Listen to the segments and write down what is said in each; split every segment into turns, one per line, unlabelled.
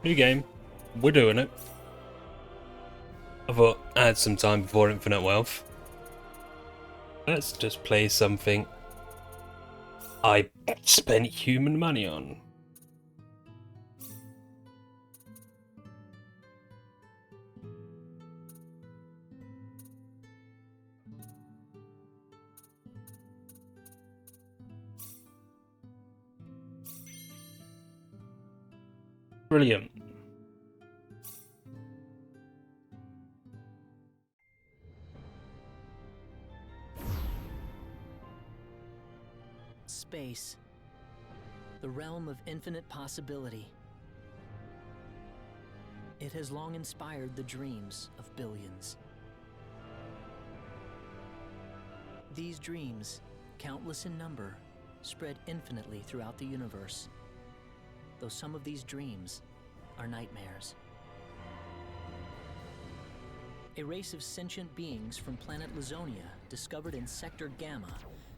New game. We're doing it. I thought I had some time before Infinite Wealth. Let's just play something I spent human money on. Brilliant.
Space. The realm of infinite possibility. It has long inspired the dreams of billions. These dreams, countless in number, spread infinitely throughout the universe. Though some of these dreams are nightmares. A race of sentient beings from planet Lazonia, discovered in Sector Gamma,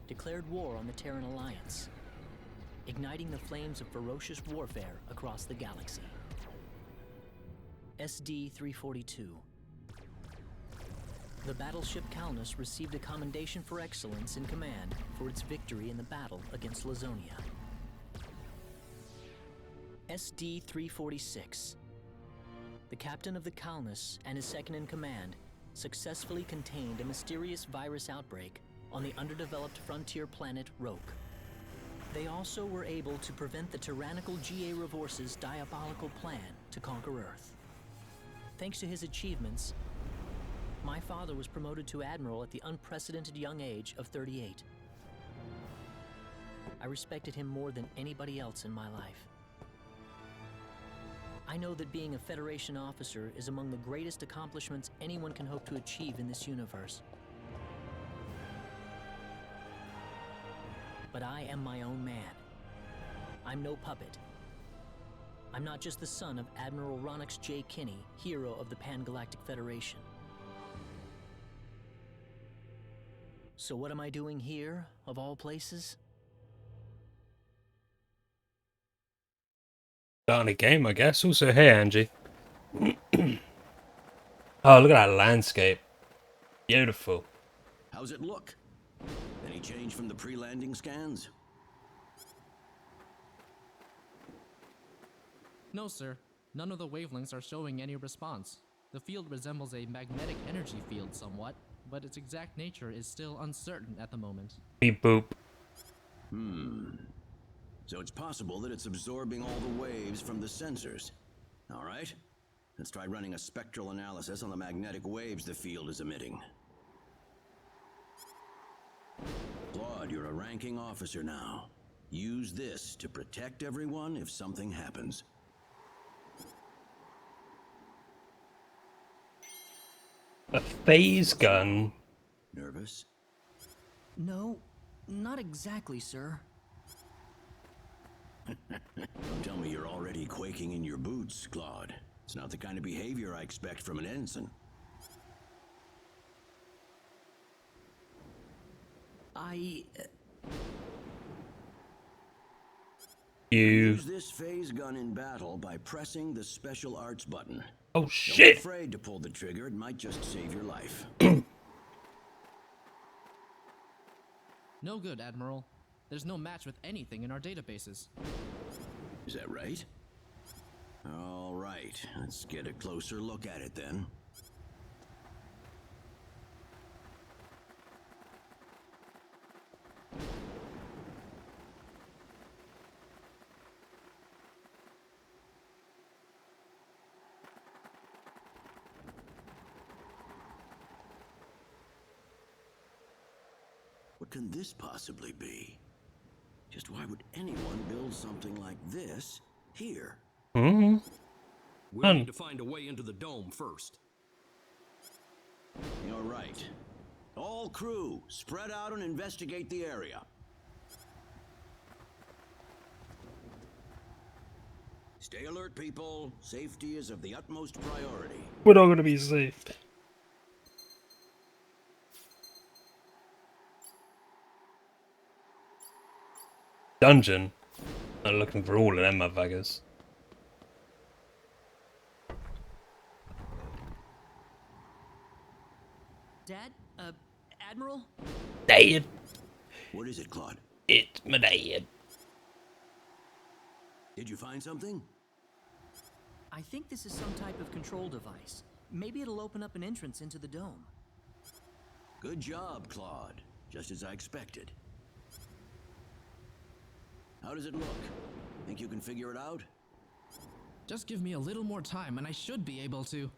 declared war on the Terran Alliance, igniting the flames of ferocious warfare across the galaxy. SD-342. The battleship Calnus received a commendation for excellence in command for its victory in the battle against Lazonia. SD-346. The captain of the Calnus and his second-in-command successfully contained a mysterious virus outbreak on the underdeveloped frontier planet Roke. They also were able to prevent the tyrannical G.A. Revorce's diabolical plan to conquer Earth. Thanks to his achievements, my father was promoted to admiral at the unprecedented young age of 38. I respected him more than anybody else in my life. I know that being a Federation officer is among the greatest accomplishments anyone can hope to achieve in this universe. But I am my own man. I'm no puppet. I'm not just the son of Admiral Ronix J. Kinney, hero of the Pan-Galactic Federation. So what am I doing here, of all places?
Starting a game, I guess. Also, hey, Angie. Oh, look at that landscape. Beautiful.
How's it look? Any change from the pre-landing scans?
No, sir. None of the wavelengths are showing any response. The field resembles a magnetic energy field somewhat, but its exact nature is still uncertain at the moment.
Beep boop.
So it's possible that it's absorbing all the waves from the sensors. All right, let's try running a spectral analysis on the magnetic waves the field is emitting. Claude, you're a ranking officer now. Use this to protect everyone if something happens.
A phase gun.
Nervous?
No, not exactly, sir.
Don't tell me you're already quaking in your boots, Claude. It's not the kind of behavior I expect from an ensign.
You.
Use this phase gun in battle by pressing the special arts button.
Oh,
Don't be
shit.
afraid to pull the trigger, it might just save your life.
No good, Admiral. There's no match with anything in our databases.
Is that right? All right, let's get a closer look at it then. What can this possibly be? Just why would anyone build something like this here?
Hmm.
We'll need to find a way into the dome first.
You're right. All crew, spread out and investigate the area. Stay alert, people. Safety is of the utmost priority.
We're not going to be safe. Dungeon. I'm looking for all of them motherfuckers.
Dad? Admiral?
Dad.
What is it, Claude?
It's my dad.
Did you find something?
I think this is some type of control device. Maybe it'll open up an entrance into the dome.
Good job, Claude. Just as I expected. How does it look? Think you can figure it out?
Just give me a little more time and I should be able to.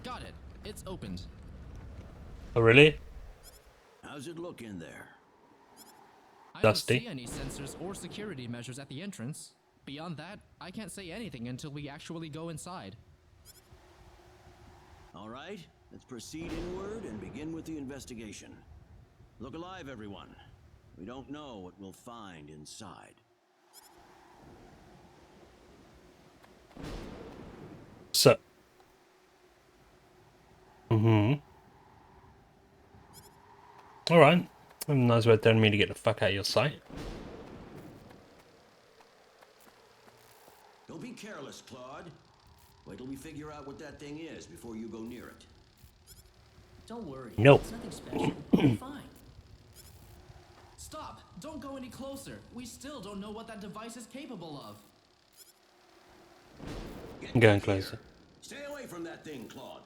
Got it. It's opened.
Oh, really?
How's it look in there?
I
Dusty.
don't see any sensors or security measures at the entrance. Beyond that, I can't say anything until we actually go inside.
All right, let's proceed inward and begin with the investigation. Look alive, everyone. We don't know what we'll find inside.
So. Alright. Nice way of telling me to get the fuck out of your sight.
Don't be careless, Claude. Wait till we figure out what that thing is before you go near it.
Don't worry.
No.
It's nothing special. We'll be fine.
Stop! Don't go any closer. We still don't know what that device is capable of.
Get
I'm going
back here.
closer.
Stay away from that thing, Claude.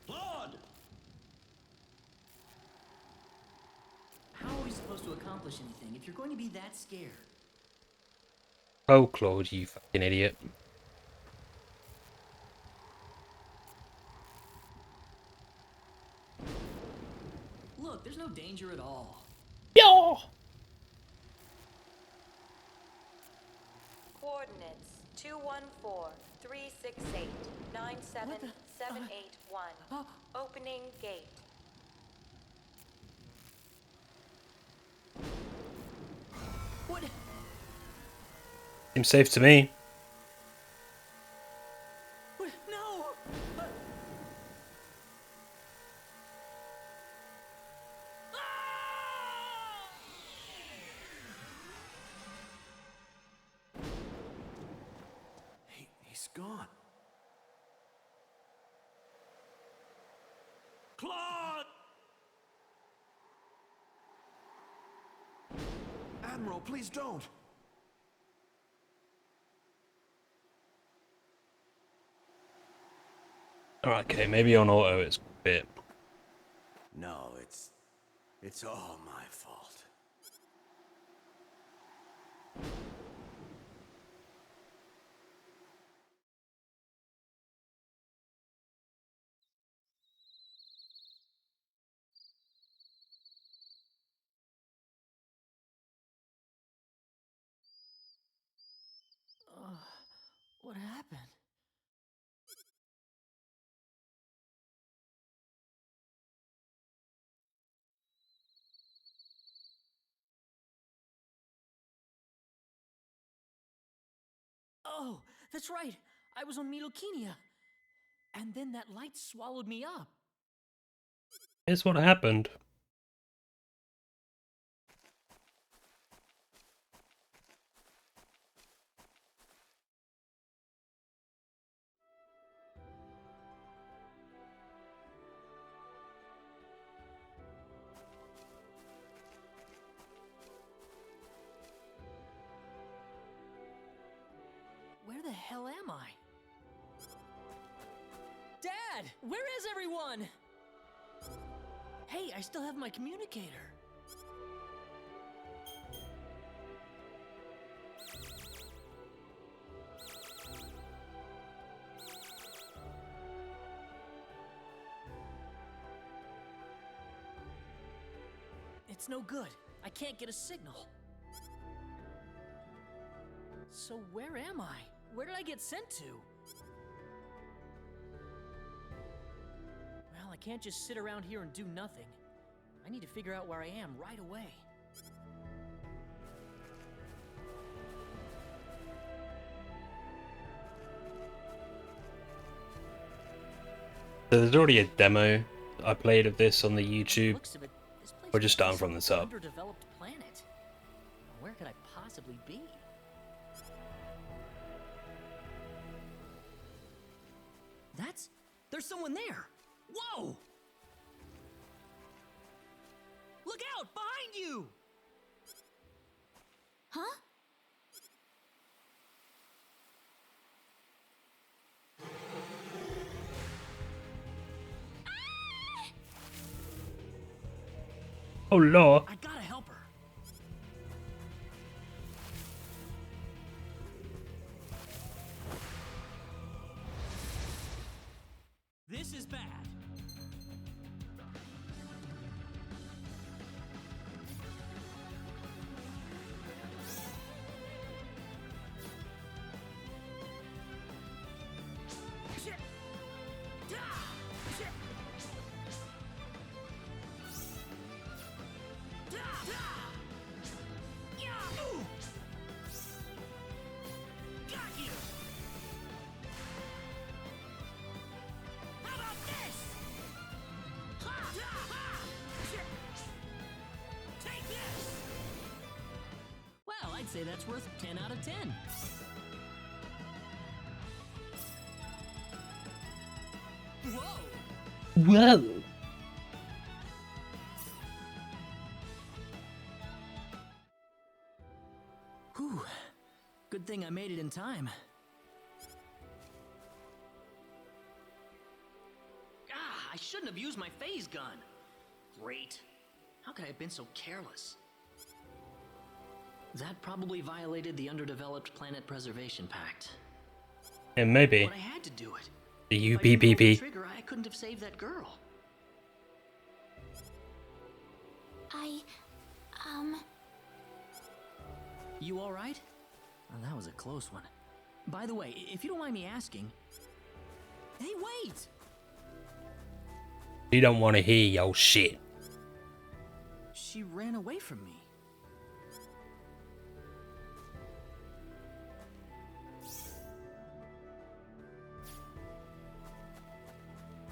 Claude!
How are we supposed to accomplish anything if you're going to be that scared?
Oh, Claude, you fucking idiot.
Look, there's no danger at all.
Yeah.
Coordinates 214-368-97781. Opening gate.
What?
Seems safe to me.
What? No!
He's gone. Claude!
Admiral, please don't.
Alright, okay, maybe on auto it's a bit.
No, it's all my fault.
What happened? Oh, that's right. I was on Milokenia. And then that light swallowed me up.
Here's what happened.
Where the hell am I? Dad, where is everyone? Hey, I still have my communicator. It's no good. I can't get a signal. So where am I? Where did I get sent to? Well, I can't just sit around here and do nothing. I need to figure out where I am right away.
So there's already a demo I played of this on the YouTube.
Looks of it, this place
We're just
must be
starting from
some
the top.
Underdeveloped planet. Where could I possibly be? There's someone there. Whoa! Look out! Behind you!
Huh?
Oh lord.
I gotta help her. This is bad. Well, I'd say that's worth 10 out of 10. Whoa!
Whoa.
Whew. Good thing I made it in time. I shouldn't have used my phase gun. Great. How could I have been so careless? That probably violated the Underdeveloped Planet Preservation Pact.
And maybe
But I had to do it.
the
If I didn't pull the
UPPP.
trigger, I couldn't have saved that girl. You all right? Oh, that was a close one. By the way, if you don't mind me asking... Hey, wait!
You don't want to hear your shit.
She ran away from me.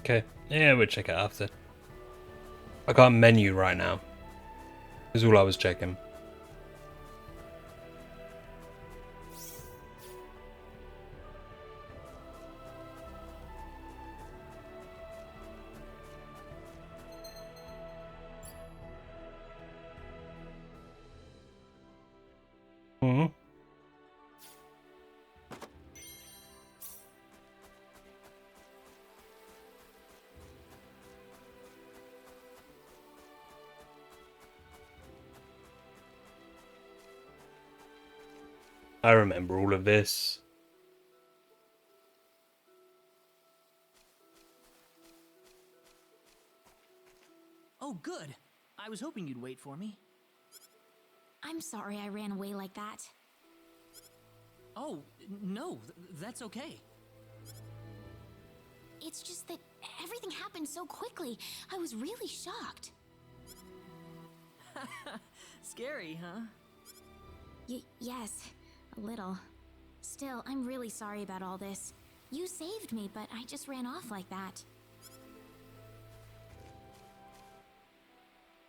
Okay, yeah, we'll check it after. I can't menu right now. Is all I was checking. Hmm. I remember all of this.
Oh, good. I was hoping you'd wait for me.
I'm sorry I ran away like that.
Oh, no, that's okay.
It's just that everything happened so quickly. I was really shocked.
Scary, huh?
Yes, a little. Still, I'm really sorry about all this. You saved me, but I just ran off like that.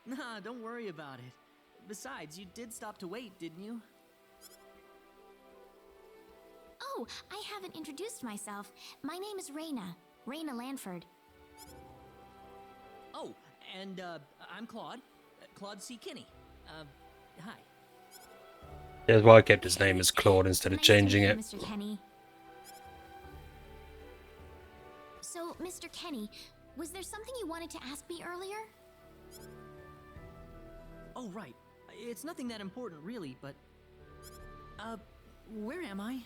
Nah, don't worry about it. Besides, you did stop to wait, didn't you?
Oh, I haven't introduced myself. My name is Reyna. Reyna Lanford.
Oh, and, I'm Claude. Claude C. Kinney. Hi.
That's why I kept his name as Claude instead of
Nice to
changing
meet
it.
you, Mr. Kenny. So, Mr. Kenny, was there something you wanted to ask me earlier?
Oh, right. It's nothing that important, really, but... where am I?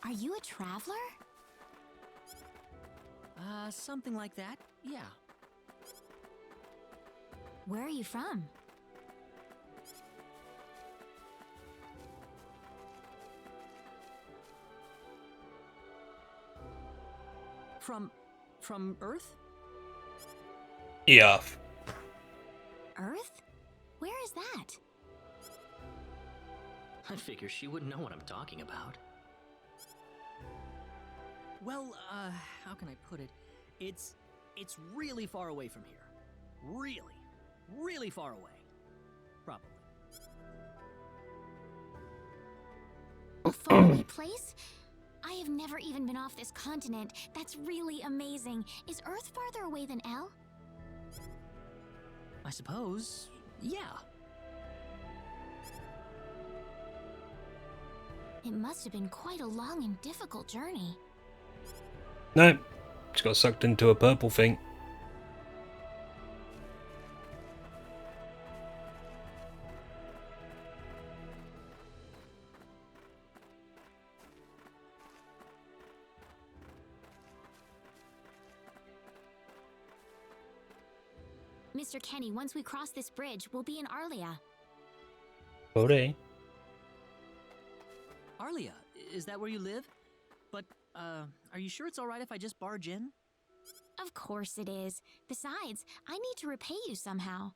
Are you a traveler?
Something like that, yeah.
Where are you from?
From Earth?
Yeah.
Earth? Where is that?
I figure she wouldn't know what I'm talking about. Well, how can I put it? It's really far away from here. Really far away. Probably.
A faraway place? I have never even been off this continent. That's really amazing. Is Earth farther away than L?
I suppose, yeah.
It must have been quite a long and difficult journey.
No, just got sucked into a purple thing.
Mr. Kenny, once we cross this bridge, we'll be in Arlia.
Okay.
Arlia, is that where you live? But, are you sure it's alright if I just barge in?
Of course it is. Besides, I need to repay you somehow.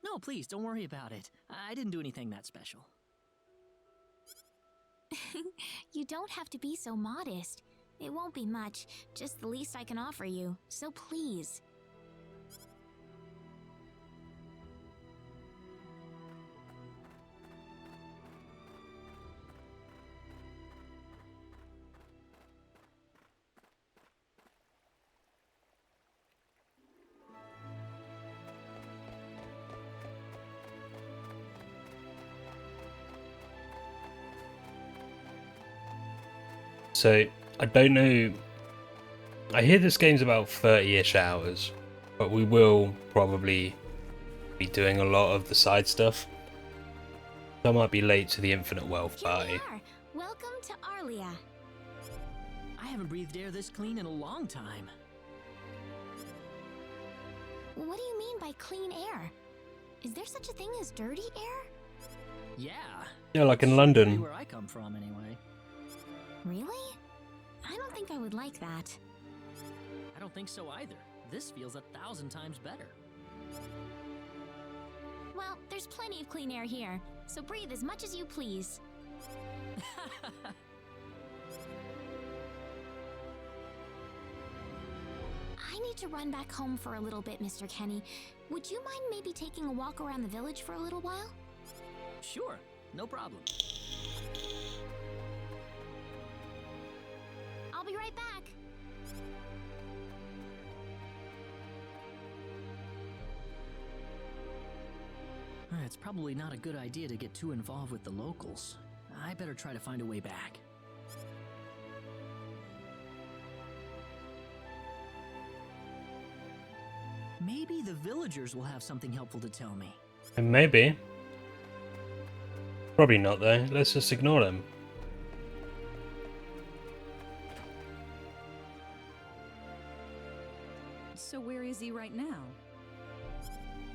No, please, don't worry about it. I didn't do anything that special.
You don't have to be so modest. It won't be much, just the least I can offer you, so please.
So, I don't know. I hear this game's about 30-ish hours, but we will probably be doing a lot of the side stuff. So I might be late to the Infinite Wealth
Here we
party.
are. Welcome to Arlia.
I haven't breathed air this clean in a long time.
What do you mean by clean air? Is there such a thing as dirty air?
Yeah.
Yeah, like in
It's
London.
really where I come from, anyway.
Really? I don't think I would like that.
I don't think so either. This feels 1,000 times better.
Well, there's plenty of clean air here, so breathe as much as you please. I need to run back home for a little bit, Mr. Kenny. Would you mind maybe taking a walk around the village for a little while?
Sure, no problem.
I'll be right back.
It's probably not a good idea to get too involved with the locals. I better try to find a way back. Maybe the villagers will have something helpful to tell me.
And maybe. Probably not though. Let's just ignore them.
So where is he right now?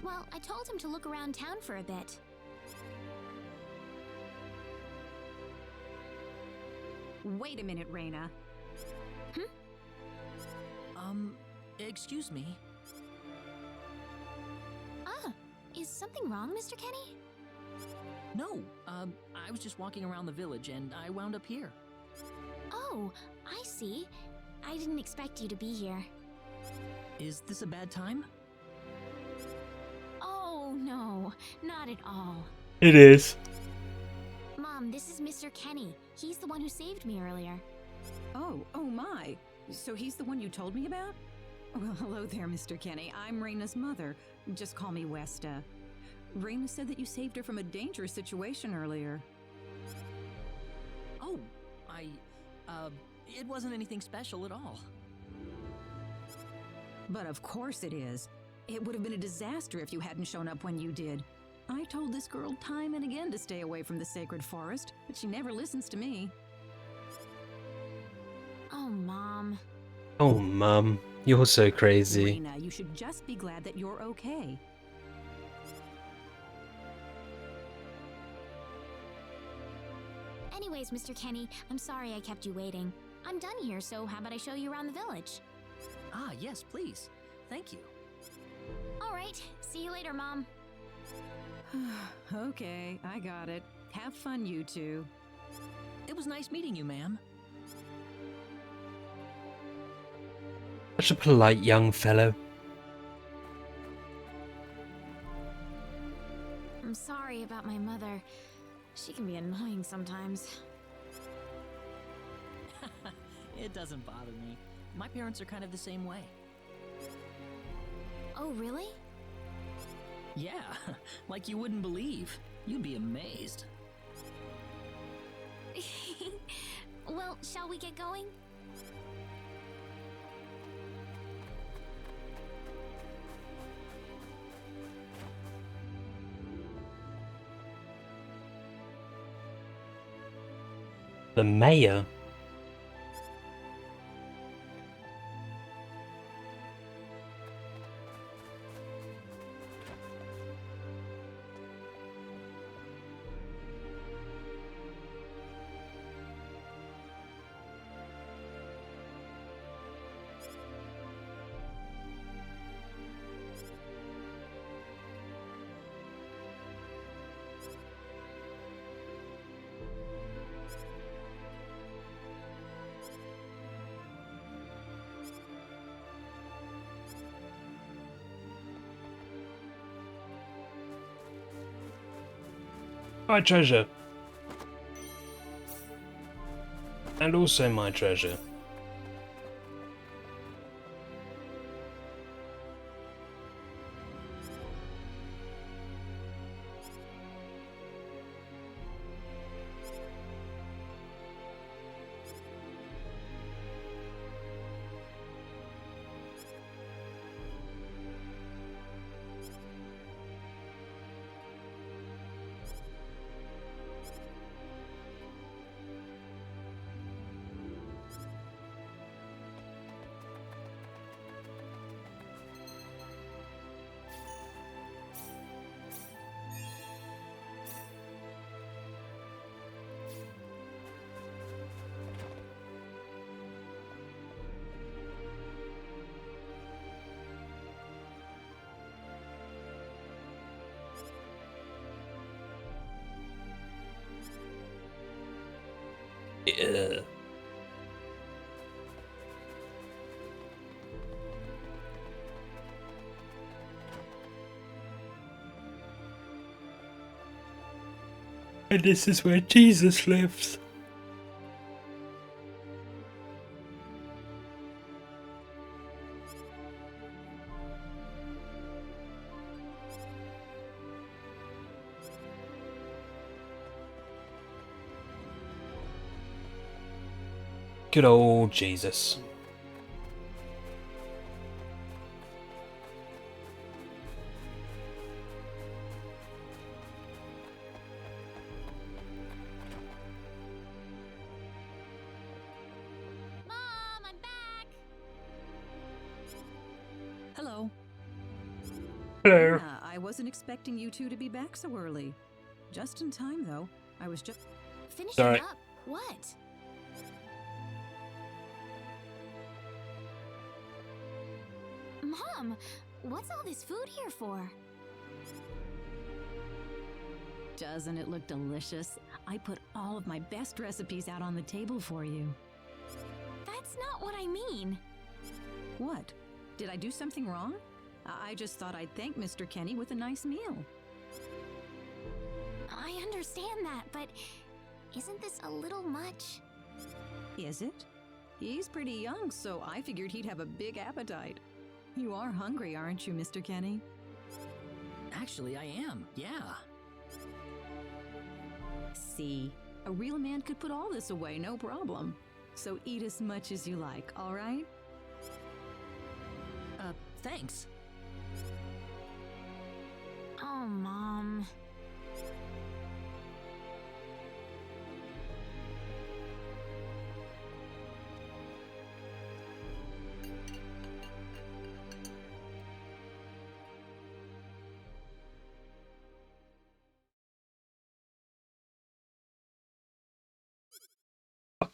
Well, I told him to look around town for a bit.
Wait a minute, Reina.
Excuse me.
Ah, is something wrong, Mr. Kenny?
No, I was just walking around the village and I wound up here.
Oh, I see. I didn't expect you to be here.
Is this a bad time?
Oh, no, not at all.
It is.
Mom, this is Mr. Kenny. He's the one who saved me earlier.
Oh my. So he's the one you told me about? Well, hello there, Mr. Kenny. I'm Reina's mother. Just call me Westa. Reina said that you saved her from a dangerous situation earlier.
Oh, it wasn't anything special at all.
But of course it is. It would have been a disaster if you hadn't shown up when you did. I told this girl time and again to stay away from the sacred forest, but she never listens to me.
Oh, Mom.
Oh, Mum, you're so crazy.
Rena, you should just be glad that you're okay.
Anyways, Mr. Kenny, I'm sorry I kept you waiting. I'm done here, so how about I show you around the village?
Ah, yes, please. Thank you.
All right, see you later, Mom.
Okay, I got it. Have fun, you two.
It was nice meeting you, ma'am.
Such a polite young fellow.
I'm sorry about my mother. She can be annoying sometimes.
It doesn't bother me. My parents are kind of the same way.
Oh, really?
Yeah, like you wouldn't believe. You'd be amazed.
Well, shall we get going?
The mayor? My treasure. And also my treasure. Yeah. And this is where Jesus lives. Good old Jesus.
Mom, I'm back!
Hello.
Hello.
Rena, I wasn't expecting you two to be back so early. Just in time, though. I was just...
Finishing
Sorry.
up. What? Mom, what's all this food here for?
Doesn't it look delicious? I put all of my best recipes out on the table for you.
That's not what I mean.
What? Did I do something wrong? I just thought I'd thank Mr. Kenny with a nice meal.
I understand that, but isn't this a little much?
Is it? He's pretty young, so I figured he'd have a big appetite. You are hungry, aren't you, Mr. Kenny?
Actually, I am, yeah.
See, a real man could put all this away, no problem. So eat as much as you like, all right?
Thanks.
Oh, Mom.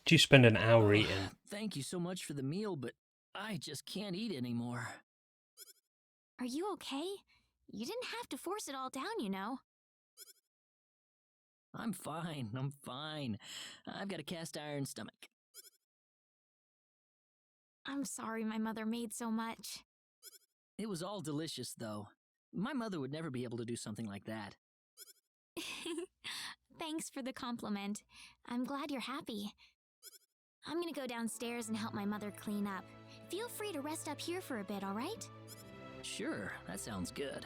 Did you spend an hour eating?
Thank you so much for the meal, but I just can't eat anymore.
Are you okay? You didn't have to force it all down, you know.
I'm fine. I'm fine. I've got a cast iron stomach.
I'm sorry my mother made so much.
It was all delicious, though. My mother would never be able to do something like that.
Thanks for the compliment. I'm glad you're happy. I'm gonna go downstairs and help my mother clean up. Feel free to rest up here for a bit, all right?
Sure, that sounds good.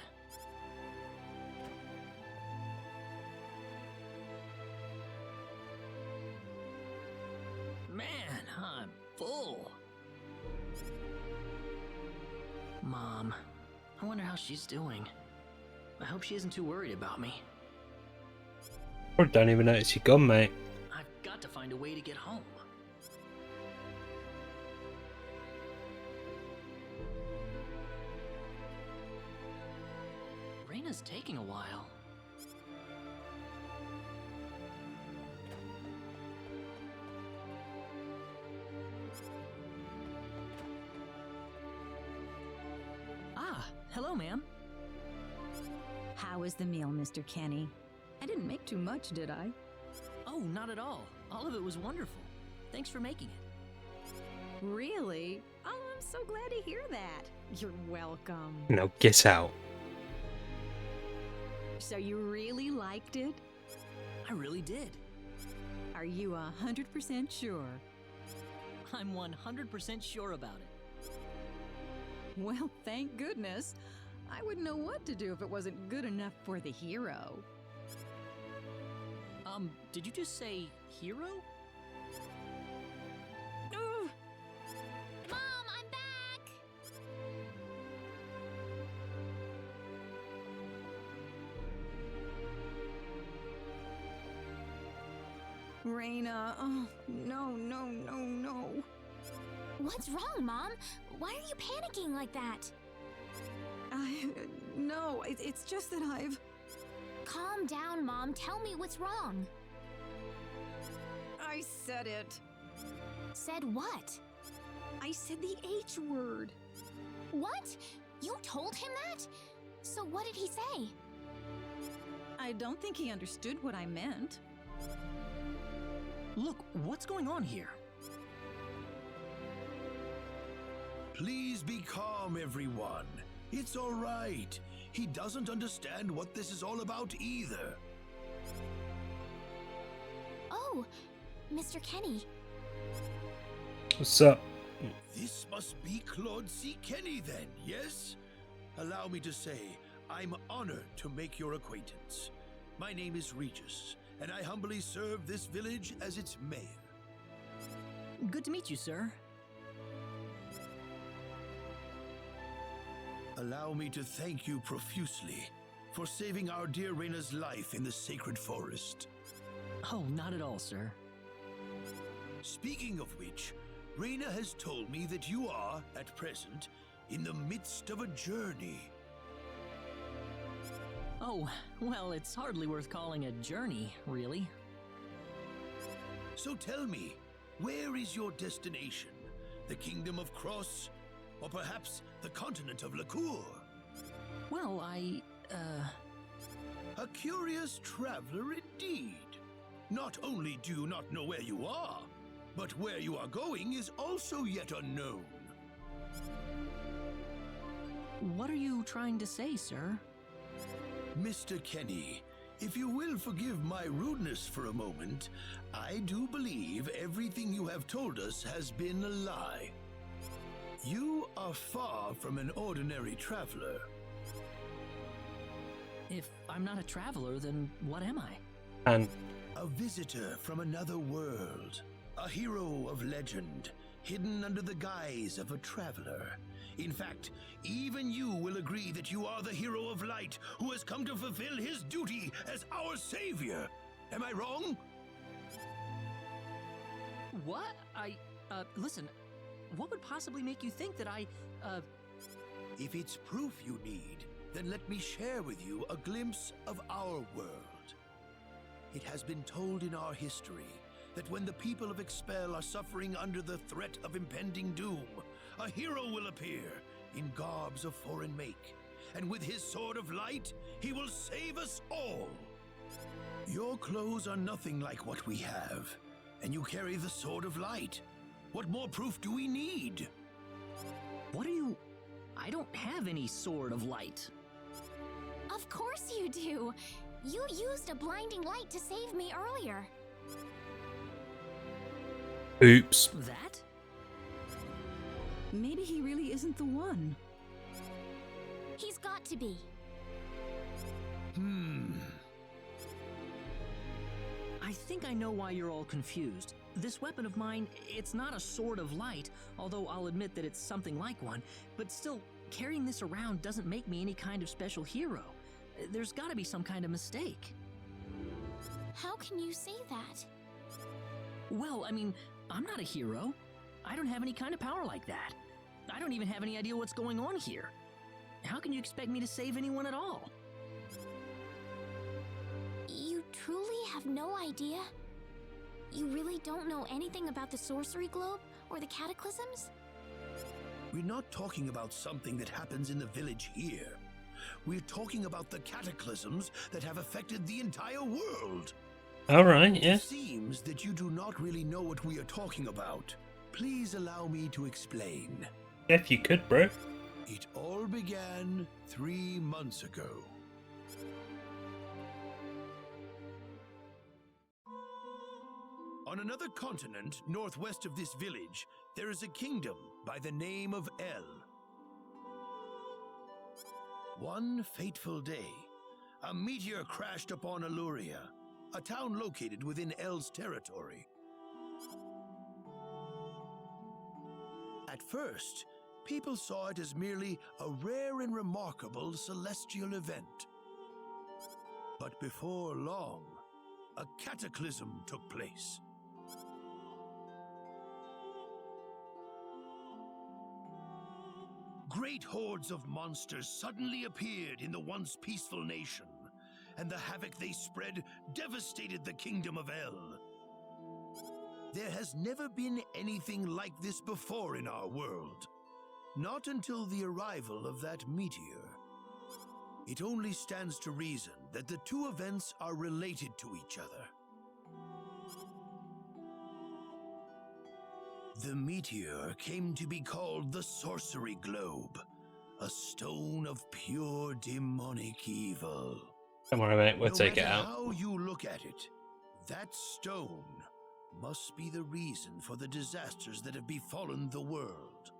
Man, I'm full. Mom, I wonder how she's doing. I hope she isn't too worried about me.
I don't even notice you're gone, mate.
I've got to find a way to get home. Reina's taking a while. Ah, hello, ma'am.
How was the meal, Mr. Kenny? I didn't make too much, did I?
Oh, not at all. All of it was wonderful. Thanks for making it.
Really? Oh, I'm so glad to hear that. You're welcome.
Now get out.
So you really liked it?
I really did.
Are you 100% sure?
I'm 100% sure about it.
Well, thank goodness. I wouldn't know what to do if it wasn't good enough for the hero.
Did you just say hero?
Ugh.
Mom, I'm back!
Reina, oh, no.
What's wrong, Mom? Why are you panicking like that?
No, it's just that I've...
Calm down, Mom. Tell me what's wrong.
I said it.
Said what?
I said the H word.
What? You told him that? So what did he say?
I don't think he understood what I meant.
Look, what's going on here?
Please be calm, everyone. It's all right. He doesn't understand what this is all about either.
Oh, Mr. Kenny.
What's up?
This must be Claude C. Kenny then, yes? Allow me to say, I'm honored to make your acquaintance. My name is Regis, and I humbly serve this village as its mayor.
Good to meet you, sir.
Allow me to thank you profusely for saving our dear Reina's life in the sacred forest.
Oh, not at all, sir.
Speaking of which, Reina has told me that you are, at present, in the midst of a journey.
Oh, well, it's hardly worth calling a journey, really.
So tell me, where is your destination? The Kingdom of Cross? Or perhaps the continent of Lacour?
Well,
A curious traveler indeed. Not only do you not know where you are, but where you are going is also yet unknown.
What are you trying to say, sir?
Mr. Kenny, if you will forgive my rudeness for a moment, I do believe everything you have told us has been a lie. You are far from an ordinary traveler.
If I'm not a traveler, then what am I?
And
A visitor from another world. A hero of legend, hidden under the guise of a traveler. In fact, even you will agree that you are the hero of light who has come to fulfill his duty as our savior. Am I wrong?
What? Listen, what would possibly make you think that
If it's proof you need, then let me share with you a glimpse of our world. It has been told in our history that when the people of Expel are suffering under the threat of impending doom, a hero will appear in garbs of foreign make, and with his sword of light, he will save us all. Your clothes are nothing like what we have, and you carry the sword of light. What more proof do we need?
What are you... I don't have any sword of light.
Of course you do! You used a blinding light to save me earlier.
Oops.
That?
Maybe he really isn't the one.
He's got to be.
I think I know why you're all confused. This weapon of mine, it's not a sword of light, although I'll admit that it's something like one, but still, carrying this around doesn't make me any kind of special hero. There's gotta be some kind of mistake.
How can you say that?
Well, I mean, I'm not a hero. I don't have any kind of power like that. I don't even have any idea what's going on here. How can you expect me to save anyone at all?
You truly have no idea? You really don't know anything about the Sorcery Globe or the Cataclysms?
We're not talking about something that happens in the village here. We're talking about the cataclysms that have affected the entire world.
Alright, yeah.
It seems that you do not really know what we are talking about. Please allow me to explain.
If you could, bro.
It all began 3 months ago. On another continent, northwest of this village, there is a kingdom by the name of El. One fateful day, a meteor crashed upon Aluria, a town located within El's territory. At first, people saw it as merely a rare and remarkable celestial event. But before long, a cataclysm took place. Great hordes of monsters suddenly appeared in the once peaceful nation, and the havoc they spread devastated the kingdom of El. There has never been anything like this before in our world. Not until the arrival of that meteor. It only stands to reason that the two events are related to each other. The meteor came to be called the Sorcery Globe, a stone of pure demonic evil.
Don't worry, mate. We'll
No
take it
matter
out.
how you look at it, that stone must be the reason for the disasters that have befallen the world.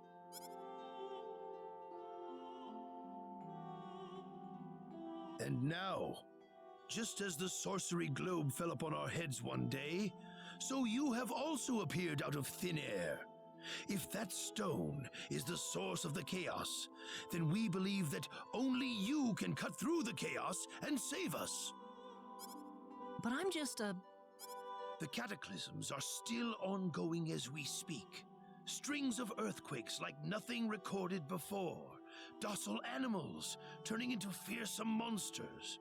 And now, just as the Sorcery Globe fell upon our heads one day, so you have also appeared out of thin air. If that stone is the source of the chaos, then we believe that only you can cut through the chaos and save us.
But I'm just a...
The cataclysms are still ongoing as we speak. Strings of earthquakes like nothing recorded before. Docile animals turning into fearsome monsters.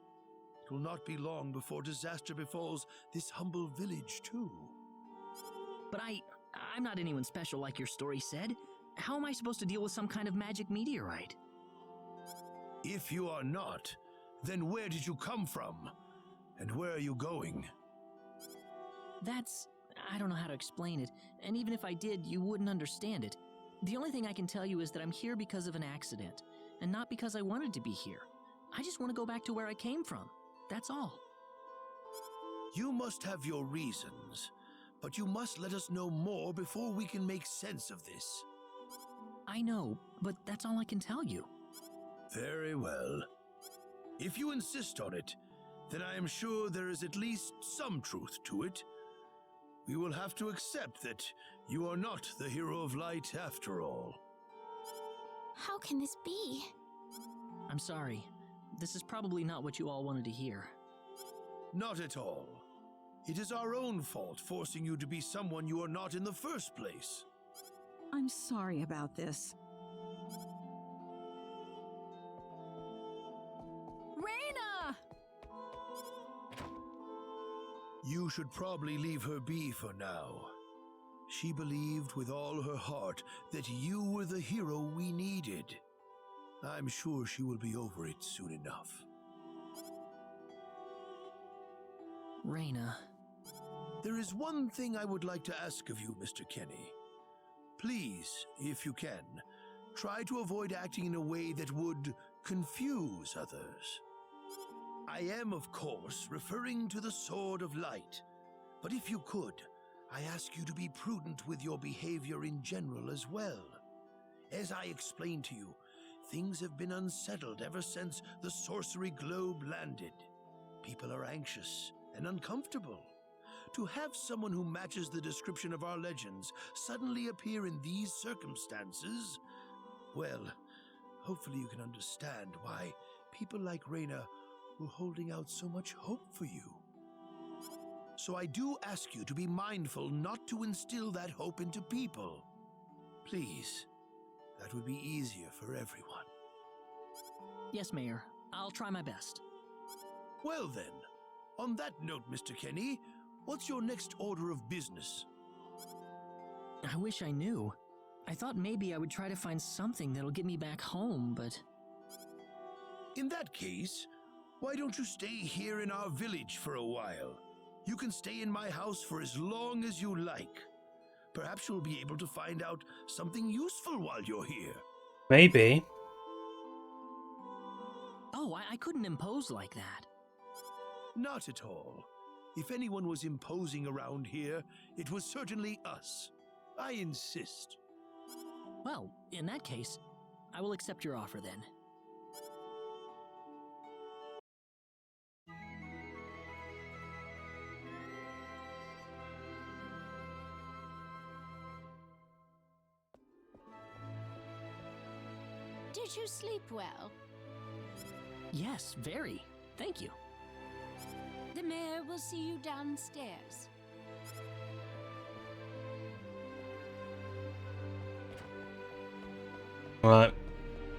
It will not be long before disaster befalls this humble village, too.
But I'm not anyone special like your story said. How am I supposed to deal with some kind of magic meteorite?
If you are not, then where did you come from? And where are you going?
I don't know how to explain it, and even if I did, you wouldn't understand it. The only thing I can tell you is that I'm here because of an accident, and not because I wanted to be here. I just want to go back to where I came from. That's all.
You must have your reasons, but you must let us know more before we can make sense of this.
I know, but that's all I can tell you.
Very well. If you insist on it, then I am sure there is at least some truth to it. We will have to accept that you are not the hero of light after all.
How can this be?
I'm sorry. This is probably not what you all wanted to hear.
Not at all. It is our own fault forcing you to be someone you are not in the first place.
I'm sorry about this.
Reina!
You should probably leave her be for now. She believed with all her heart that you were the hero we needed. I'm sure she will be over it soon enough.
Reyna.
There is one thing I would like to ask of you, Mr. Kenny. Please, if you can, try to avoid acting in a way that would confuse others. I am, of course, referring to the Sword of Light, but if you could, I ask you to be prudent with your behavior in general as well. As I explained to you, things have been unsettled ever since the Sorcery Globe landed. People are anxious and uncomfortable. To have someone who matches the description of our legends suddenly appear in these circumstances, well, hopefully you can understand why people like Reyna were holding out so much hope for you. So I do ask you to be mindful not to instill that hope into people. Please, that would be easier for everyone.
Yes, Mayor. I'll try my best.
Well then, on that note, Mr. Kenny, what's your next order of business?
I wish I knew. I thought maybe I would try to find something that'll get me back home, but...
In that case, why don't you stay here in our village for a while? You can stay in my house for as long as you like. Perhaps you'll be able to find out something useful while you're here.
Maybe.
Oh, I couldn't impose like that.
Not at all. If anyone was imposing around here, it was certainly us. I insist.
Well, in that case, I will accept your offer then.
Did you sleep well?
Yes, very. Thank you.
The mayor will see you downstairs.
Right.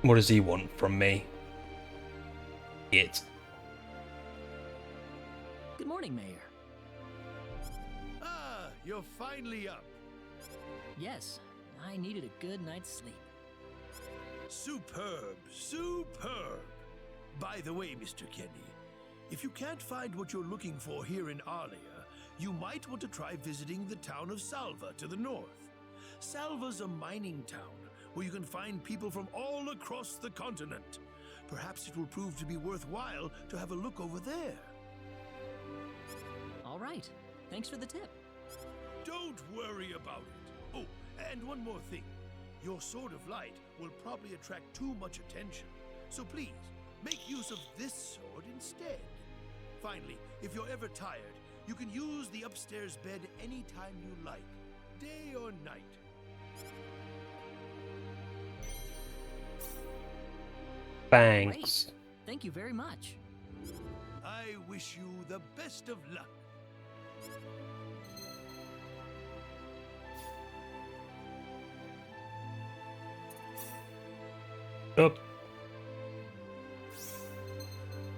What does he want from me? It.
Good morning, Mayor.
Ah, you're finally up.
Yes, I needed a good night's sleep.
Superb, superb. By the way, Mr. Kenny, if you can't find what you're looking for here in Arlia, you might want to try visiting the town of Salva to the north. Salva's a mining town where you can find people from all across the continent. Perhaps it will prove to be worthwhile to have a look over there.
All right. Thanks for the tip.
Don't worry about it. Oh, and one more thing. Your Sword of Light will probably attract too much attention, so please, make use of this sword instead. Finally, if you're ever tired, you can use the upstairs bed anytime you like, day or night.
Thanks.
Great. Thank you very much.
I wish you the best of luck.
Up.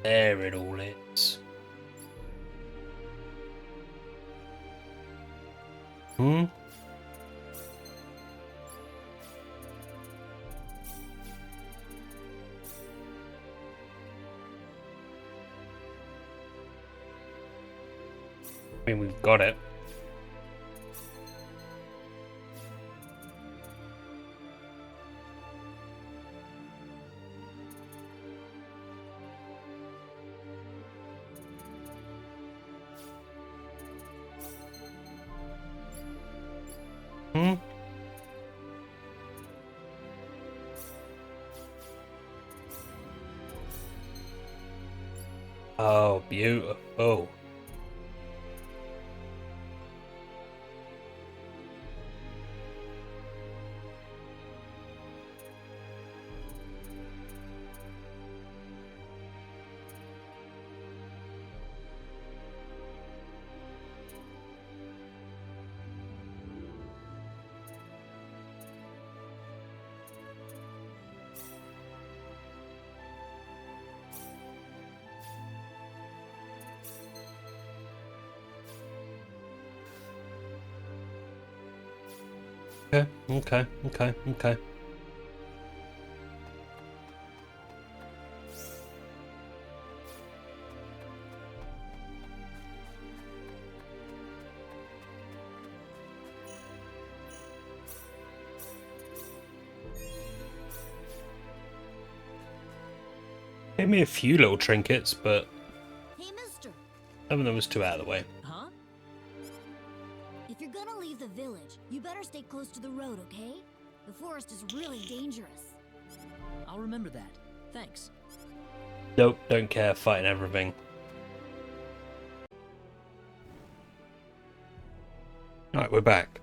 There it all is. Hmm? I mean, we've got it. Hmm? Oh, beautiful. Okay. Gave me a few little trinkets, but
Hey, mister.
none of them was too out of the way.
Huh?
If you're gonna leave the village, you better stay close to the road, okay? The forest is really dangerous.
I'll remember that. Thanks.
Nope, don't care, fighting everything. Alright, we're back.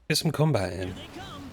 Get some combat in.
They come.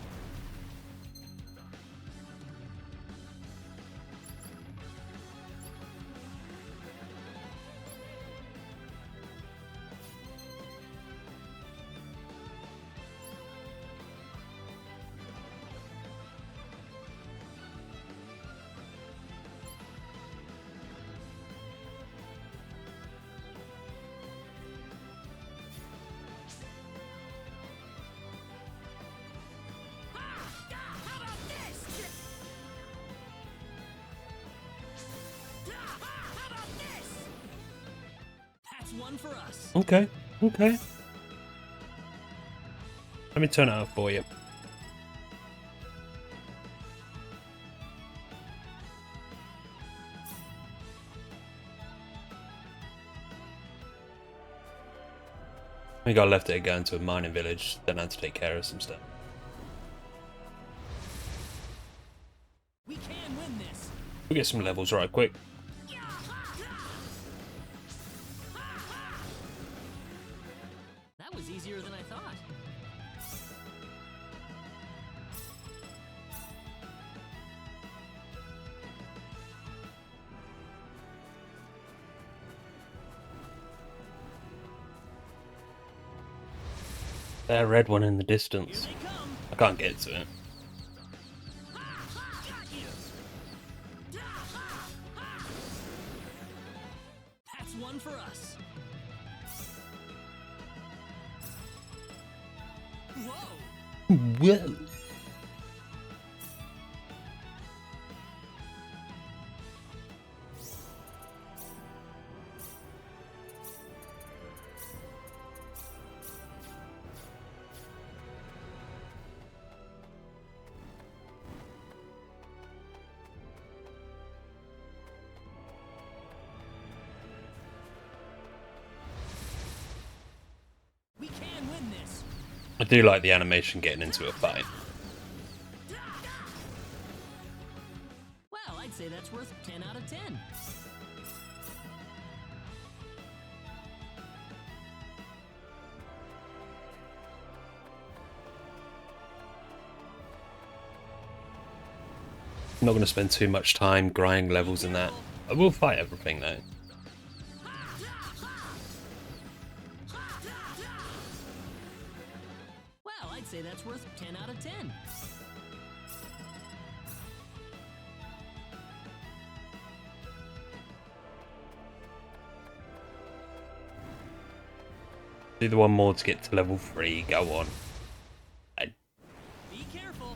One for us.
Okay. Let me turn it off for you. We got left it going to a mining village, then I had to take care of some stuff.
We can win this.
We'll get some levels right quick.
That was easier than I thought.
That red one in the distance.
Here they come.
I can't get to it.
That's one for us. Whoa!
Whoa.
We can win this.
I do like the animation getting into a fight.
Well, I'd say that's worth 10 out of 10.
I'm not going to spend too much time grinding levels in that. I will fight everything though.
Well, I'd say that's worth 10 out of 10.
Do the one more to get to level 3, go on.
Be careful.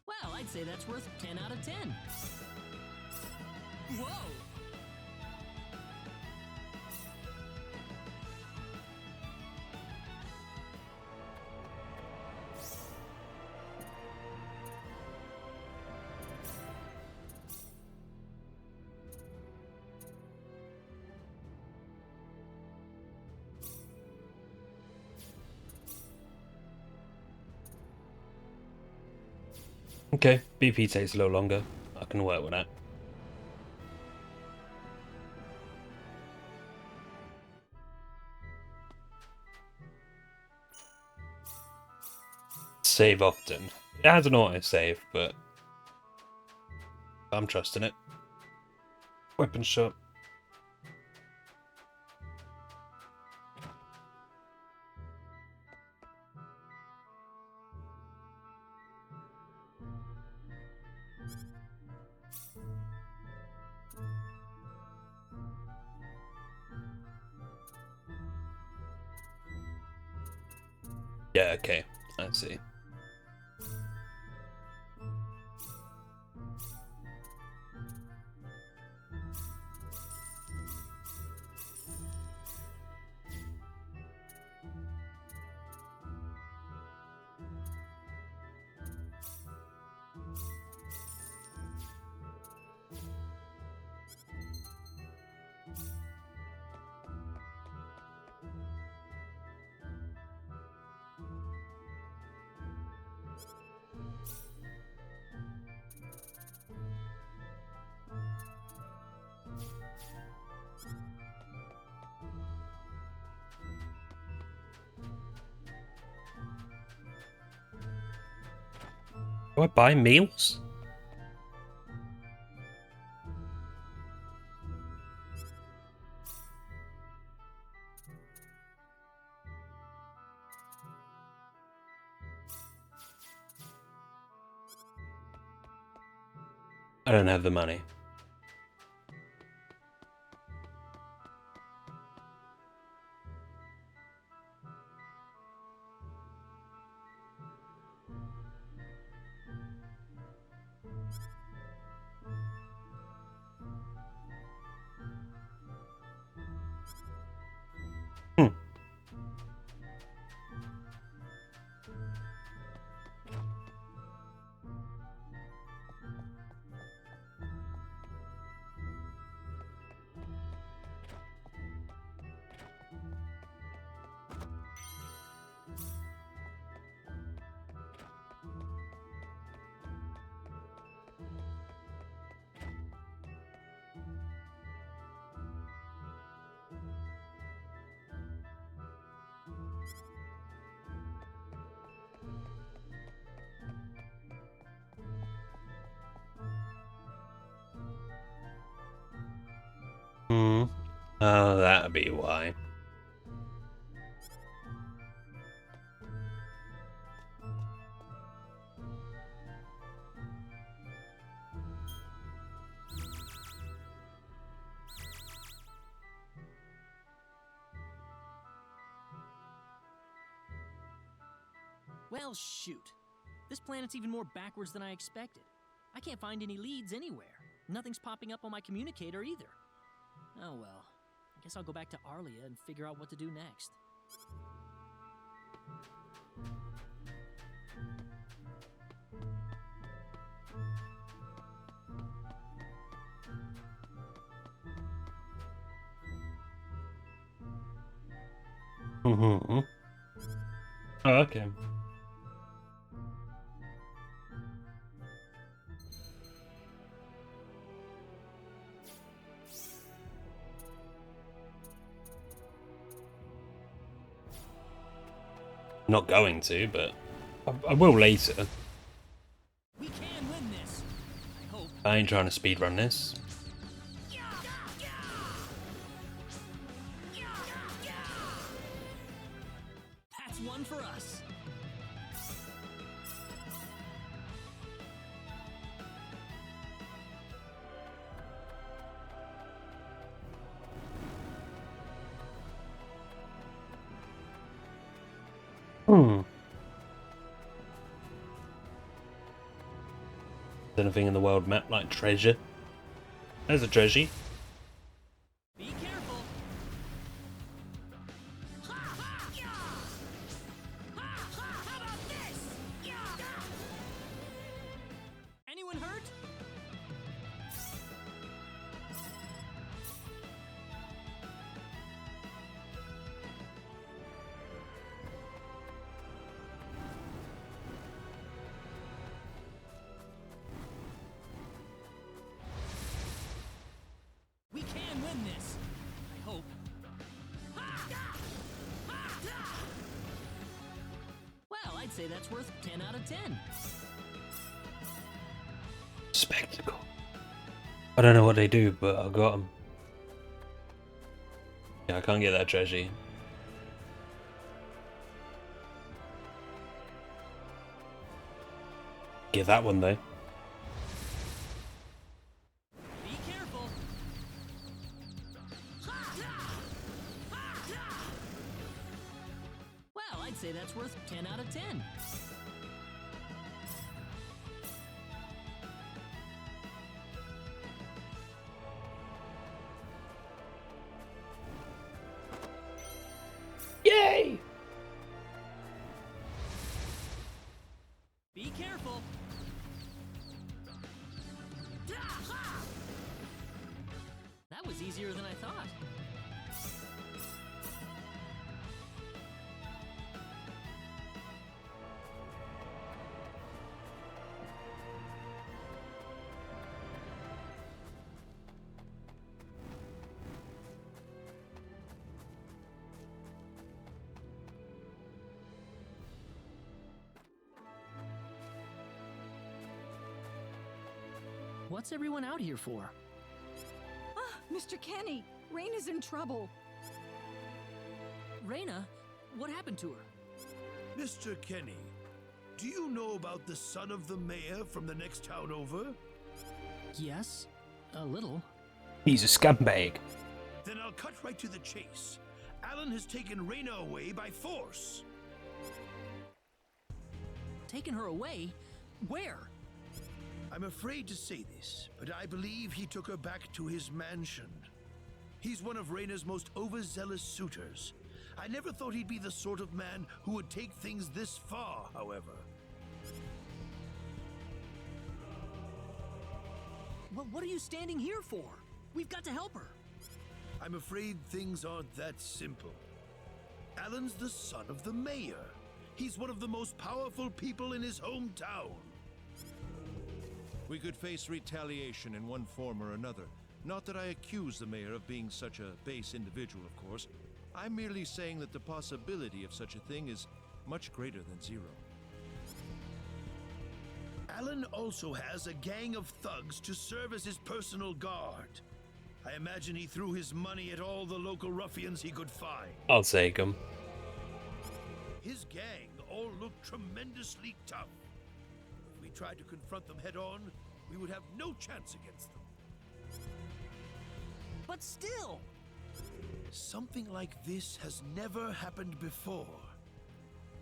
Well, I'd say that's worth 10 out of 10. Whoa!
Okay, BP takes a little longer. I can work with that. Save often. It has an auto save, but I'm trusting it. Weapon shop. Yeah, okay. I see. Do I buy meals? I don't have the money. Oh, that'd be why.
Well, shoot. This planet's even more backwards than I expected. I can't find any leads anywhere. Nothing's popping up on my communicator either. Oh well. I guess I'll go back to Arlia and figure out what to do next.
Oh, okay. Not going to, but I will later.
We can win this. I hope.
I ain't trying to speedrun this.
That's one for us.
Is anything in the world map like treasure? There's a treasure.
Be careful. How about this? Anyone hurt? We can win this. I hope. Well, I'd say that's worth 10 out of 10.
Spectacle. I don't know what they do, but I got them. Yeah, I can't get that treasure. Get that one though.
Be careful. Well, I'd say that's worth 10 out careful! That was easier than I thought. What's everyone out here for?
Ah, Mr. Kenny, Rain is in trouble.
Reyna? What happened to her?
Mr. Kenny, do you know about the son of the mayor from the next town over?
Yes, a little.
He's a scumbag.
Then I'll cut right to the chase. Alan has taken Reyna away by force.
Taken her away? Where?
I'm afraid to say this, but I believe he took her back to his mansion. He's one of Reyna's most overzealous suitors. I never thought he'd be the sort of man who would take things this far, however.
Well, what are you standing here for? We've got to help her.
I'm afraid things aren't that simple. Alan's the son of the mayor. He's one of the most powerful people in his hometown.
We could face retaliation in one form or another. Not that I accuse the mayor of being such a base individual, of course. I'm merely saying that the possibility of such a thing is much greater than zero.
Alan also has a gang of thugs to serve as his personal guard. I imagine he threw his money at all the local ruffians he could find.
I'll take him.
His gang all look tremendously tough. If we tried to confront them head on, we would have no chance against them.
But still!
Something like this has never happened before.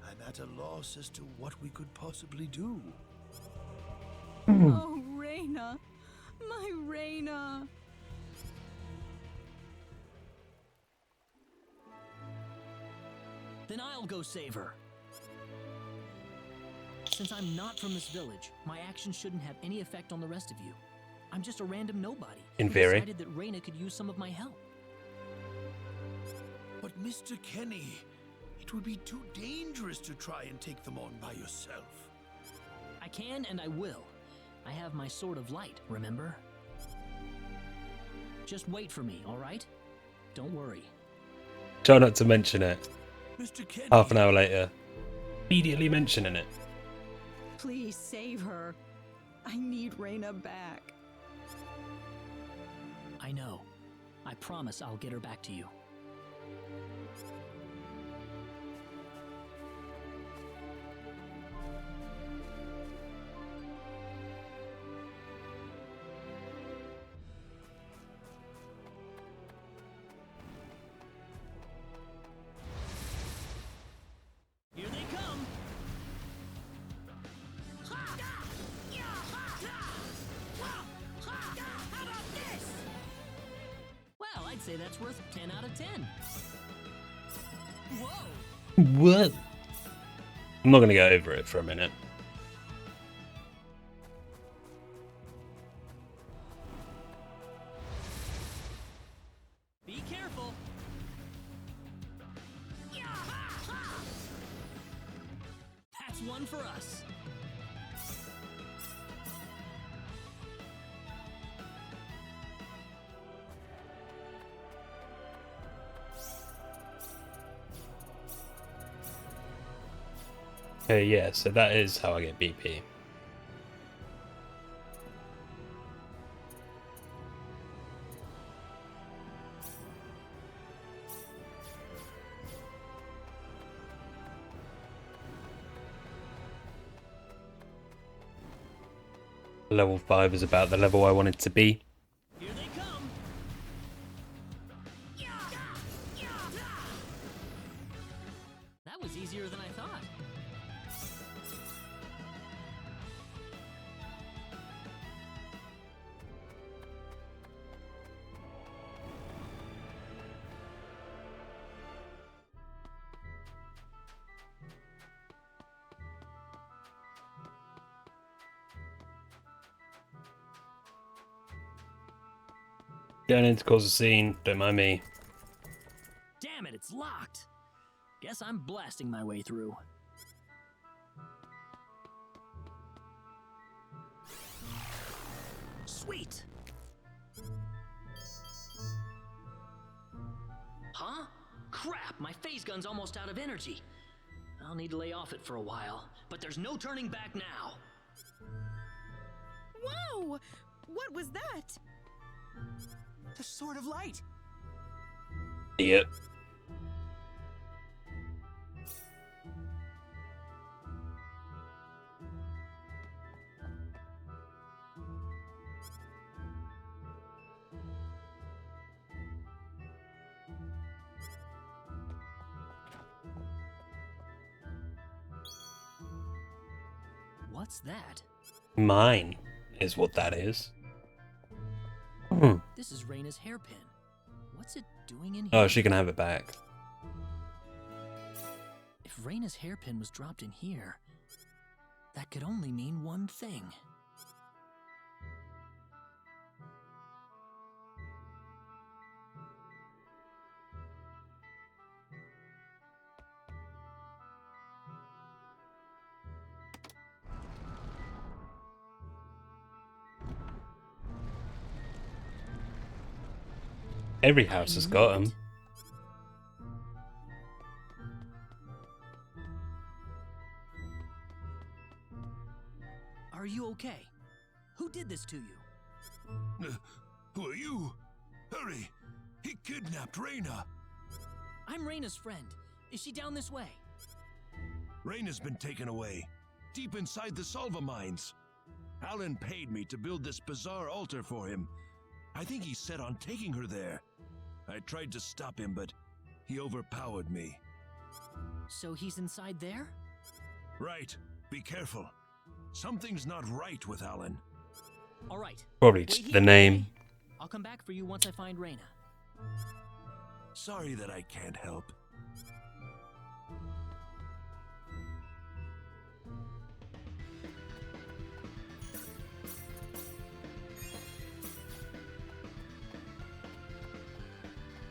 I'm at a loss as to what we could possibly do.
Oh, Reyna. My Reyna.
Then I'll go save her. Since I'm not from this village, my actions shouldn't have any effect on the rest of you. I'm just a random nobody
In
who
theory.
decided that Reyna could use some of my help.
But Mr. Kenny, it would be too dangerous to try and take them on by yourself.
I can and I will. I have my sword of light, remember? Just wait for me, all right? Don't worry.
Try not to mention it.
Mr. Kenny.
Half an hour later, immediately mentioning it.
Please save her. I need Reyna back.
I know. I promise I'll get her back to you. Here they come! Well, I'd say that's worth 10 out of 10. Whoa!
What? I'm not gonna go over it for a minute.
Be careful! That's one for us.
Okay, yeah, so that is how I get BP. Level 5 is about the level I wanted to be.
Here they come! That was easier than I thought.
Going in to cause a scene. Don't mind me.
Damn it, it's locked. Guess I'm blasting my way through. Sweet. Huh? Crap, my phase gun's almost out of energy. I'll need to lay off it for a while, but there's no turning back now.
Whoa! What was that?
The Sword of Light.
Idiot.
What's that?
Mine is what that is.
This is Reyna's hairpin. What's it doing in here?
Oh, she can have it back.
If Reyna's hairpin was dropped in here, that could only mean one thing.
Every house has got them.
Are you okay? Who did this to you?
Who are you? Hurry! He kidnapped Reyna!
I'm Reyna's friend. Is she down this way?
Reyna's been taken away, deep inside the Salva mines. Alan paid me to build this bizarre altar for him. I think he's set on taking her there. I tried to stop him, but he overpowered me.
So he's inside there?
Right. Be careful. Something's not right with Alan.
All right.
Probably just the name.
I'll come back for you once I find Reyna.
Sorry that I can't help.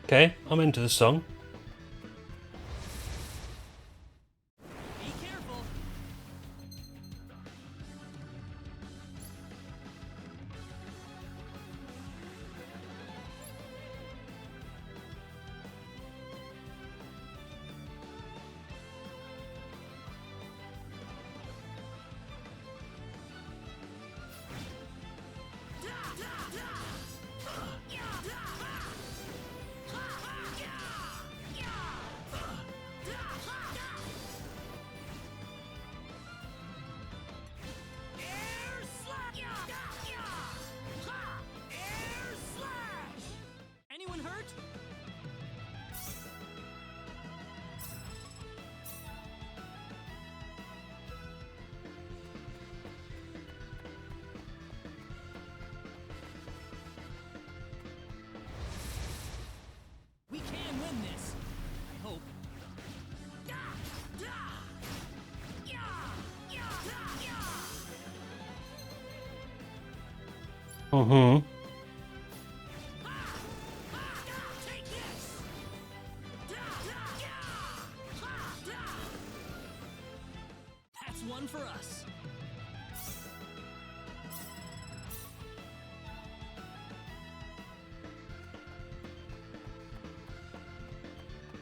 Okay, I'm into the song.
Be careful. Anyone hurt? We can win this. I hope.
Mm-hmm.
That's one for us.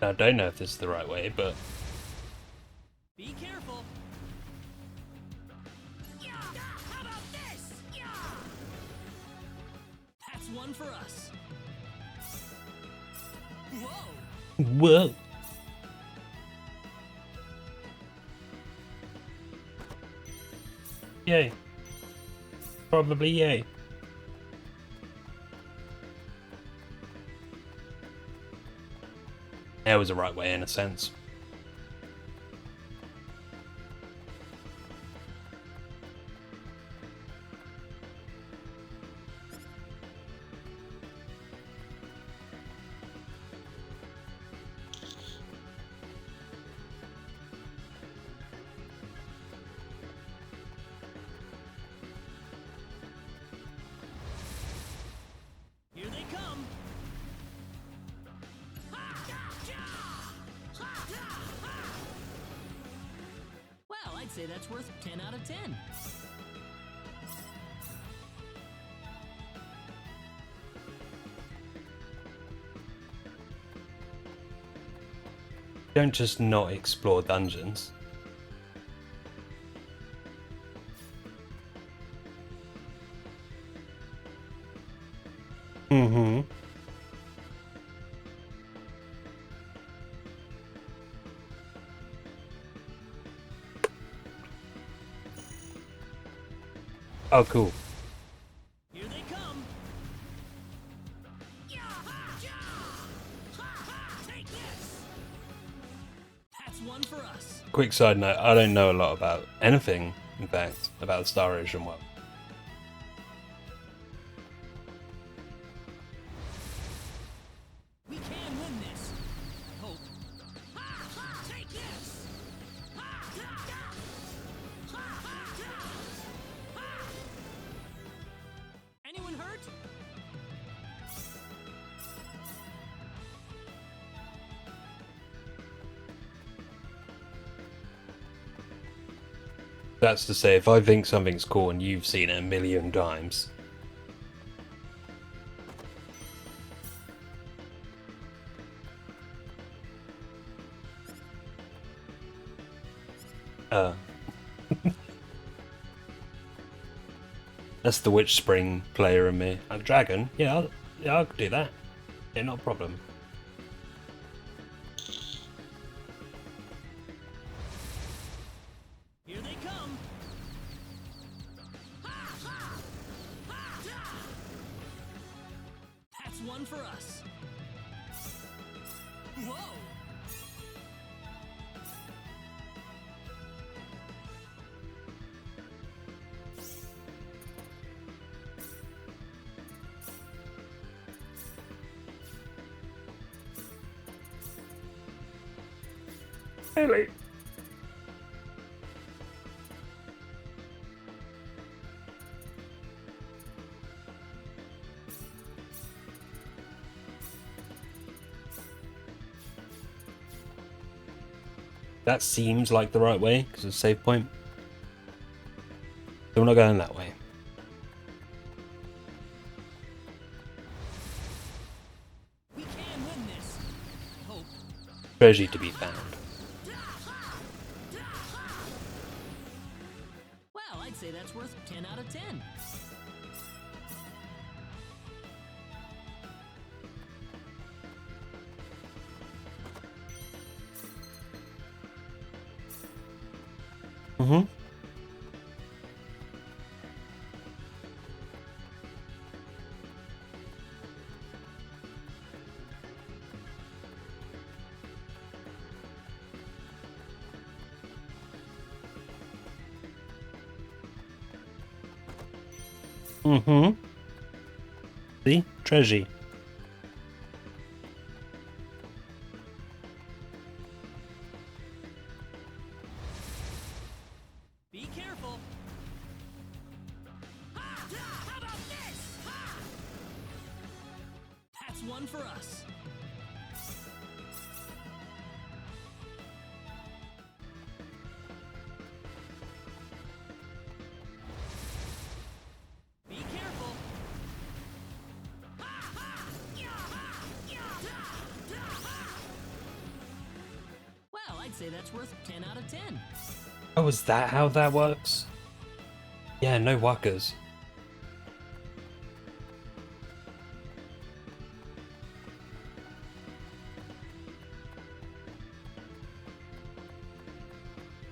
Now, I don't know if this is the right way, but
Be careful. How about this? That's one for us. Whoa.
whoa. Yay. Probably yay. That was the right way in a sense.
Here they come. I'd say that's worth 10 out of 10.
Don't just not explore dungeons. Mm-hmm. Oh, cool.
Here they come. Take this. That's one for us.
Quick side note, I don't know a lot about anything, in fact, about the Star Ocean world.
We can win this. I hope. Take this. Anyone hurt?
That's to say, if I think something's cool and you've seen it a million times. That's the Witch Spring player in me. A dragon? Yeah, I'll do that. Yeah, not a problem.
Here they come. That's one for us. Whoa.
Really? That seems like the right way, because it's a save point. So we're not going that way.
We can win this. I hope.
Treasure to be found.
Well, I'd say that's worth 10 out of 10.
Mm-hmm. Mm-hmm. See? Treasure.
Be careful. How about this? That's one for us. Be careful. Well, I'd say that's worth 10 out of 10.
Oh, is that how that works? Yeah, no wuckers.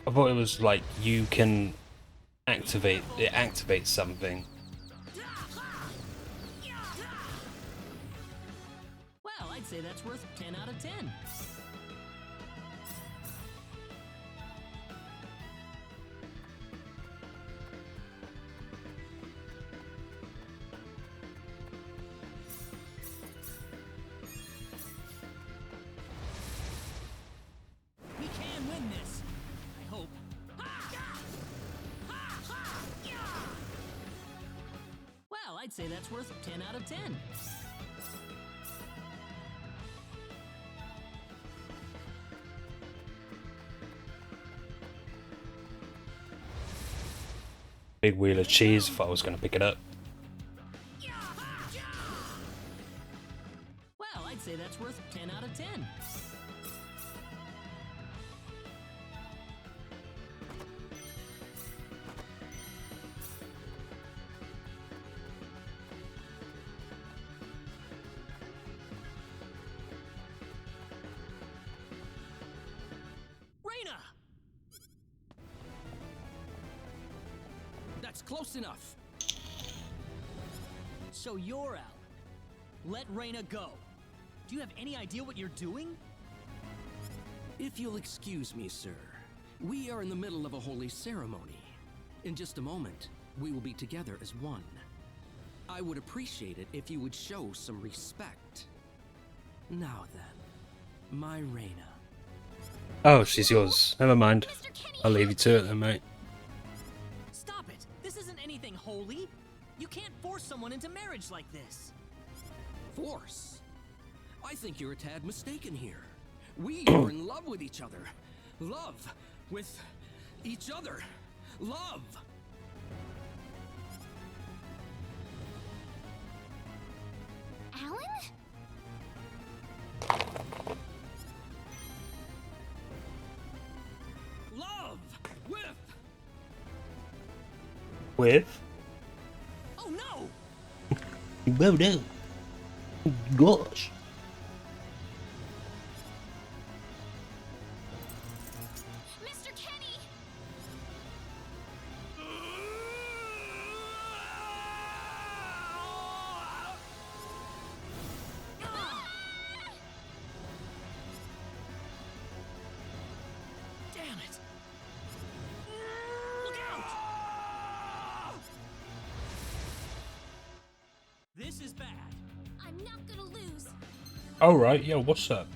I thought it was like you can activate, it activates something.
Well, I'd say that's worth 10 out of 10. We can win this. I hope. Well, I'd say that's worth 10 out of 10.
Big wheel of cheese. Thought I was going to pick it up.
Well, I'd say that's worth 10 out of 10.
Reyna! That's close enough.
So you're out. Let Reyna go. Do you have any idea what you're doing?
If you'll excuse me, sir, we are in the middle of a holy ceremony. In just a moment, we will be together as one. I would appreciate it if you would show some respect. Now then, my Reyna.
Oh, she's yours. Never mind. I'll leave you to it then, mate.
Stop it! This isn't anything holy! You can't force someone into marriage like this!
Force? I think you're a tad mistaken here. We are in love with each other. Love with each other. Love!
Alan?
Love! With...
With?
Oh no!
Well, no. Gosh.
Mr. Kenny!
Damn it! Look out! This is bad.
I'm not gonna lose.
Alright, yo, what's up?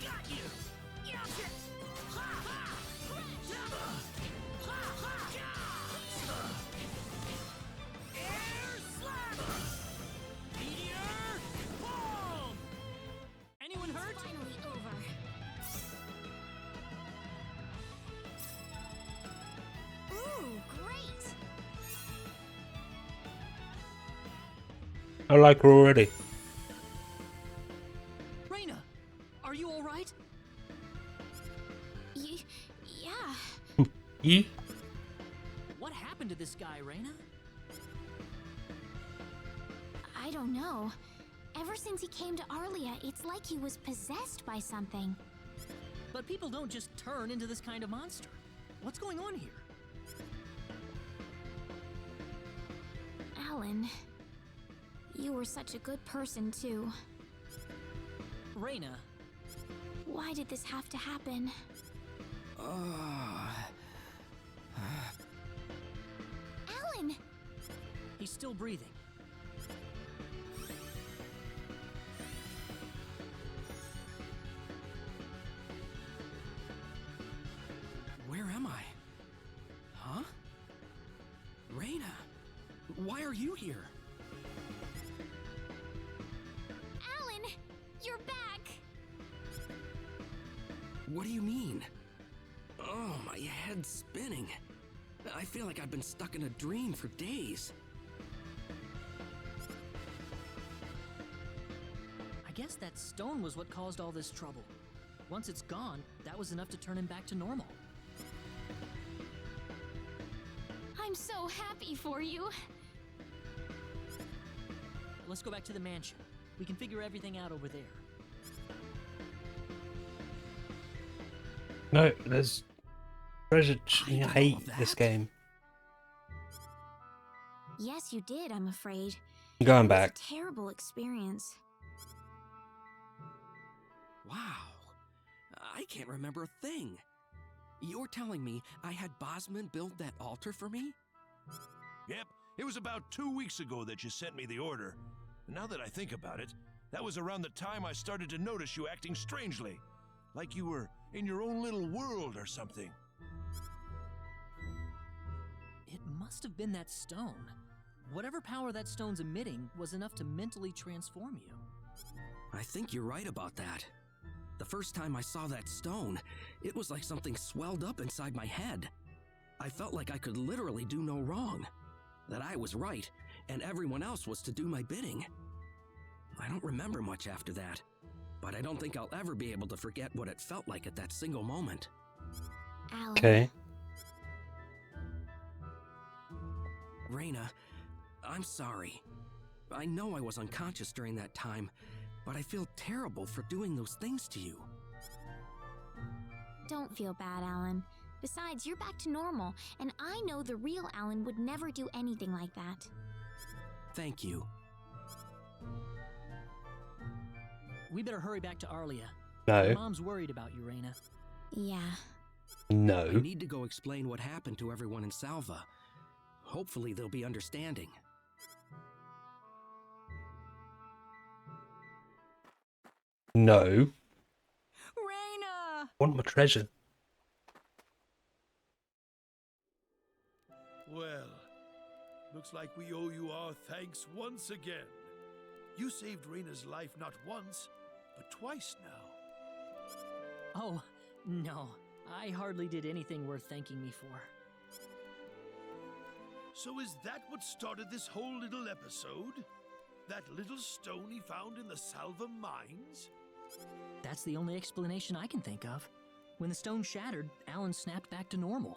Got you! Air slap! Meteor bomb! Anyone hurt?
Finally over. Ooh, great!
I like her already.
Reyna, are you all right?
Yeah.
You?
What happened to this guy, Reyna?
I don't know. Ever since he came to Arlia, it's like he was possessed by something.
But people don't just turn into this kind of monster. What's going on here?
Alan, you were such a good person, too.
Reyna,
Why did this have to happen? Alan!
he's still breathing.
Where am I? Huh? Reyna, why are you here?
Alan! You're back!
What do you mean? Oh, my head's spinning. I feel like I've been stuck in a dream for days.
I guess that stone was what caused all this trouble. Once it's gone, that was enough to turn him back to normal.
I'm so happy for you.
Let's go back to the mansion. We can figure everything out over there.
No, there's treasure. I
all
hate
of
this
that?
game.
Yes, you did, I'm afraid.
I'm going
It was
back.
a terrible experience.
Wow. I can't remember a thing. You're telling me I had Bosman build that altar for me?
Yep, it was about 2 weeks ago that you sent me the order. And now that I think about it, that was around the time I started to notice you acting strangely. Like you were in your own little world or something.
It must have been that stone. Whatever power that stone's emitting was enough to mentally transform you.
I think you're right about that. The first time I saw that stone, it was like something swelled up inside my head. I felt like I could literally do no wrong. That I was right, and everyone else was to do my bidding. I don't remember much after that, but I don't think I'll ever be able to forget what it felt like at that single moment.
Alan.
Okay.
Reyna, I'm sorry. I know I was unconscious during that time, but I feel terrible for doing those things to you.
Don't feel bad, Alan. Besides, you're back to normal, and I know the real Alan would never do anything like that.
Thank you.
We better hurry back to Arlia.
No.
Your mom's worried about you, Reyna.
Yeah.
No.
I need to go explain what happened to everyone in Salva. Hopefully they'll be understanding.
No.
Reyna!
Want my treasure.
Well, looks like we owe you our thanks once again. You saved Reyna's life not once, but twice now.
Oh, no. I hardly did anything worth thanking me for.
So is that what started this whole little episode? That little stone he found in the Salva mines?
That's the only explanation I can think of. When the stone shattered, Alan snapped back to normal.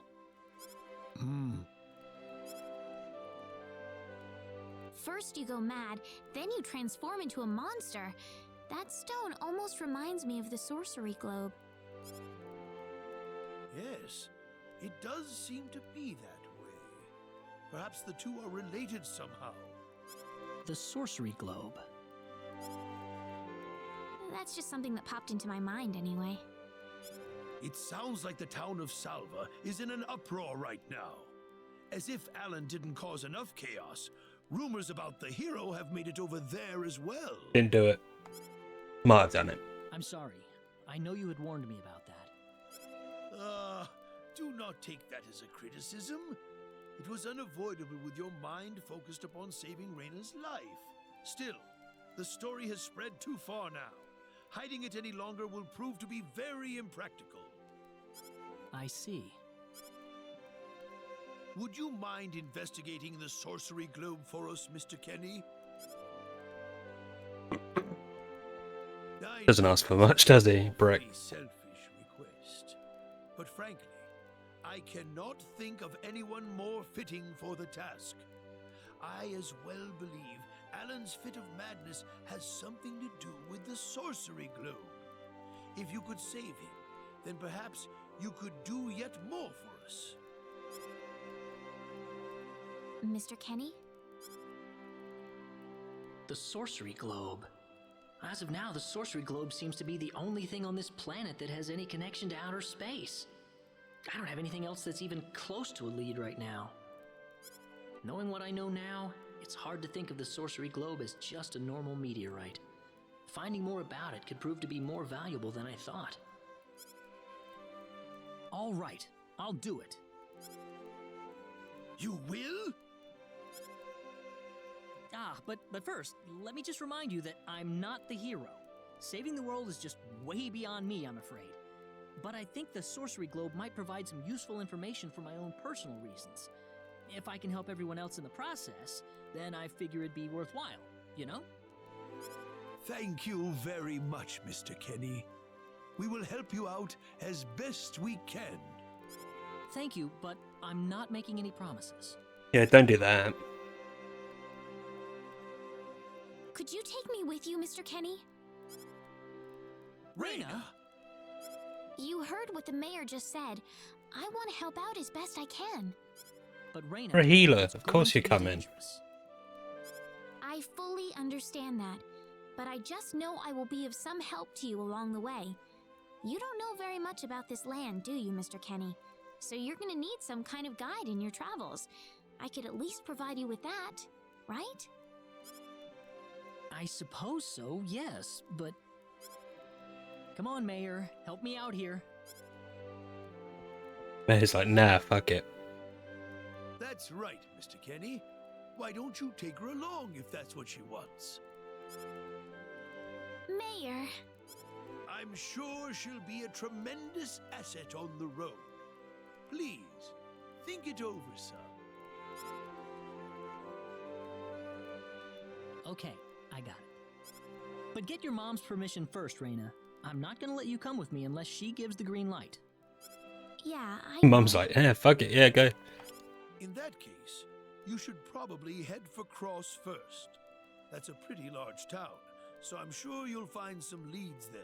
First you go mad, then you transform into a monster. That stone almost reminds me of the sorcery globe.
Yes, it does seem to be that way. Perhaps the two are related somehow.
The sorcery globe.
That's just something that popped into my mind anyway.
It sounds like the town of Salva is in an uproar right now. As if Alan didn't cause enough chaos, rumors about the hero have made it over there as well.
Didn't do it. Might have done it.
I'm sorry. I know you had warned me about that.
Do not take that as a criticism. It was unavoidable with your mind focused upon saving Reyna's life. Still, the story has spread too far now. Hiding it any longer will prove to be very impractical.
I see.
Would you mind investigating the sorcery globe for us, Mr. Kenny?
Doesn't ask for much, does he, Brick?
A selfish request. But frankly, I cannot think of anyone more fitting for the task. I as well believe Alan's fit of madness has something to do with the sorcery globe. If you could save him, then perhaps you could do yet more for us.
Mr. Kenny?
The sorcery globe. As of now, the sorcery globe seems to be the only thing on this planet that has any connection to outer space. I don't have anything else that's even close to a lead right now. Knowing what I know now, it's hard to think of the sorcery globe as just a normal meteorite. Finding more about it could prove to be more valuable than I thought. All right, I'll do it.
You will?
But first, let me just remind you that I'm not the hero. Saving the world is just way beyond me, I'm afraid. But I think the sorcery globe might provide some useful information for my own personal reasons. If I can help everyone else in the process, then I figure it'd be worthwhile, you know?
Thank you very much, Mr. Kenny. We will help you out as best we can.
Thank you, but I'm not making any promises.
Yeah, don't do that.
Could you take me with you, Mr. Kenny?
Reyna!
You heard what the mayor just said. I want to help out as best I can.
But Reyna,
For a healer,
it's
of course
going
you
to be
come in.
dangerous.
I fully understand that, but I just know I will be of some help to you along the way. You don't know very much about this land, do you, Mr. Kenny? So you're gonna need some kind of guide in your travels. I could at least provide you with that, right?
I suppose so, yes, but... Come on, Mayor, help me out here.
Mayor's like, nah, fuck it.
That's right, Mr. Kenny. Why don't you take her along if that's what she wants?
Mayor!
I'm sure she'll be a tremendous asset on the road. Please, think it over, son.
Okay, I got it. But get your mom's permission first, Reina. I'm not gonna let you come with me unless she gives the green light.
Yeah, I.
Mum's like, yeah, fuck it, yeah, go.
In that case, you should probably head for Cross first. That's a pretty large town, so I'm sure you'll find some leads there.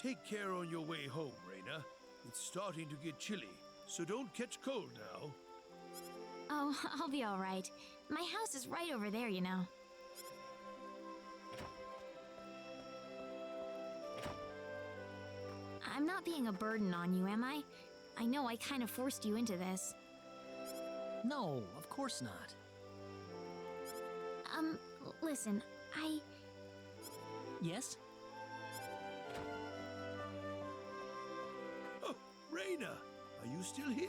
Take care on your way home, Reina. It's starting to get chilly, so don't catch cold now.
Oh, I'll be all right. My house is right over there, you know. I'm not being a burden on you, am I? I know I kind of forced you into this.
No, of course not.
Listen,
Yes?
Oh, Reina, are you still here?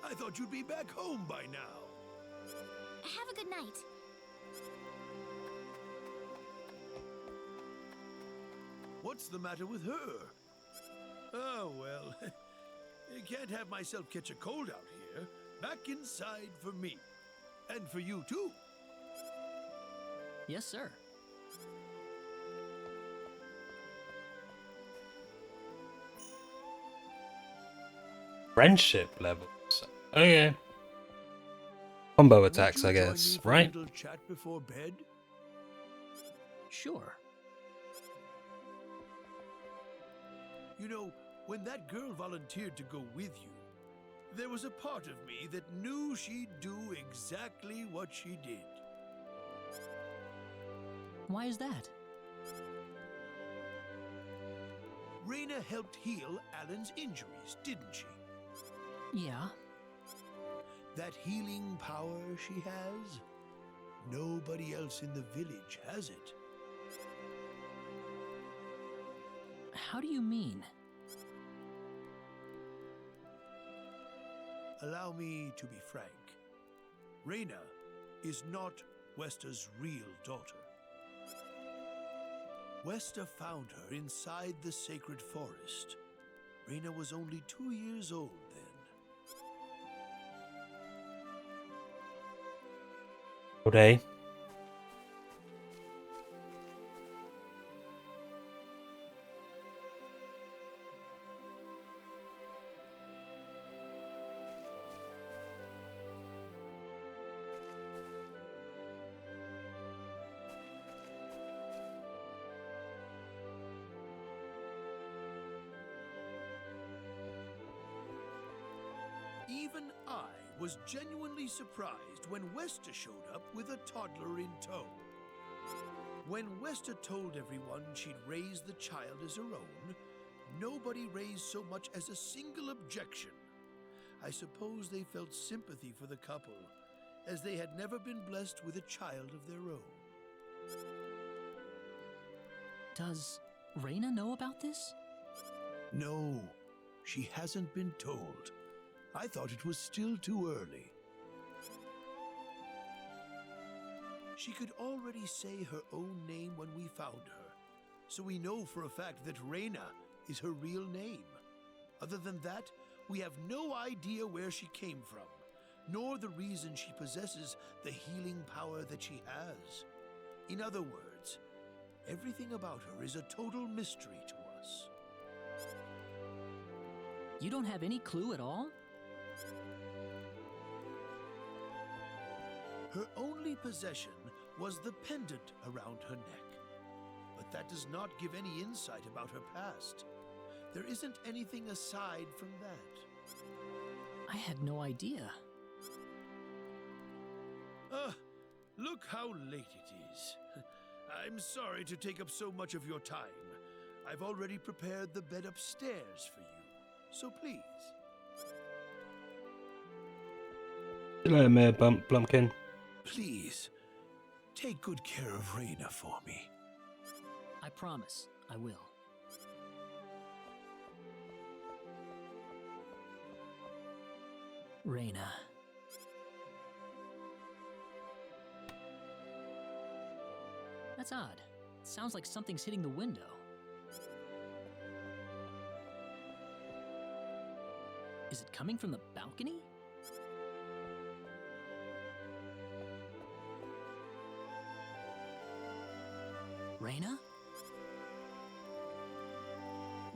I thought you'd be back home by now.
Have a good night.
What's the matter with her? Oh, well, I can't have myself catch a cold out here. Back inside for me. And for you, too.
Yes, sir.
Friendship levels. Okay. Combo attacks, I
Would you join
guess,
me for a
right?
little chat before bed?
Sure.
You know, when that girl volunteered to go with you, there was a part of me that knew she'd do exactly what she did.
Why is that?
Reina helped heal Alan's injuries, didn't she?
Yeah.
That healing power she has? Nobody else in the village has it.
How do you mean?
Allow me to be frank. Reina is not Westa's real daughter. Westa found her inside the sacred forest. Reina was only 2 years old then.
Okay.
Even I was genuinely surprised when Westa showed up with a toddler in tow. When Westa told everyone she'd raised the child as her own, nobody raised so much as a single objection. I suppose they felt sympathy for the couple, as they had never been blessed with a child of their own.
Does Reina know about this?
No, she hasn't been told. I thought it was still too early. She could already say her own name when we found her, so we know for a fact that Reina is her real name. Other than that, we have no idea where she came from, nor the reason she possesses the healing power that she has. In other words, everything about her is a total mystery to us.
You don't have any clue at all?
Her only possession was the pendant around her neck. But that does not give any insight about her past. There isn't anything aside from that.
I had no idea.
Look how late it is. I'm sorry to take up so much of your time. I've already prepared the bed upstairs for you, so please.
Hello, Mayor Blumpkin.
Please, take good care of Reina for me.
I promise, I will. Reina. That's odd. It sounds like something's hitting the window. Is it coming from the balcony? Reyna?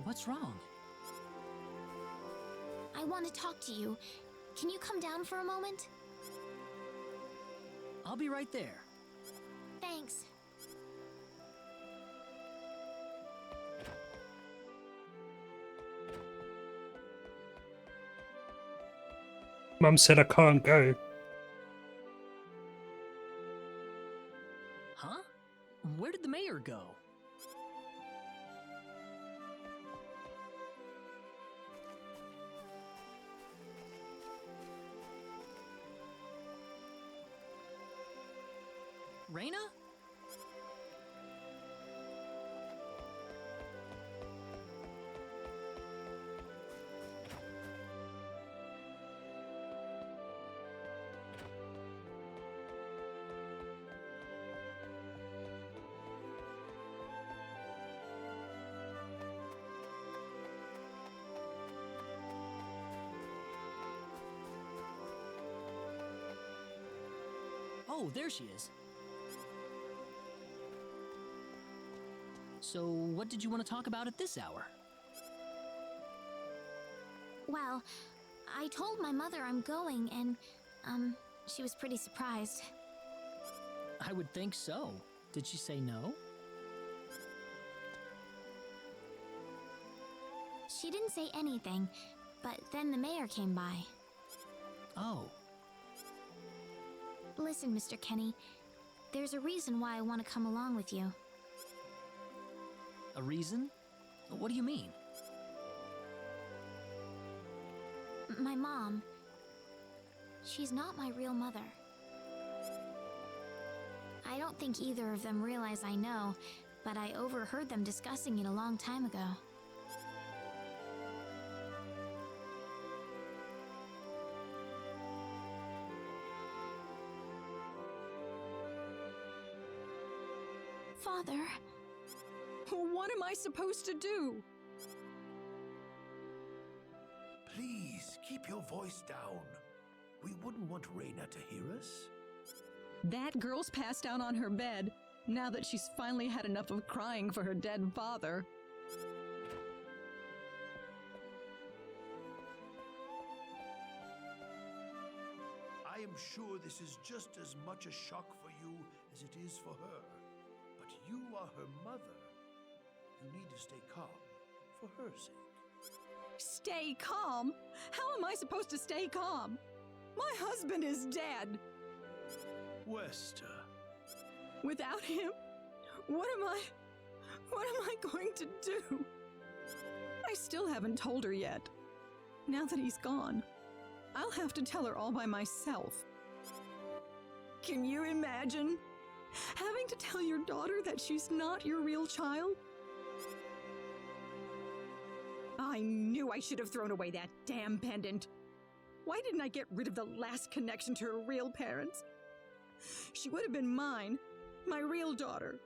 What's wrong?
I want to talk to you. Can you come down for a moment?
I'll be right there.
Thanks.
Mum said I can't go.
Huh? Where did the mayor go? Reyna? Oh, there she is. So, what did you want to talk about at this hour?
Well, I told my mother I'm going, and, she was pretty surprised.
I would think so. Did she say no?
She didn't say anything, but then the mayor came by.
Oh.
Listen, Mr. Kenny, there's a reason why I want to come along with you.
A reason? What do you mean?
My mom, she's not my real mother. I don't think either of them realize I know, but I overheard them discussing it a long time ago. Father.
What am I supposed to do?
Please, keep your voice down. We wouldn't want Reyna to hear us.
That girl's passed out on her bed, now that she's finally had enough of crying for her dead father.
I am sure this is just as much a shock for you as it is for her. But you are her mother. You need to stay calm, for her sake.
Stay calm? How am I supposed to stay calm? My husband is dead.
Wester.
Without him, what am I going to do? I still haven't told her yet. Now that he's gone, I'll have to tell her all by myself. Can you imagine having to tell your daughter that she's not your real child? I knew I should have thrown away that damn pendant. Why didn't I get rid of the last connection to her real parents? She would have been mine, my real daughter.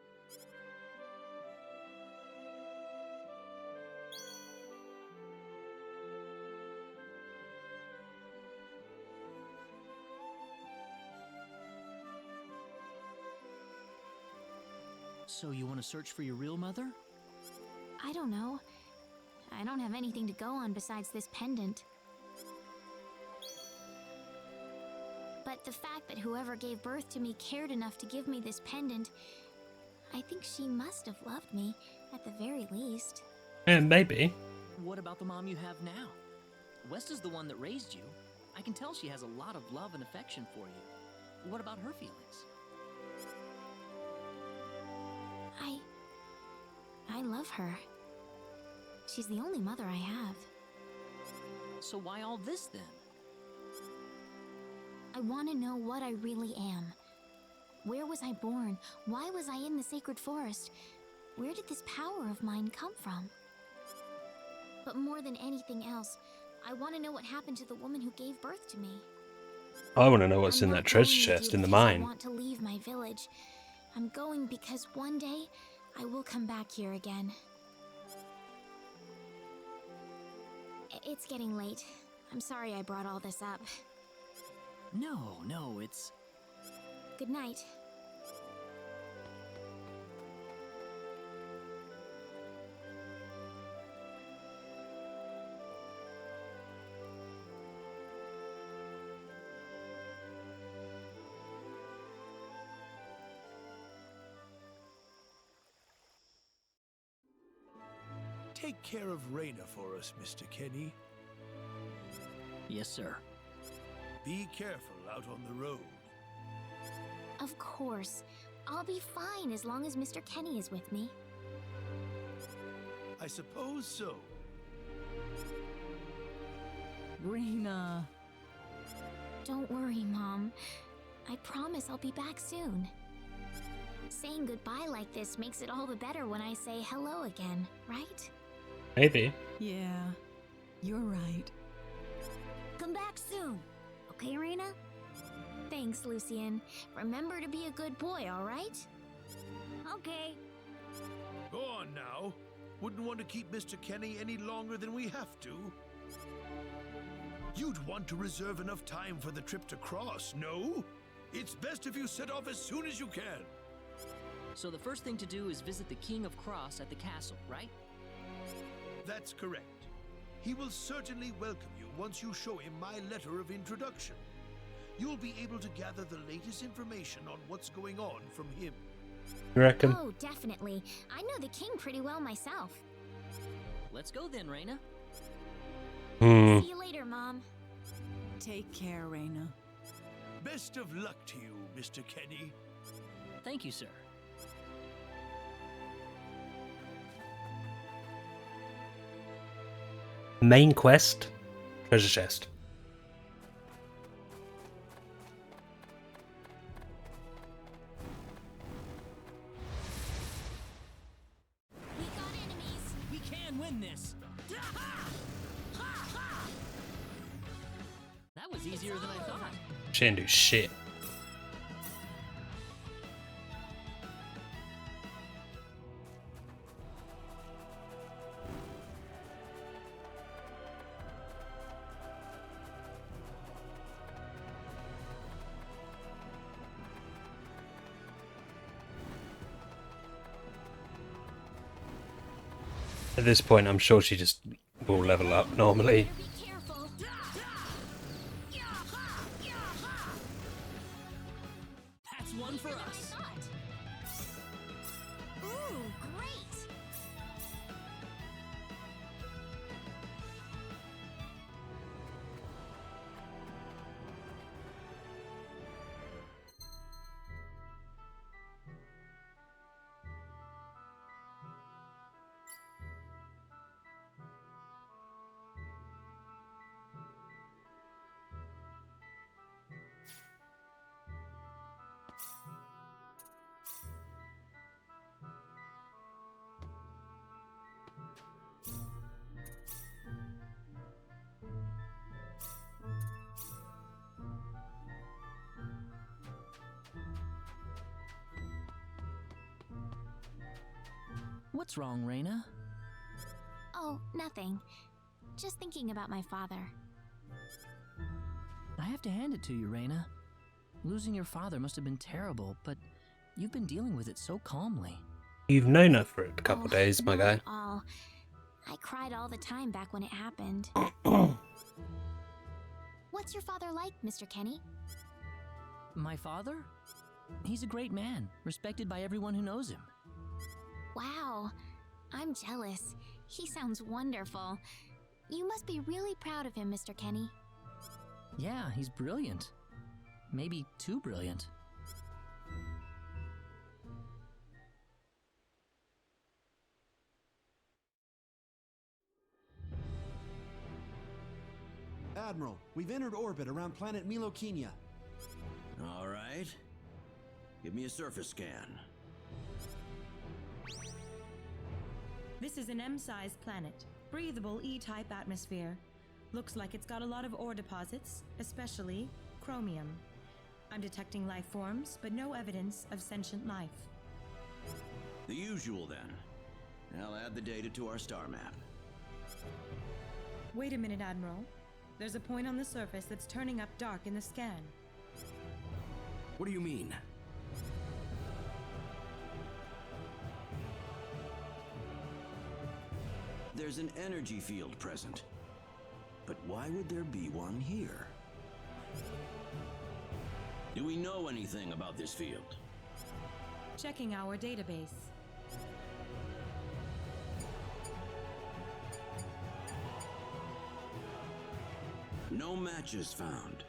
So you want to search for your real mother?
I don't know. I don't have anything to go on besides this pendant. But the fact that whoever gave birth to me cared enough to give me this pendant, I think she must have loved me, at the very least.
And maybe.
What about the mom you have now? Westa's the one that raised you. I can tell she has a lot of love and affection for you. What about her feelings?
I love her. She's the only mother I have.
So why all this then?
I want to know what I really am. Where was I born? Why was I in the sacred forest? Where did this power of mine come from? But more than anything else, I want to know what happened to the woman who gave birth to me.
I want to know what's in that treasure chest in the mine.
I want to leave my village. I'm going because one day I will come back here again. It's getting late. I'm sorry I brought all this up.
No, it's...
Good night.
Take care of Raina for us, Mr. Kenny.
Yes, sir.
Be careful out on the road.
Of course. I'll be fine as long as Mr. Kenny is with me.
I suppose so.
Raina.
Don't worry, Mom. I promise I'll be back soon. Saying goodbye like this makes it all the better when I say hello again, right?
Maybe.
Yeah, you're right.
Come back soon. Okay, Raina?
Thanks, Lucian. Remember to be a good boy, all right?
Okay.
Go on now. Wouldn't want to keep Mr. Kenny any longer than we have to. You'd want to reserve enough time for the trip to Cross, no? It's best if you set off as soon as you can.
So the first thing to do is visit the King of Cross at the castle, right?
That's correct. He will certainly welcome you once you show him my letter of introduction. You'll be able to gather the latest information on what's going on from him.
You reckon?
Oh, definitely. I know the king pretty well myself.
Let's go then, Raina.
See you later, Mom.
Take care, Raina.
Best of luck to you, Mr. Kenny.
Thank you, sir.
Main quest, treasure chest.
We got enemies.
We can win this. That was easier than I thought.
She didn't do shit. At this point, I'm sure she just will level up normally.
Be careful.
That's one for us.
Ooh, great.
What's wrong, Raina?
Oh, nothing. Just thinking about my father.
I have to hand it to you, Raina. Losing your father must have been terrible, but you've been dealing with it so calmly.
You've known her for a couple days, my
not
guy.
at all. I cried all the time back when it happened. What's your father like, Mr. Kenny?
My father? He's a great man, respected by everyone who knows him.
Wow, I'm jealous. He sounds wonderful. You must be really proud of him, Mr. Kenny.
Yeah, he's brilliant. Maybe too brilliant.
Admiral, we've entered orbit around planet Milokenia.
All right. Give me a surface scan.
This is an M-sized planet. Breathable E-type atmosphere. Looks like it's got a lot of ore deposits, especially chromium. I'm detecting life forms, but no evidence of sentient life.
The usual, then. I'll add the data to our star map.
Wait a minute, Admiral. There's a point on the surface that's turning up dark in the scan.
What do you mean?
There's an energy field present. But why would there be one here? Do we know anything about this field?
Checking our database.
No matches found.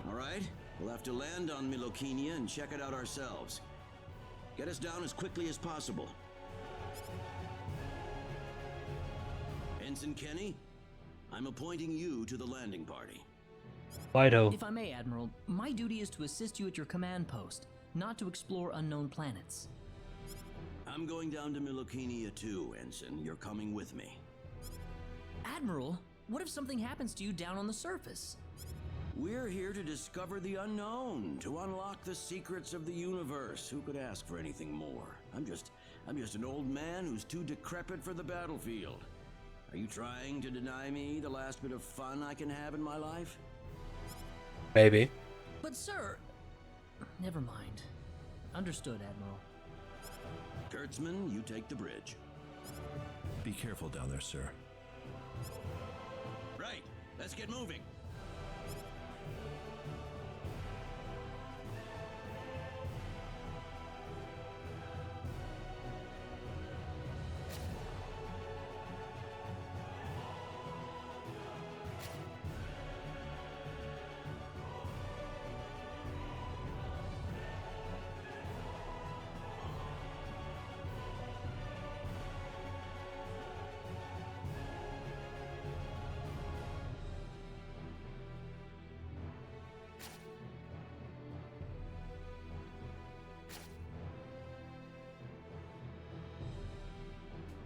All right, we'll have to land on Milokinia and check it out ourselves. Get us down as quickly as possible. Ensign Kenny, I'm appointing you to the landing party.
Fido.
If I may, Admiral, my duty is to assist you at your command post, not to explore unknown planets.
I'm going down to Milokinia too, Ensign. You're coming with me.
Admiral, what if something happens to you down on the surface?
We're here to discover the unknown, to unlock the secrets of the universe. Who could ask for anything more? I'm just an old man who's too decrepit for the battlefield. Are you trying to deny me the last bit of fun I can have in my life?
Maybe.
But sir... Never mind. Understood, Admiral.
Kurtzman, you take the bridge.
Be careful down there, sir.
Right, let's get moving.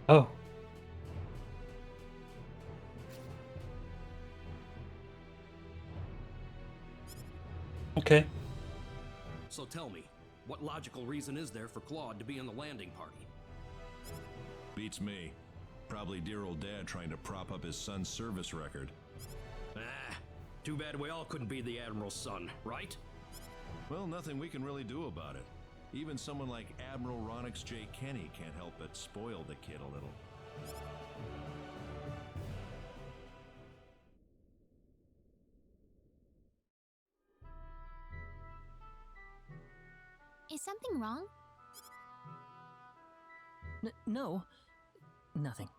Oh. Okay.
So tell me, what logical reason is there for Claude to be in the landing party?
Beats me. Probably dear old dad trying to prop up his son's service record.
Ah, too bad we all couldn't be the Admiral's son, right?
Well, nothing we can really do about it. Even someone like Admiral Ronix J. Kenny can't help but spoil the kid a little.
Is something wrong?
No. Nothing.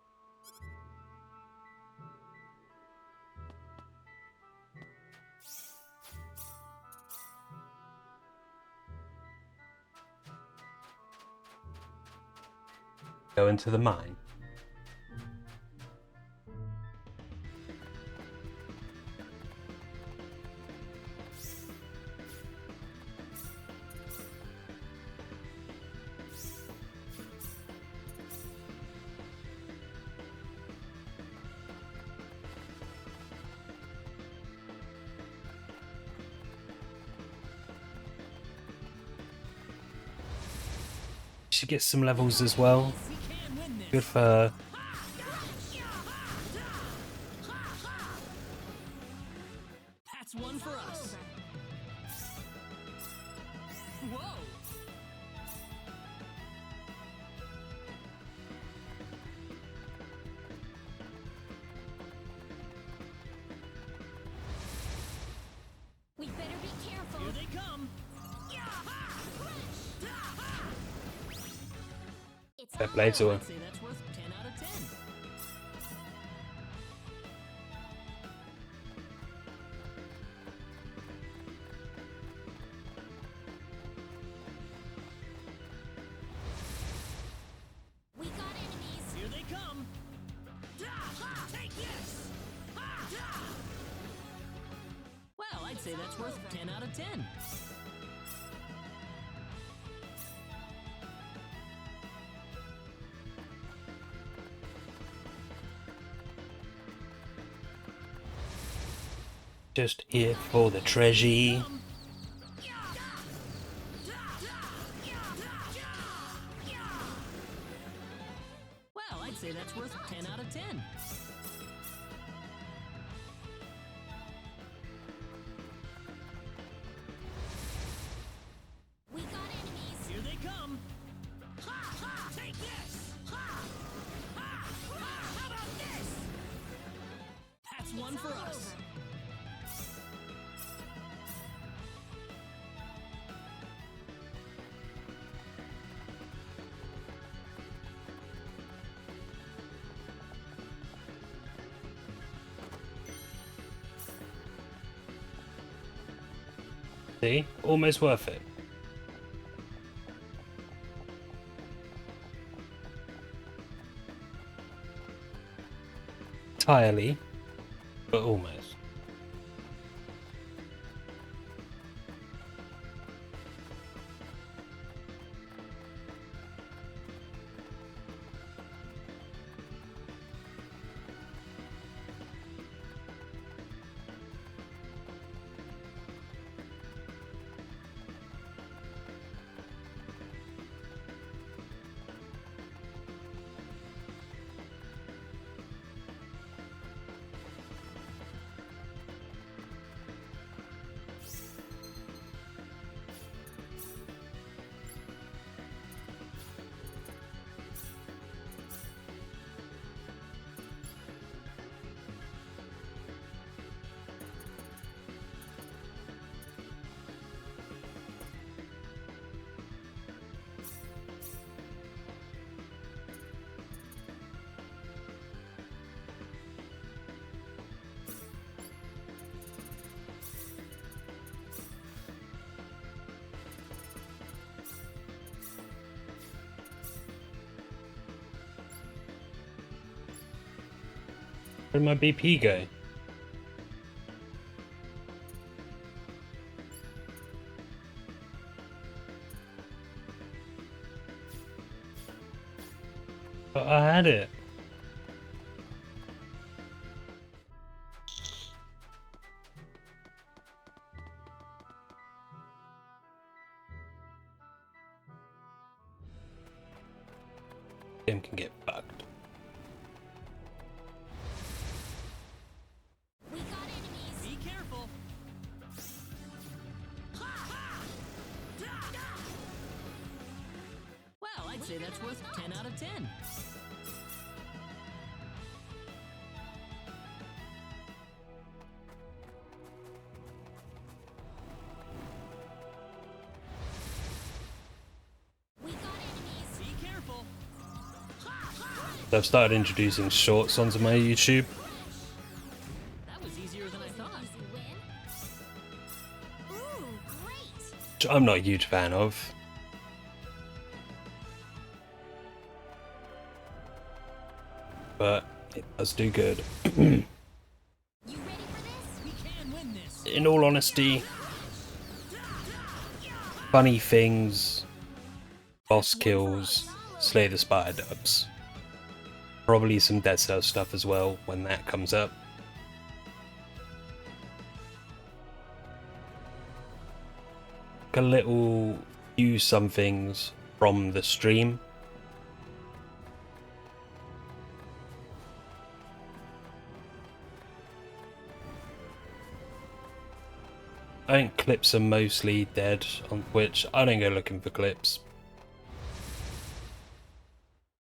Go into the mine. She gets some levels as well. Good for her.
That's one for us. Whoa!
We better be careful.
Here they come.
Fair play to her.
I'd say that's worth 10 out of 10.
We got enemies.
Here they come.
Take this.
Well, I'd say that's worth 10 out of 10.
Just here for the treasure.
Well, I'd say that's worth 10 out of 10.
We got enemies.
Here they come. Take this. How about this? That's one for us.
See? Almost worth it. Entirely, but almost. Where did my BP go? But I had it. Game can get fucked.
We got enemies.
Be careful. Well, I'd say that's worth 10 out of 10.
We got enemies.
Be careful.
I've started introducing shorts onto my YouTube.
That was easier than I thought.
Easy win. Ooh, great.
Which I'm not a huge fan of. But it does do good.
You ready for this?
We can win this.
In all honesty, funny things, boss kills, slay the spider dubs. Probably some Dead Cell stuff as well when that comes up. A little use some things from the stream. I think clips are mostly dead on Twitch. I don't go looking for clips.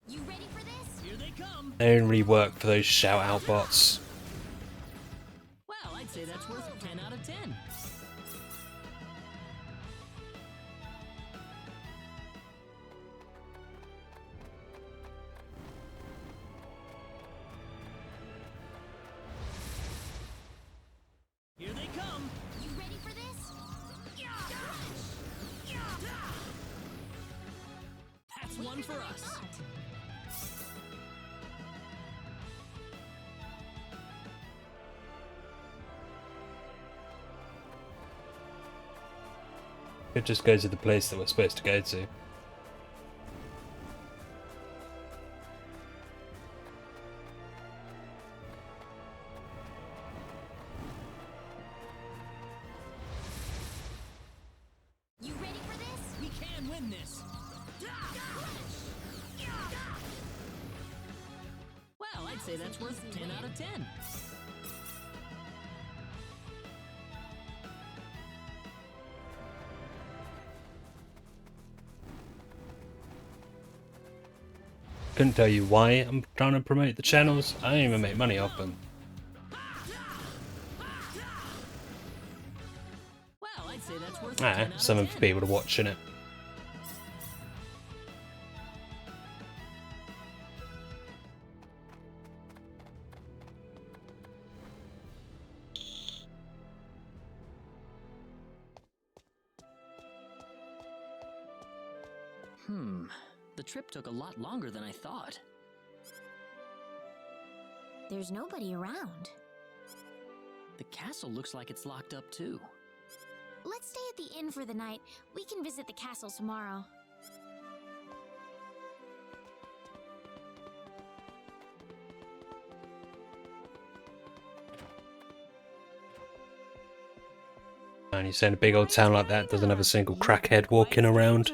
You ready for this?
Here they come.
They don't really work for those shout out bots.
Well, I'd say that's worth 10 out of 10. Here they come.
You ready for this?
That's one for us.
Could just go to the place that we're supposed to go to.
win this. Well, I'd say that's worth 10 out of 10.
Couldn't tell you why I'm trying to promote the channels. I don't even make money off them.
Well, I'd say that's worth 10 out of
Some
10.
of the people are watching it.
The trip took a lot longer than I thought.
There's nobody around.
The castle looks like it's locked up too.
Let's stay at the inn for the night. We can visit the castle tomorrow.
And you're saying a big old town like that doesn't have a single crackhead walking around?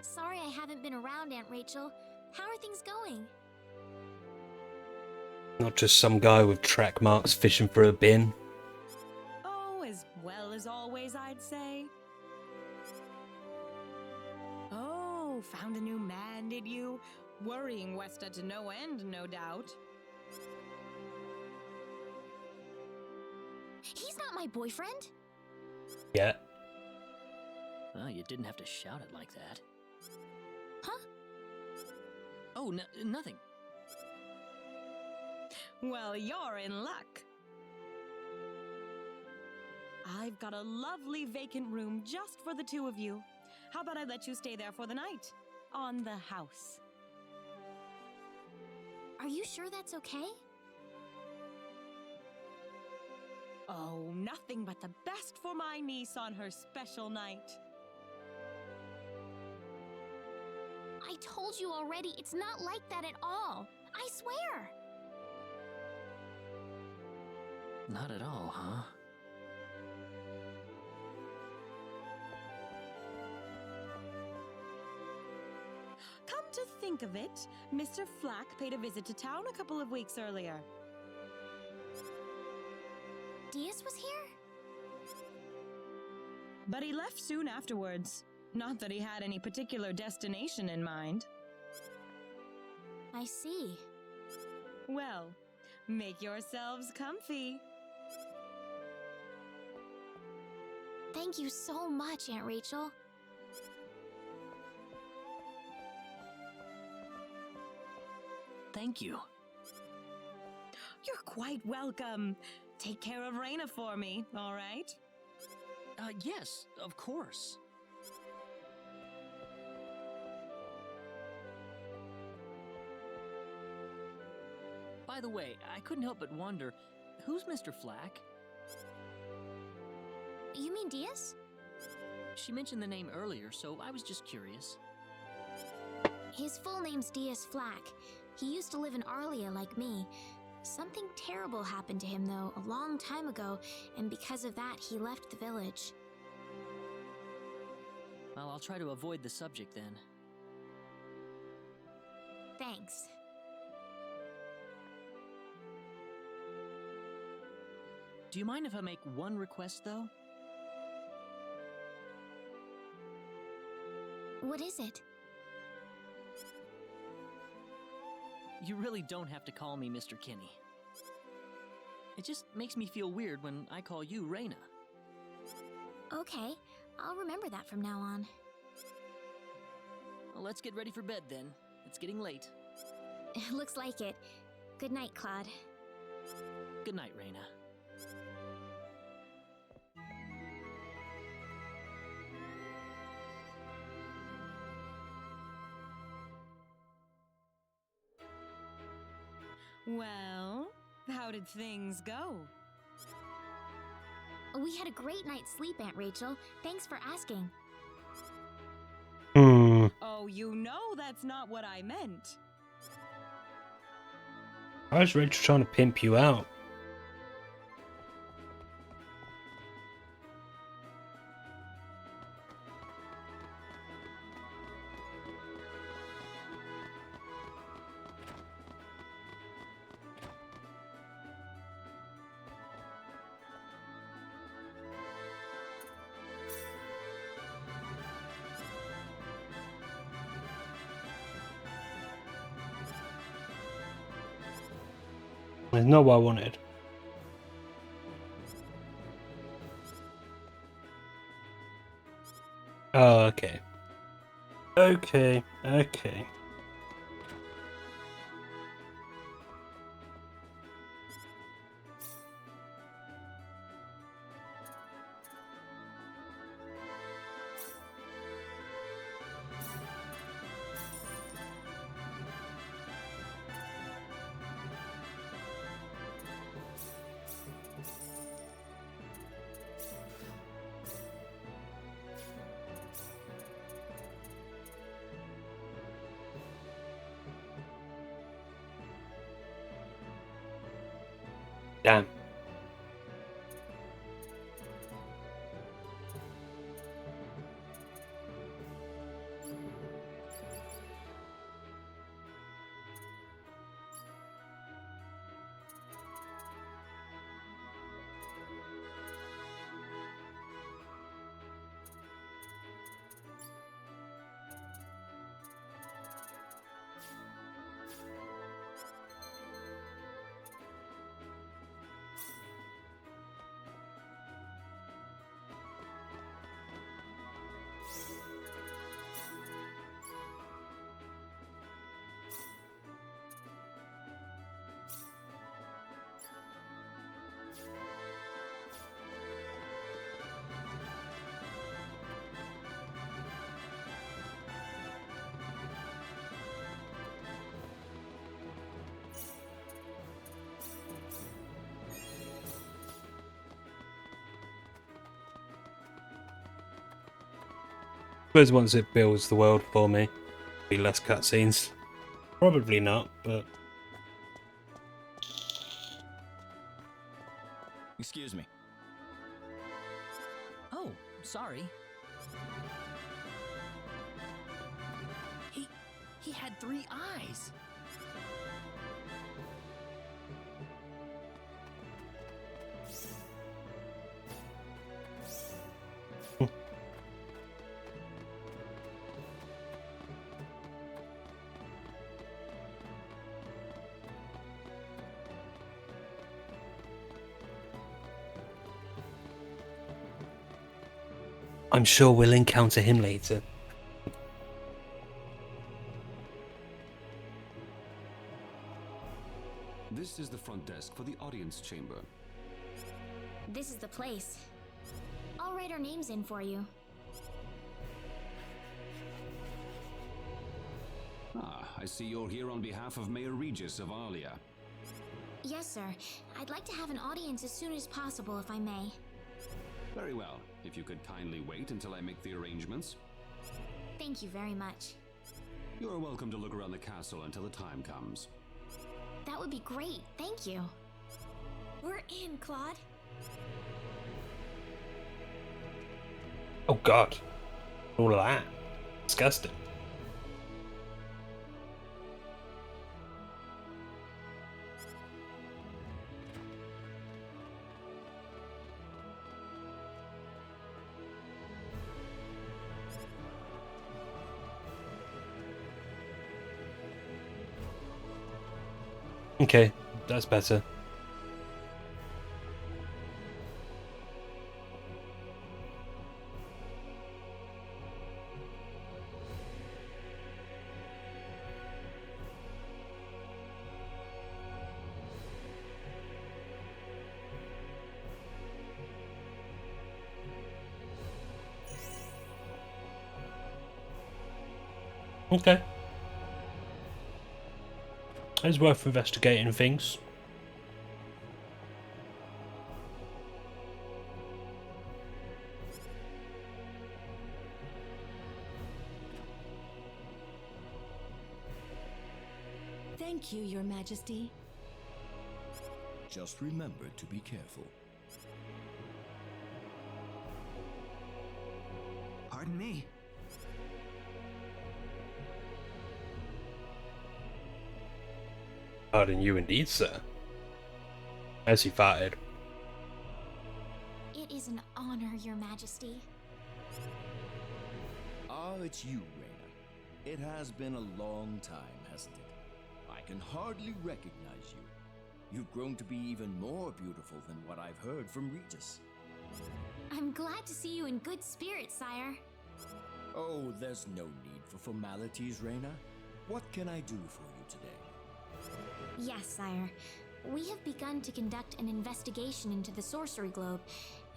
Sorry I haven't been around, Aunt Rachel. How are things going?
Not just some guy with track marks fishing for a bin.
Oh, as well as always, I'd say. Oh, found a new man, did you? Worrying Westa to no end, no doubt.
He's not my boyfriend.
Yeah.
Well, you didn't have to shout it like that.
Huh?
Oh, nothing.
Well, you're in luck. I've got a lovely vacant room just for the two of you. How about I let you stay there for the night? On the house.
Are you sure that's okay?
Oh, nothing but the best for my niece on her special night.
I told you already, it's not like that at all. I swear.
Not at all, huh?
Come to think of it, Mr. Flack paid a visit to town a couple of weeks earlier.
Diaz was here?
But he left soon afterwards. Not that he had any particular destination in mind.
I see.
Well, make yourselves comfy.
Thank you so much, Aunt Rachel.
Thank you.
You're quite welcome. Take care of Raina for me, all right?
Yes, of course. By the way, I couldn't help but wonder, who's Mr. Flack?
You mean Diaz?
She mentioned the name earlier, so I was just curious.
His full name's Diaz Flack. He used to live in Arlia like me. Something terrible happened to him, though, a long time ago, and because of that, he left the village.
Well, I'll try to avoid the subject then.
Thanks.
Do you mind if I make one request, though?
What is it?
You really don't have to call me Mr. Kinney. It just makes me feel weird when I call you Raina.
Okay, I'll remember that from now on.
Well, let's get ready for bed then. It's getting late.
Looks like it. Good night, Claude.
Good night, Raina.
Well, how did things go?
We had a great night's sleep, Aunt Rachel. Thanks for asking.
Oh, you know that's not what I meant.
I was Rachel trying to pimp you out. It's not what I wanted. Oh, okay. Okay. Damn. Suppose once it builds the world for me, be less cutscenes. Probably not, but
Excuse me.
Oh, sorry. He had 3 eyes.
I'm sure we'll encounter him later.
This is the front desk for the audience chamber.
This is the place. I'll write our names in for you.
Ah, I see you're here on behalf of Mayor Regis of Alia.
Yes, sir. I'd like to have an audience as soon as possible, if I may.
Very well. If you could kindly wait until I make the arrangements.
Thank you very much.
You're welcome to look around the castle until the time comes.
That would be great. Thank you. We're in, Claude.
Oh god. All of that. Disgusting. Okay, that's better. Okay. It's worth investigating things.
Thank you, Your Majesty.
Just remember to be careful.
Pardon me.
Pardon you indeed, sir. As he farted.
It is an honor, Your Majesty.
Ah, it's you, Reyna. It has been a long time, hasn't it? I can hardly recognize you. You've grown to be even more beautiful than what I've heard from Regis.
I'm glad to see you in good spirits, sire.
Oh, there's no need for formalities, Reyna. What can I do for you today?
Yes, sire. We have begun to conduct an investigation into the Sorcery Globe.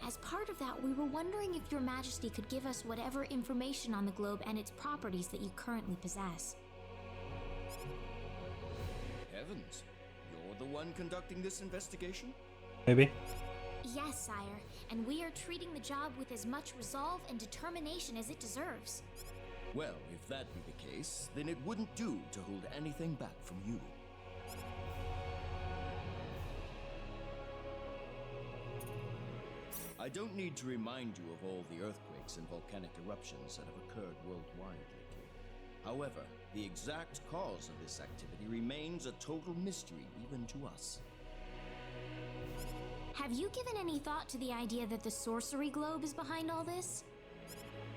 As part of that, we were wondering if Your Majesty could give us whatever information on the globe and its properties that you currently possess.
Heavens, you're the one conducting this investigation?
Maybe.
Yes, sire, and we are treating the job with as much resolve and determination as it deserves.
Well, if that be the case, then it wouldn't do to hold anything back from you. I don't need to remind you of all the earthquakes and volcanic eruptions that have occurred worldwide lately. However, the exact cause of this activity remains a total mystery even to us.
Have you given any thought to the idea that the Sorcery Globe is behind all this?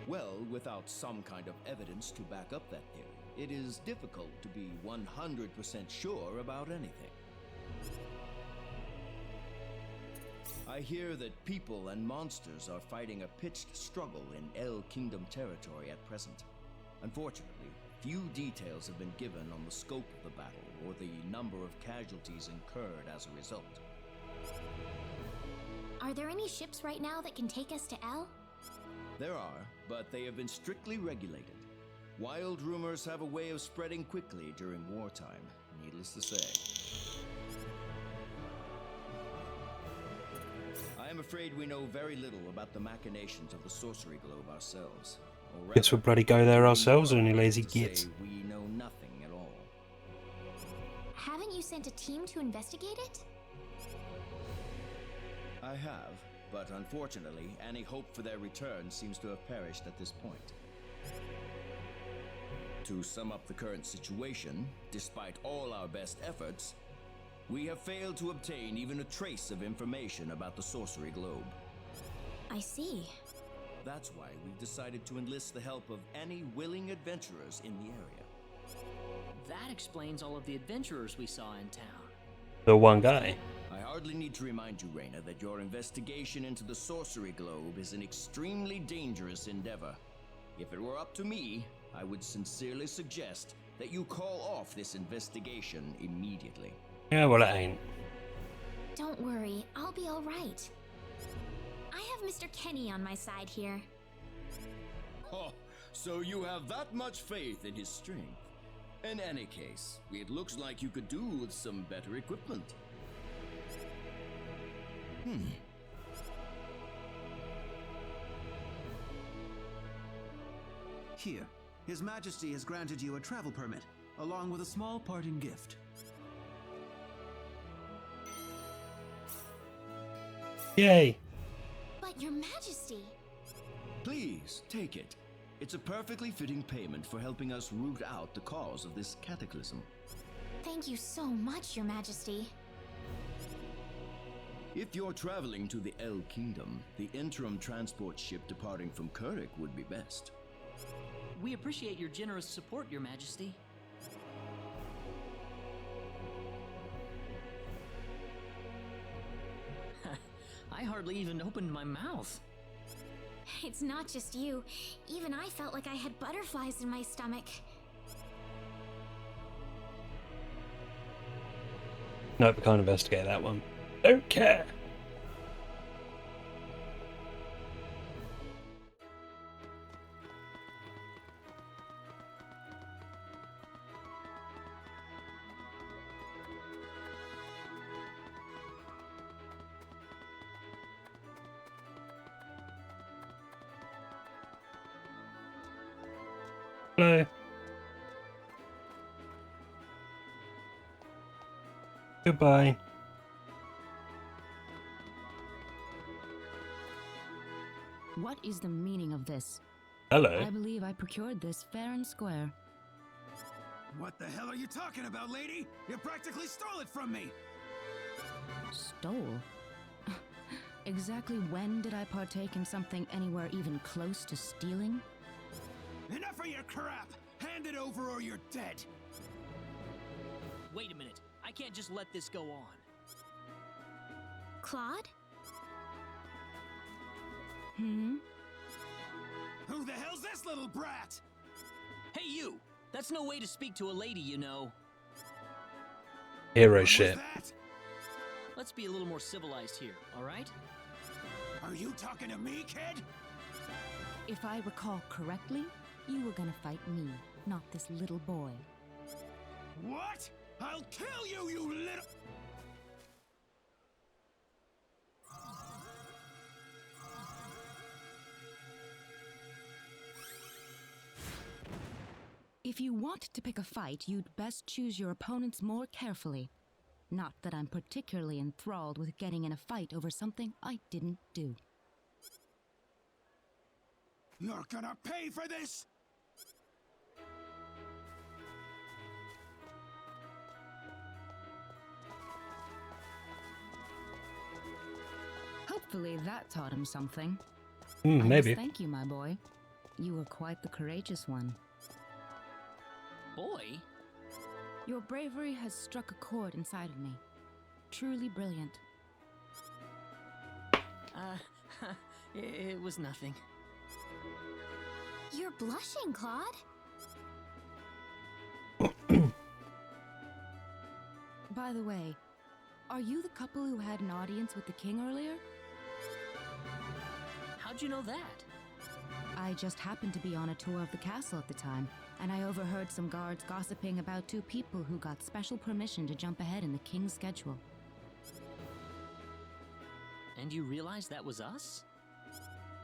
Well, without some kind of evidence to back up that theory, it is difficult to be 100% sure about anything. I hear that people and monsters are fighting a pitched struggle in El Kingdom territory at present. Unfortunately, few details have been given on the scope of the battle or the number of casualties incurred as a result.
Are there any ships right now that can take us to El?
There are, but they have been strictly regulated. Wild rumors have a way of spreading quickly during wartime, needless to say. I am afraid we know very little about the machinations of the Sorcery Globe ourselves. Or
Guess we'll bloody go there ourselves, only lazy
to say
gits.
we know nothing at all.
Haven't you sent a team to investigate it?
I have, but unfortunately, any hope for their return seems to have perished at this point. To sum up the current situation, despite all our best efforts, we have failed to obtain even a trace of information about the Sorcery Globe.
I see.
That's why we've decided to enlist the help of any willing adventurers in the area.
That explains all of the adventurers we saw in town.
The one guy.
I hardly need to remind you, Reyna, that your investigation into the Sorcery Globe is an extremely dangerous endeavor. If it were up to me, I would sincerely suggest that you call off this investigation immediately.
Yeah, well, it ain't.
Don't worry, I'll be all right. I have Mr. Kenny on my side here.
Oh, so you have that much faith in his strength. In any case, it looks like you could do with some better equipment.
Here, His Majesty has granted you a travel permit, along with a small parting gift.
Yay!
But Your Majesty...
Please, take it. It's a perfectly fitting payment for helping us root out the cause of this cataclysm.
Thank you so much, Your Majesty.
If you're traveling to the El Kingdom, the interim transport ship departing from Kurik would be best.
We appreciate your generous support, Your Majesty. I hardly even opened my mouth.
It's not just you. Even I felt like I had butterflies in my stomach.
Nope, we can't investigate that one. Don't care. Hello. Goodbye.
What is the meaning of this?
Hello.
I believe I procured this fair and square.
What the hell are you talking about, lady? You practically stole it from me!
Stole? Exactly when did I partake in something anywhere even close to stealing?
Enough of your crap! Hand it over or you're dead!
Wait a minute. I can't just let this go on.
Claude?
Hmm?
Who the hell's this little brat?
Hey, you! That's no way to speak to a lady, you know.
Hero shit.
Let's be a little more civilized here, alright?
Are you talking to me, kid?
If I recall correctly, you were gonna fight me, not this little boy.
What? I'll kill you, you little...
If you want to pick a fight, you'd best choose your opponents more carefully. Not that I'm particularly enthralled with getting in a fight over something I didn't do.
You're gonna pay for this!
Hopefully that taught him something.
Maybe.
Thank you, my boy. You were quite the courageous one.
Boy?
Your bravery has struck a chord inside of me. Truly brilliant.
It was nothing.
You're blushing, Claude.
By the way, are you the couple who had an audience with the king earlier?
How'd you know that?
I just happened to be on a tour of the castle at the time, and I overheard some guards gossiping about two people who got special permission to jump ahead in the king's schedule.
And you realized that was us?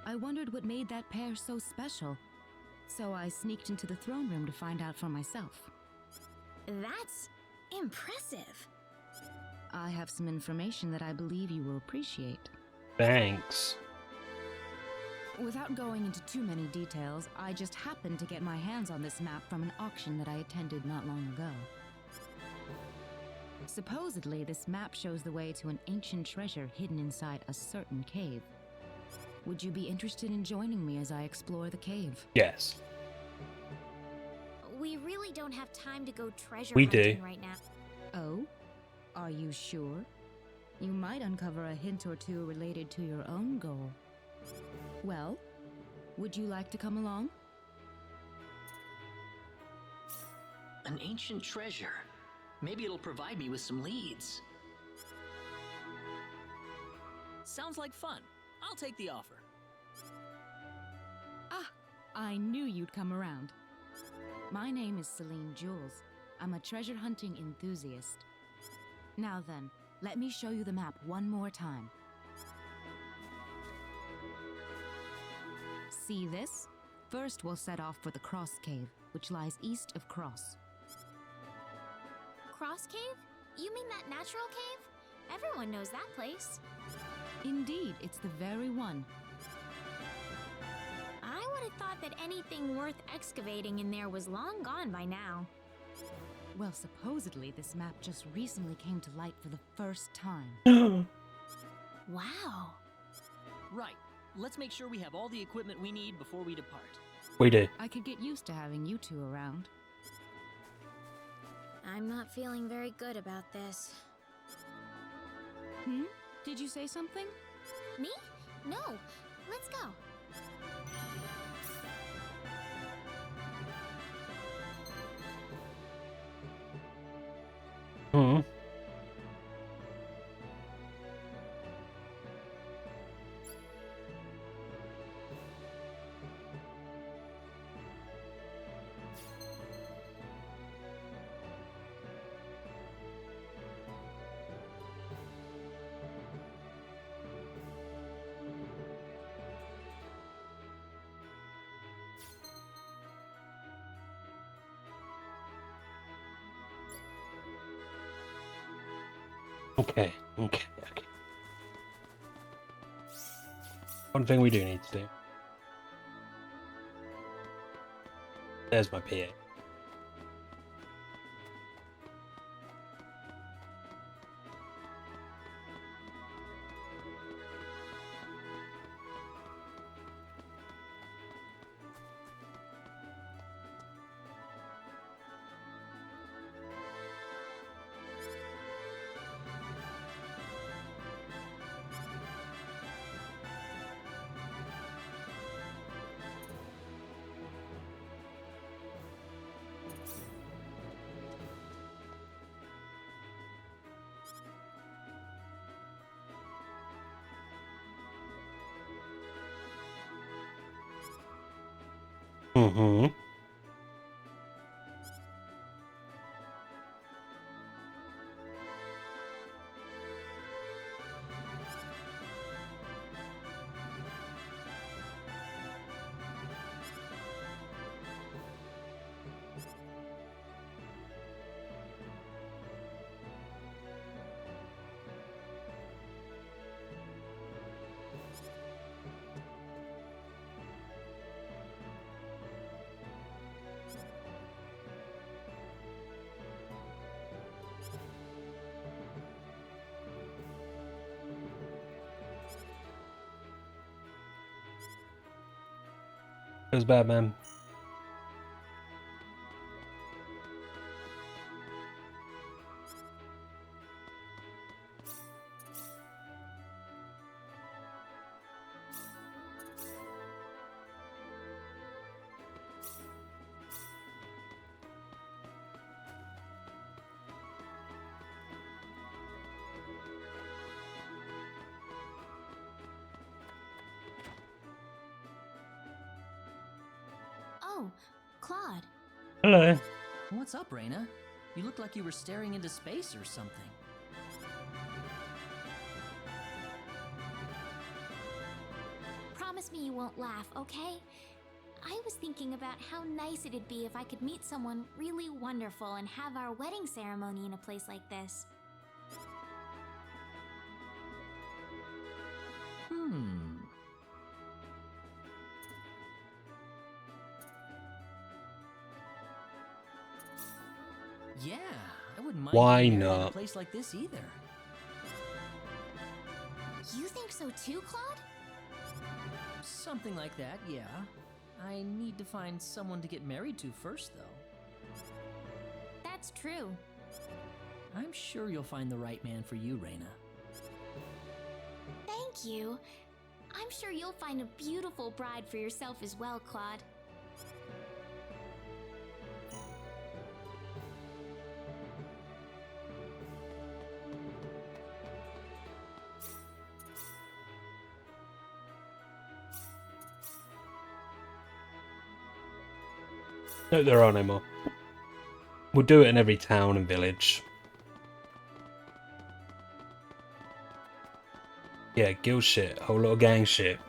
I wondered what made that pair so special, so I sneaked into the throne room to find out for myself.
That's impressive.
I have some information that I believe you will appreciate.
Thanks.
Without going into too many details, I just happened to get my hands on this map from an auction that I attended not long ago. Supposedly, this map shows the way to an ancient treasure hidden inside a certain cave. Would you be interested in joining me as I explore the cave?
Yes.
We really don't have time to go treasure
We
hunting
do.
right now.
Oh? Are you sure? You might uncover a hint or two related to your own goal. Well, would you like to come along?
An ancient treasure. Maybe it'll provide me with some leads. Sounds like fun. I'll take the offer.
Ah, I knew you'd come around. My name is Celine Jules. I'm a treasure hunting enthusiast. Now then, let me show you the map one more time. See this? First, we'll set off for the Cross Cave, which lies east of Cross.
Cross Cave? You mean that natural cave? Everyone knows that place.
Indeed, it's the very one.
I would have thought that anything worth excavating in there was long gone by now.
Well, supposedly this map just recently came to light for the first time.
Wow.
Right. Let's make sure we have all the equipment we need before we depart.
We do.
I could get used to having you two around.
I'm not feeling very good about this.
Hmm? Did you say something?
Me? No. Let's go.
Hmm. Okay. One thing we do need to do. There's my PA. Mm-hmm. It was bad, man.
Oh, Claude.
Hello.
What's up, Reyna? You look like you were staring into space or something.
Promise me you won't laugh, okay? I was thinking about how nice it'd be if I could meet someone really wonderful and have our wedding ceremony in a place like this.
Yeah, I wouldn't mind
Why
getting married in a
not?
place like this either.
You think so too, Claude?
Something like that, yeah. I need to find someone to get married to first, though.
That's true.
I'm sure you'll find the right man for you, Reyna.
Thank you. I'm sure you'll find a beautiful bride for yourself as well, Claude.
No, there are no more. We'll do it in every town and village. Yeah, guild shit. Whole lot of gang shit.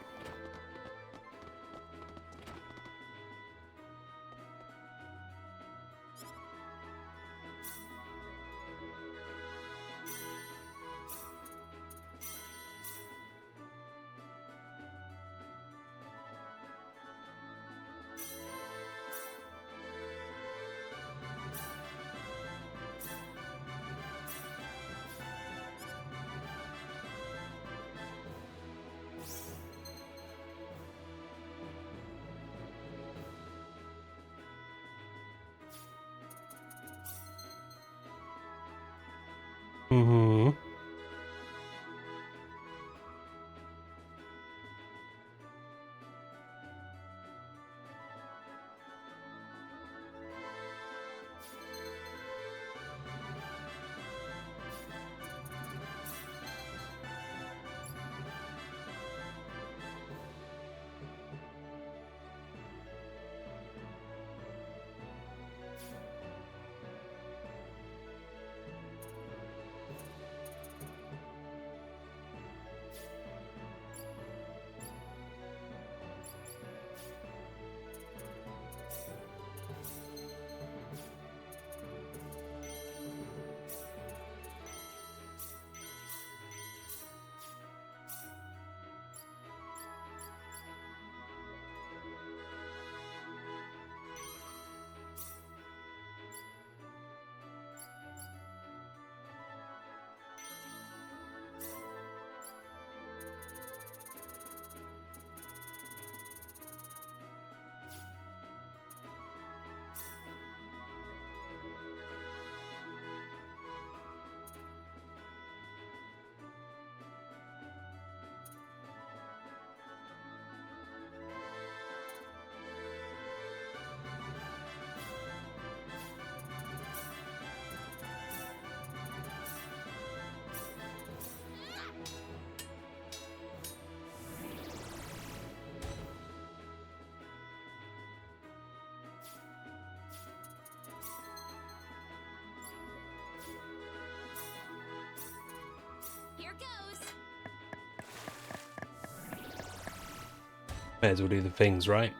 May as well do the things, right?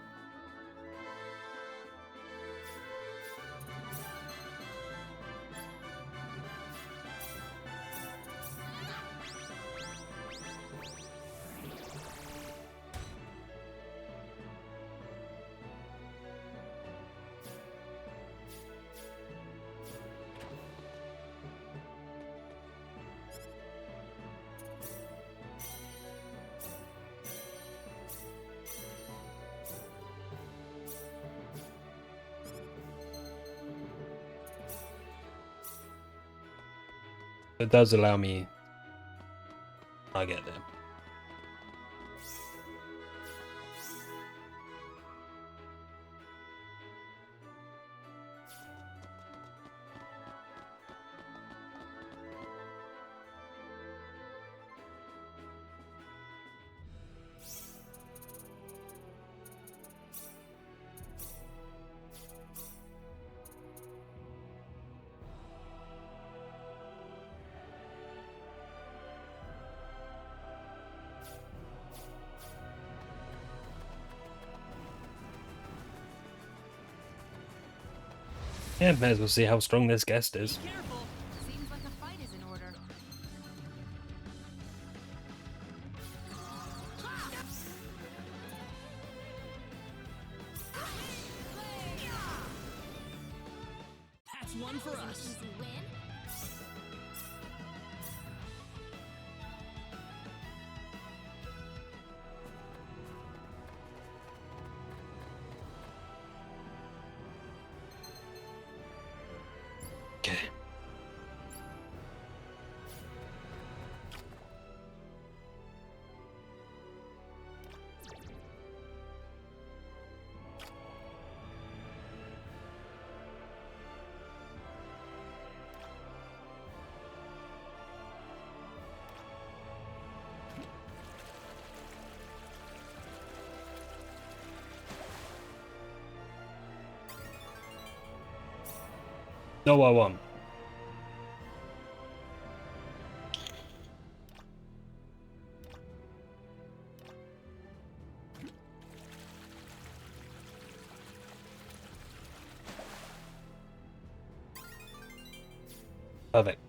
It does allow me. I get there. Yeah, may as well see how strong this guest is.
Careful. Seems like a fight is in order.
That's one for us.
Okay. No, I won. Perfect.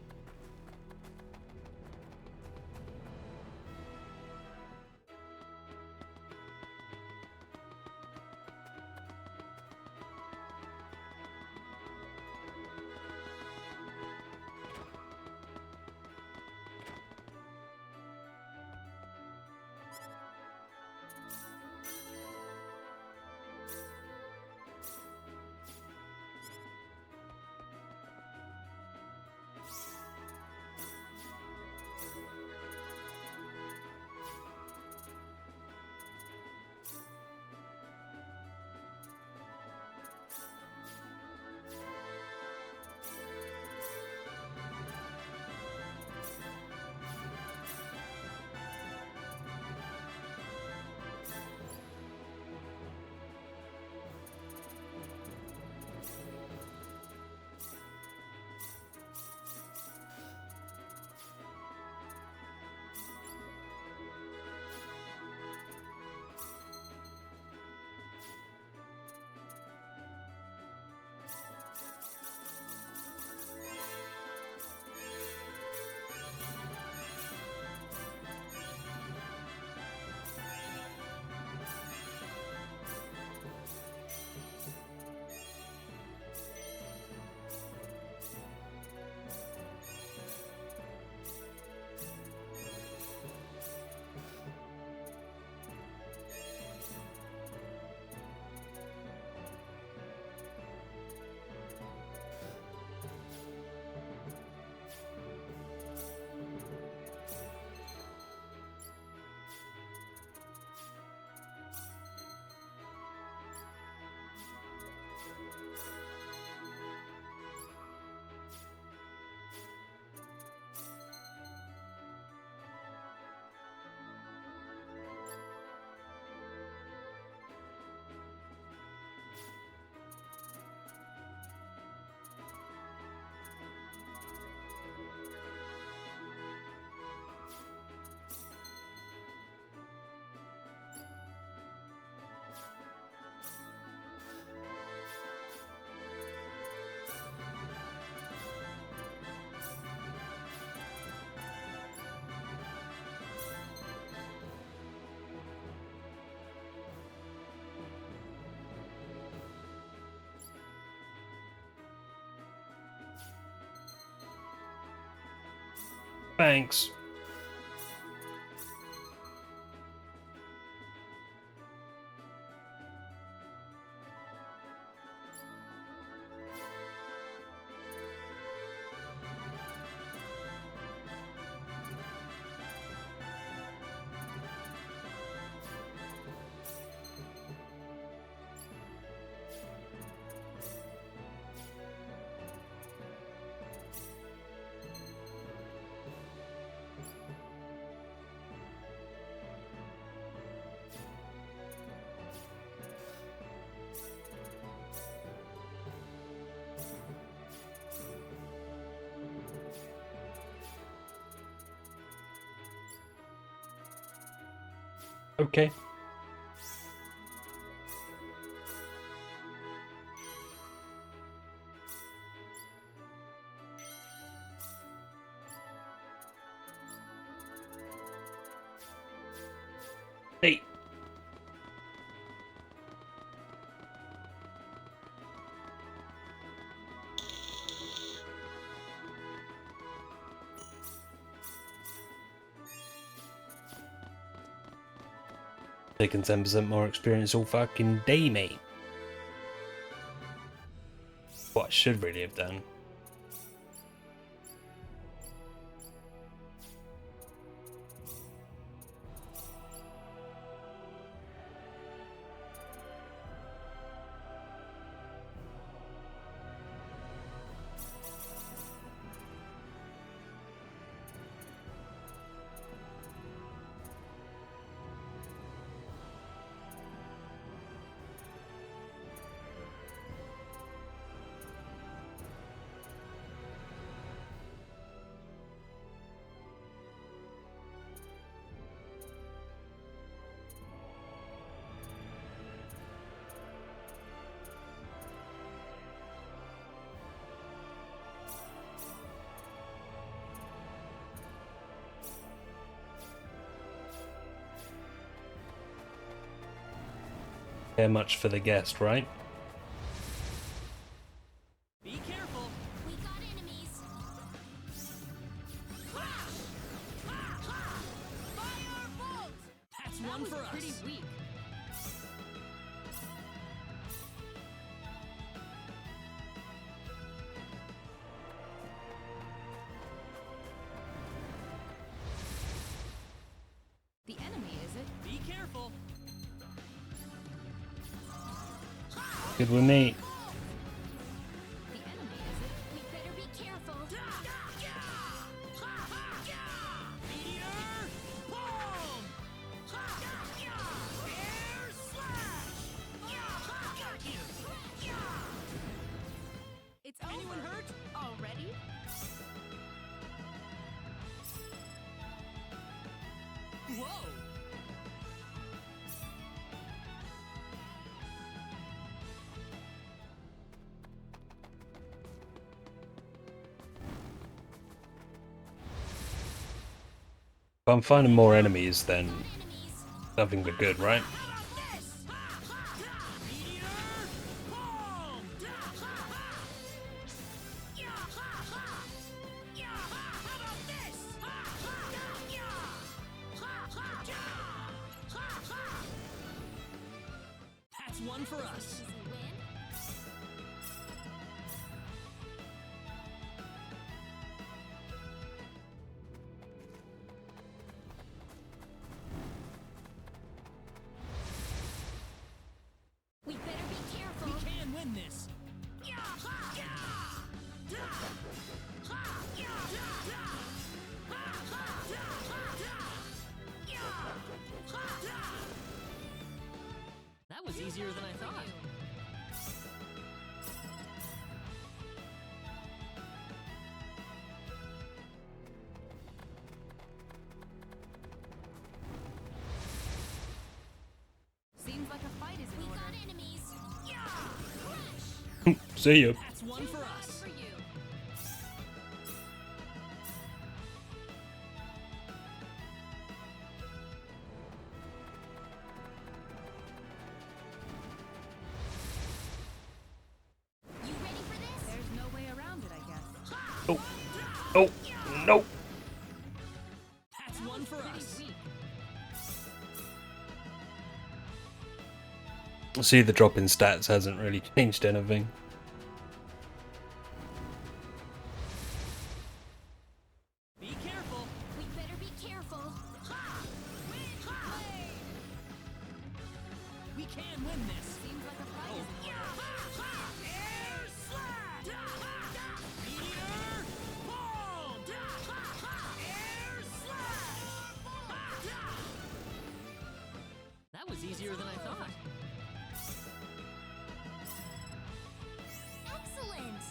Thanks. Okay. Hey. Taking 10% more experience all fucking day, mate. What I should really have done. Care much for the guest, right?
Be careful.
We got enemies.
Firebolt! That's one for us.
Pretty weak. The enemy, is it?
Be careful.
Good with me.
The enemy, is it? We better be careful.
Meteor bomb! Air slash! Got you!
It's
Anyone hurt?
already?
Whoa!
If I'm finding more enemies, then nothing but good, right?
That's one for us.
We better be careful.
We can win this. That was easier than I thought.
Seems like a fight is in
We
order.
got enemies.
See you.
That's one for us.
For you. You ready for this?
There's no way around it, I guess.
Oh, oh, no. See, the drop in stats hasn't really changed anything.
Be careful.
We better be careful.
We can win this.
Seems like a fight is in order.
Air slash. Meteor bomb. Air slash. That was easier than I thought.
Excellent.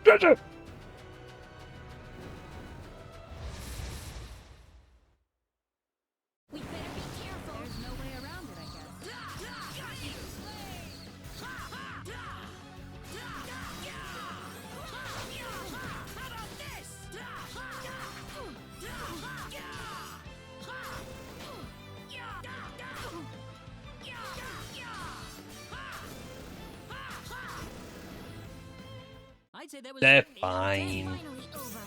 Treasure!
We better be careful.
There's no way around it, I guess.
I'd say that was
They're
8 out of 10.
fine.
Finally over.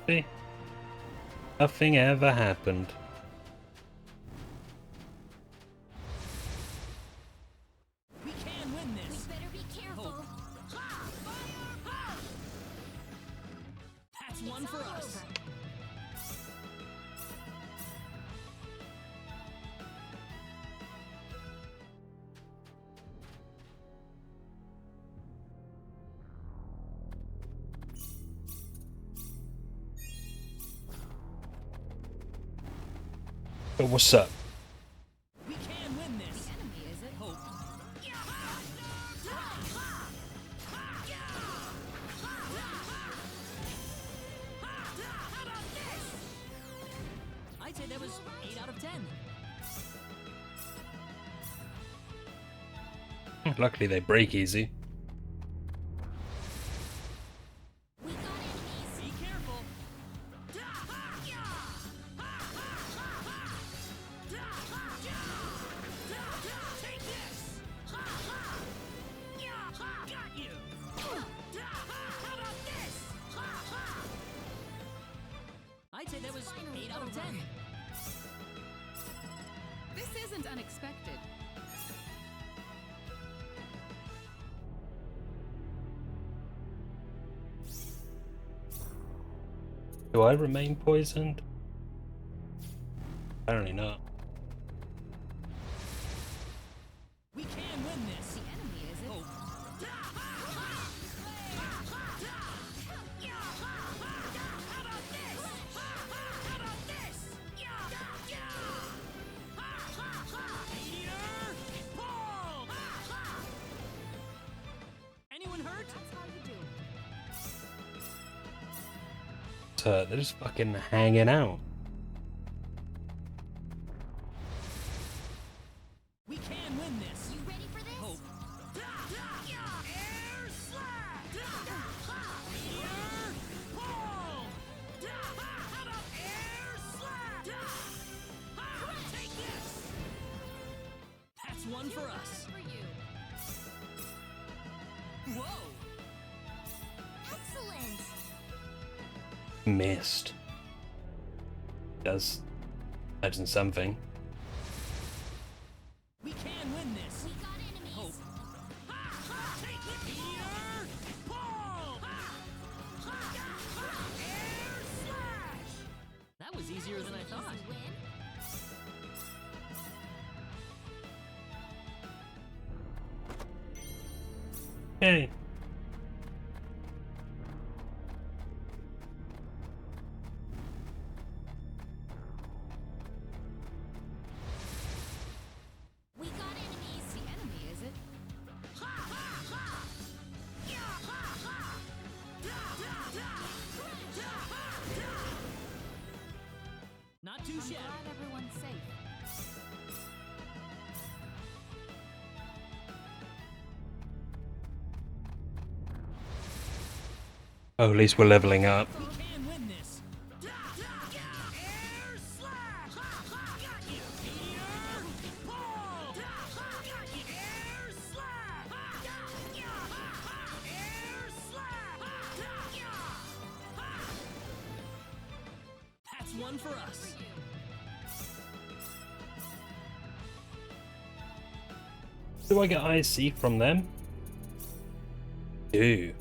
See? Nothing ever happened.
We can win
We
this.
better be careful.
That's one for
all
us.
over.
But what's up?
We can win this.
The enemy, is it?
Hope. I'd say that was 8 out of 10.
Luckily they break easy.
We got enemies.
Be careful. Take this. Got you. How about this? I'd say that was 8 out of 10.
This isn't unexpected.
Do I remain poisoned? Apparently not.
We can win this.
The enemy, is it?
Hope. How about this? How about this? Meteor bomb. Anyone hurt?
That's how you do it.
They're just fucking hanging out.
We can win this.
You ready for this?
Hope. Air slash. Meteor bomb. How about air slash? Take this. That's one for us.
For you.
Whoa.
Excellent.
Missed. Does imagine something.
We can win this.
We got enemies.
Hope. Take it. Meteor bomb. Air slash. That was easier than I thought.
Easy win.
Hey.
We got enemies.
The enemy, is it?
Not too shabby.
I'm glad everyone's safe.
Oh, at least we're leveling up.
We can win this.
Air slash! Got you! Meteor ball! Air slash! Air slash!
That's one for us.
Do I get IC from them? Do.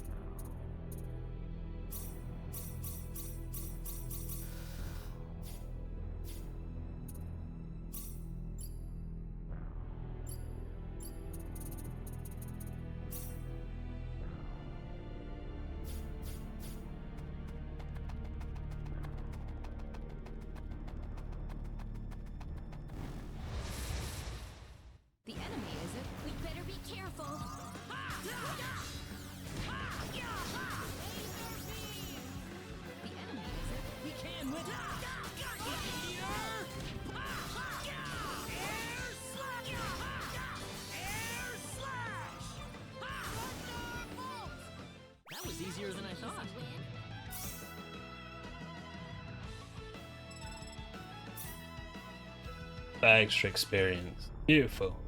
The enemy, is it?
We better be careful.
The enemy, is it?
We can win. That was easier than I thought.
That extra experience. Beautiful.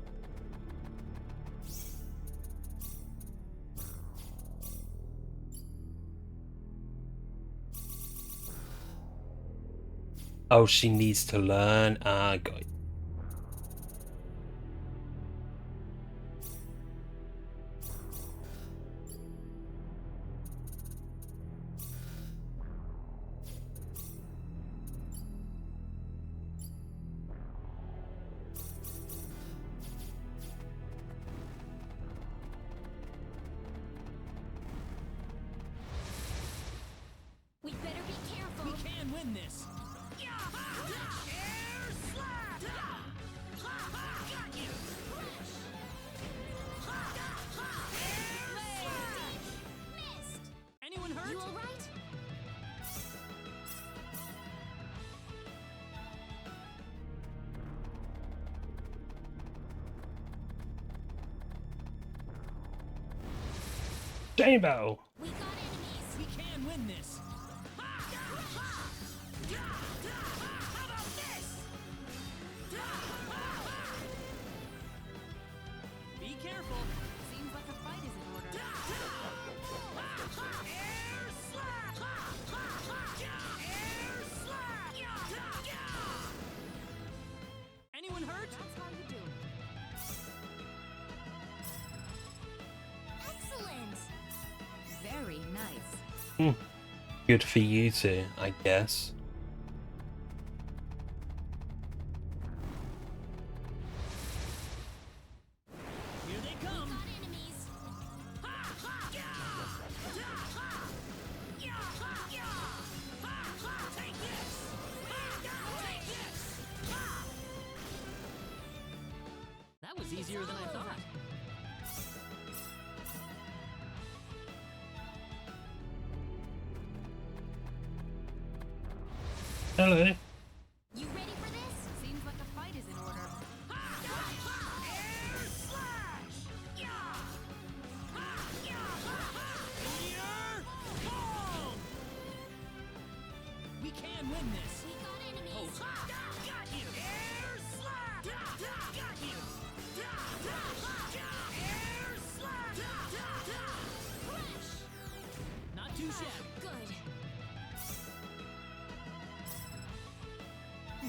Oh, she needs to learn. Ah, got it.
We better be careful.
We can win this. Anyone hurt?
You all right?
Chain battle.
We got enemies.
We can win this. Be careful.
Seems like a fight is in order.
Anyone hurt?
That's how you do.
Excellent.
Very nice.
Good for you two, I guess.
Here they come.
Got enemies.
That was easier than I thought.
Hello.
You ready for this?
Seems like a fight is in order.
We can win this.
We got enemies.
Oh.
Got you! Air slash! Got you! Air slash!
Crash.
Not too shabby.
Good.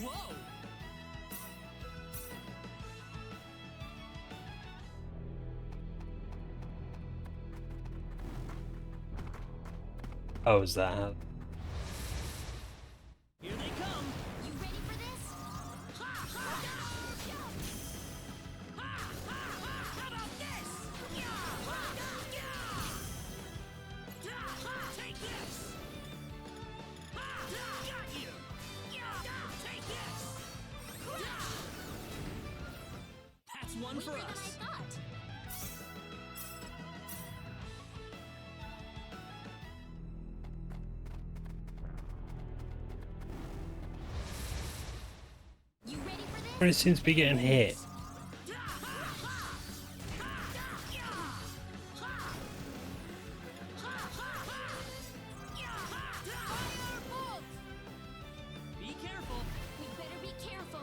Whoa.
Oh, is that how?
Here they come.
You ready for this?
Take this! Got you! Take this!
That's one for
Weaker than
us.
I thought.
But it seems to be getting hit.
Be careful.
We better be careful.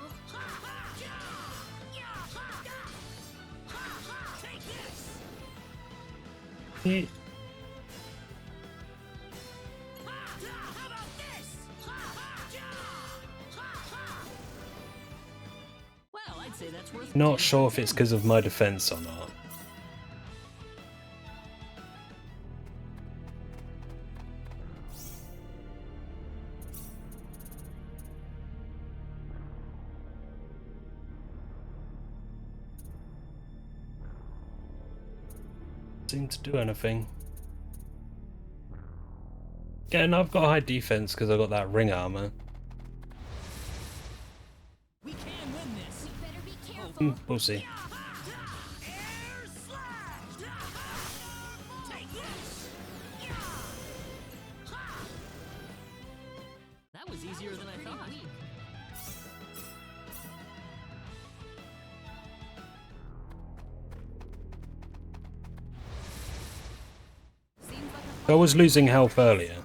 Take this!
Hit.
How about this?
Well, I'd say that's worth.
Not sure if it's because of my defense or not. Seem to do anything. Again, I've got high defense because I got that ring armor.
We can win this. We better be careful.
We'll see.
Air slash! Take this!
That was easier than I thought.
I was losing health earlier.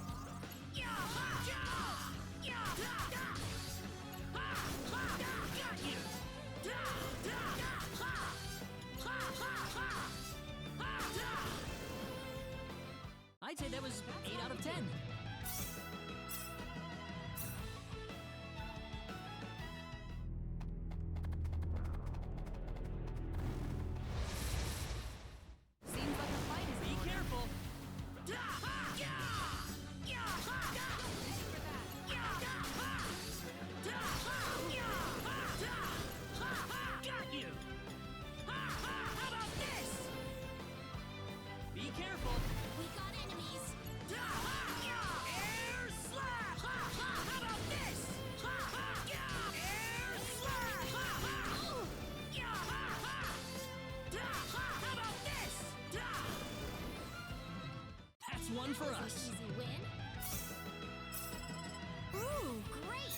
I'd say that was 8 out of 10. Seems like the fight is. Be careful.
Got you! How about this?
Be careful.
We got enemies.
Air slash! How about this? Air slash! How about this?
That's one for us.
Easy win. Ooh, great.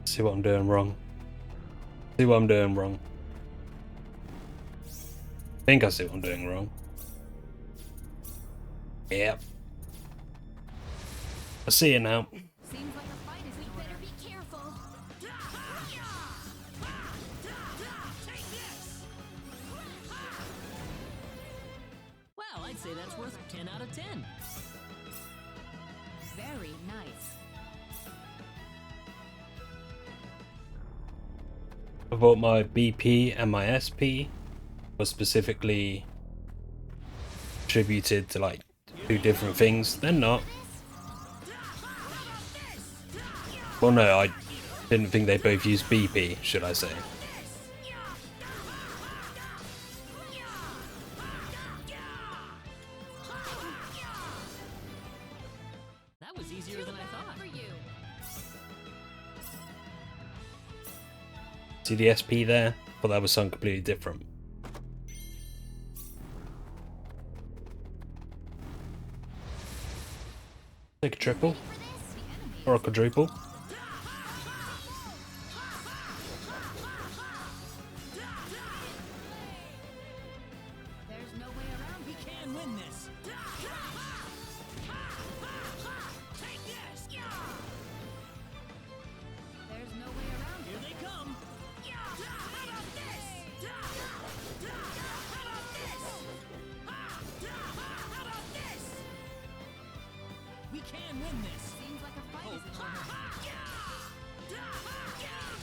See what I'm doing wrong. See what I'm doing wrong. I think I see what I'm doing wrong. Yep. I see it now.
Seems like a fight is. We better be careful.
Take this!
Well, I'd say that's worth 10 out of 10.
Very nice.
I thought my BP and my SP was specifically attributed to like two different things. They're not. Well, no, I didn't think they both use BP, should I say.
That was easier than I thought.
See the SP there? Thought that was something completely different. Take a triple. Or a quadruple.
There's no way around. We can win this. Take this. There's no way around. Here they come. How about this? How about this? How about this? We can win this. Seems like a fight is in order.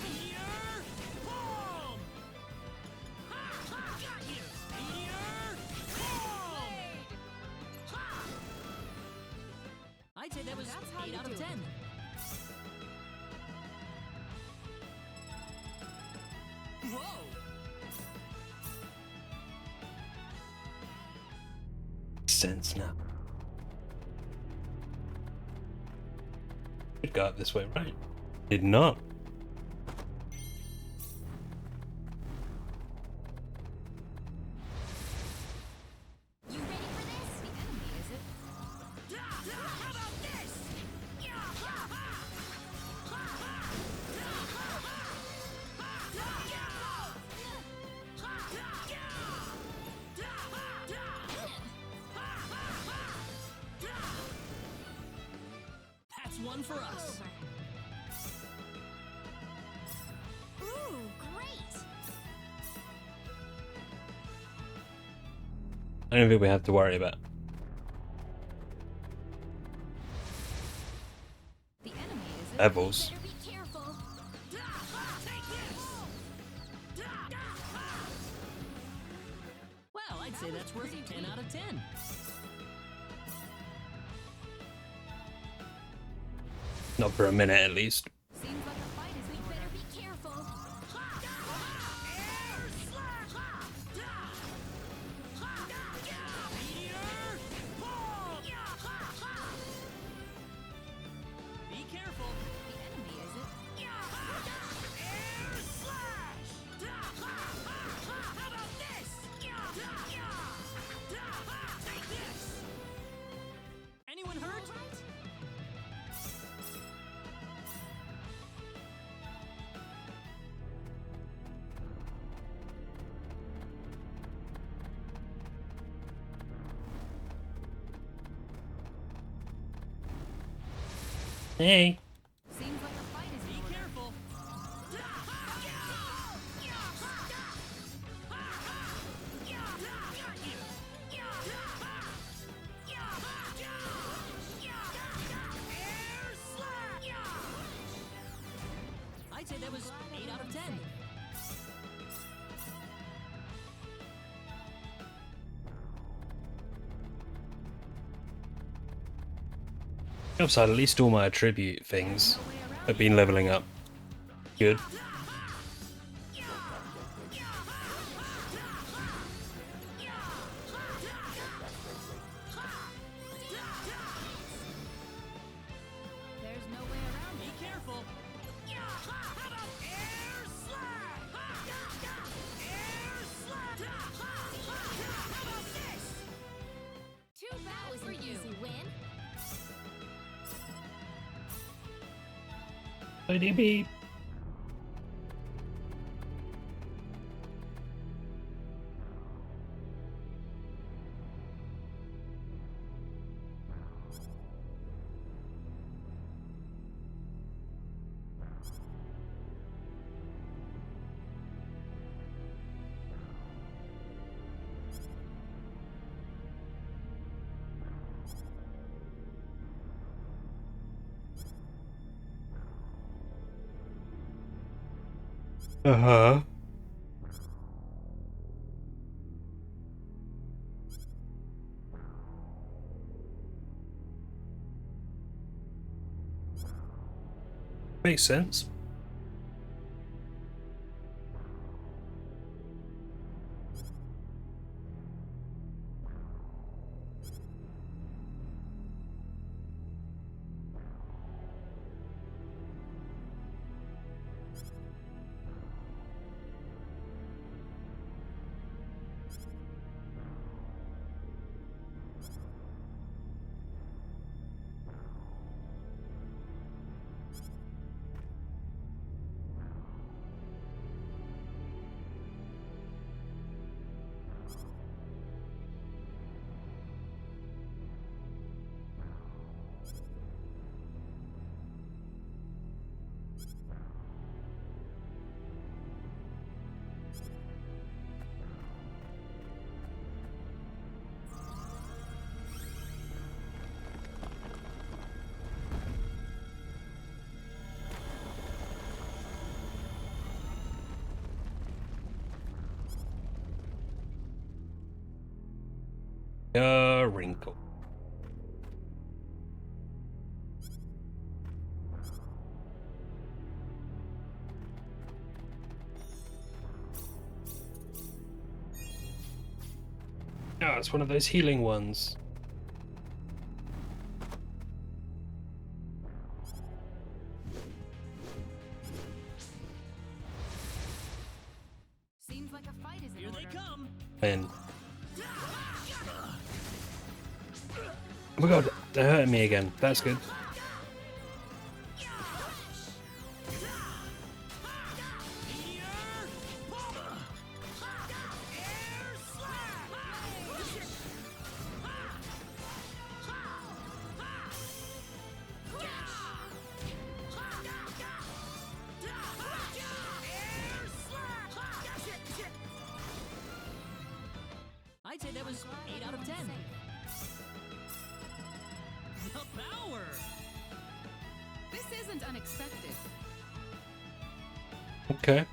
Meteor bomb! Got you. Meteor bomb! I'd say that was 8 out of 10. Whoa!
Sense now. Should go up this way, right? Did not.
You ready for this? The enemy, is it?
How about this? That's one for us.
Ooh, great!
I don't think we have to worry about.
The enemy, is it?
Levels.
Better be careful.
Well, I'd say that's worth 10 out of 10.
Not for a minute at least.
Seems like a fight is in order.
Better be careful.
Be careful.
The enemy, is it?
How about this? Take this. Anyone hurt?
Hey.
Seems like a fight is in order.
Be careful. I'd say that was 8 out of 10.
Upside, at least all my attribute things have been leveling up. Good.
There's no way around.
Be careful. How about air slash? Air slash. How about this?
Too bad for you. Easy win.
Beep. Uh-huh. Makes sense. Wrinkle. Oh, it's one of those healing ones.
Seems like a fight is in order.
Man. Oh my god, they're hurting me again. That's good.
I'd say that was 8 out of 10. The power!
This isn't unexpected.
Okay.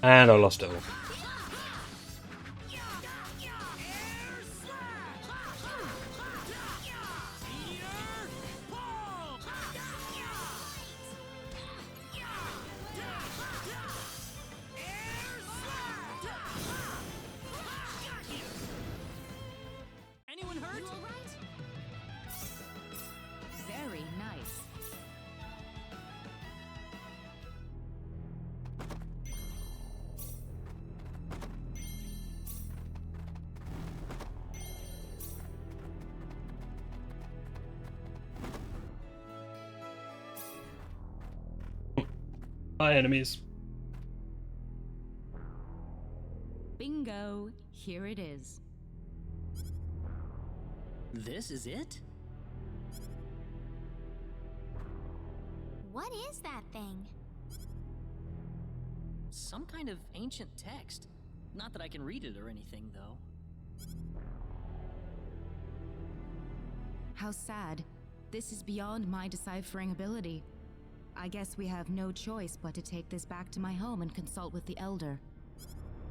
And I lost it all.
Anyone hurt?
Very nice.
Hi, enemies.
Bingo. Here it is.
This is it?
What is that thing?
Some kind of ancient text. Not that I can read it or anything, though.
How sad. This is beyond my deciphering ability. I guess we have no choice but to take this back to my home and consult with the Elder.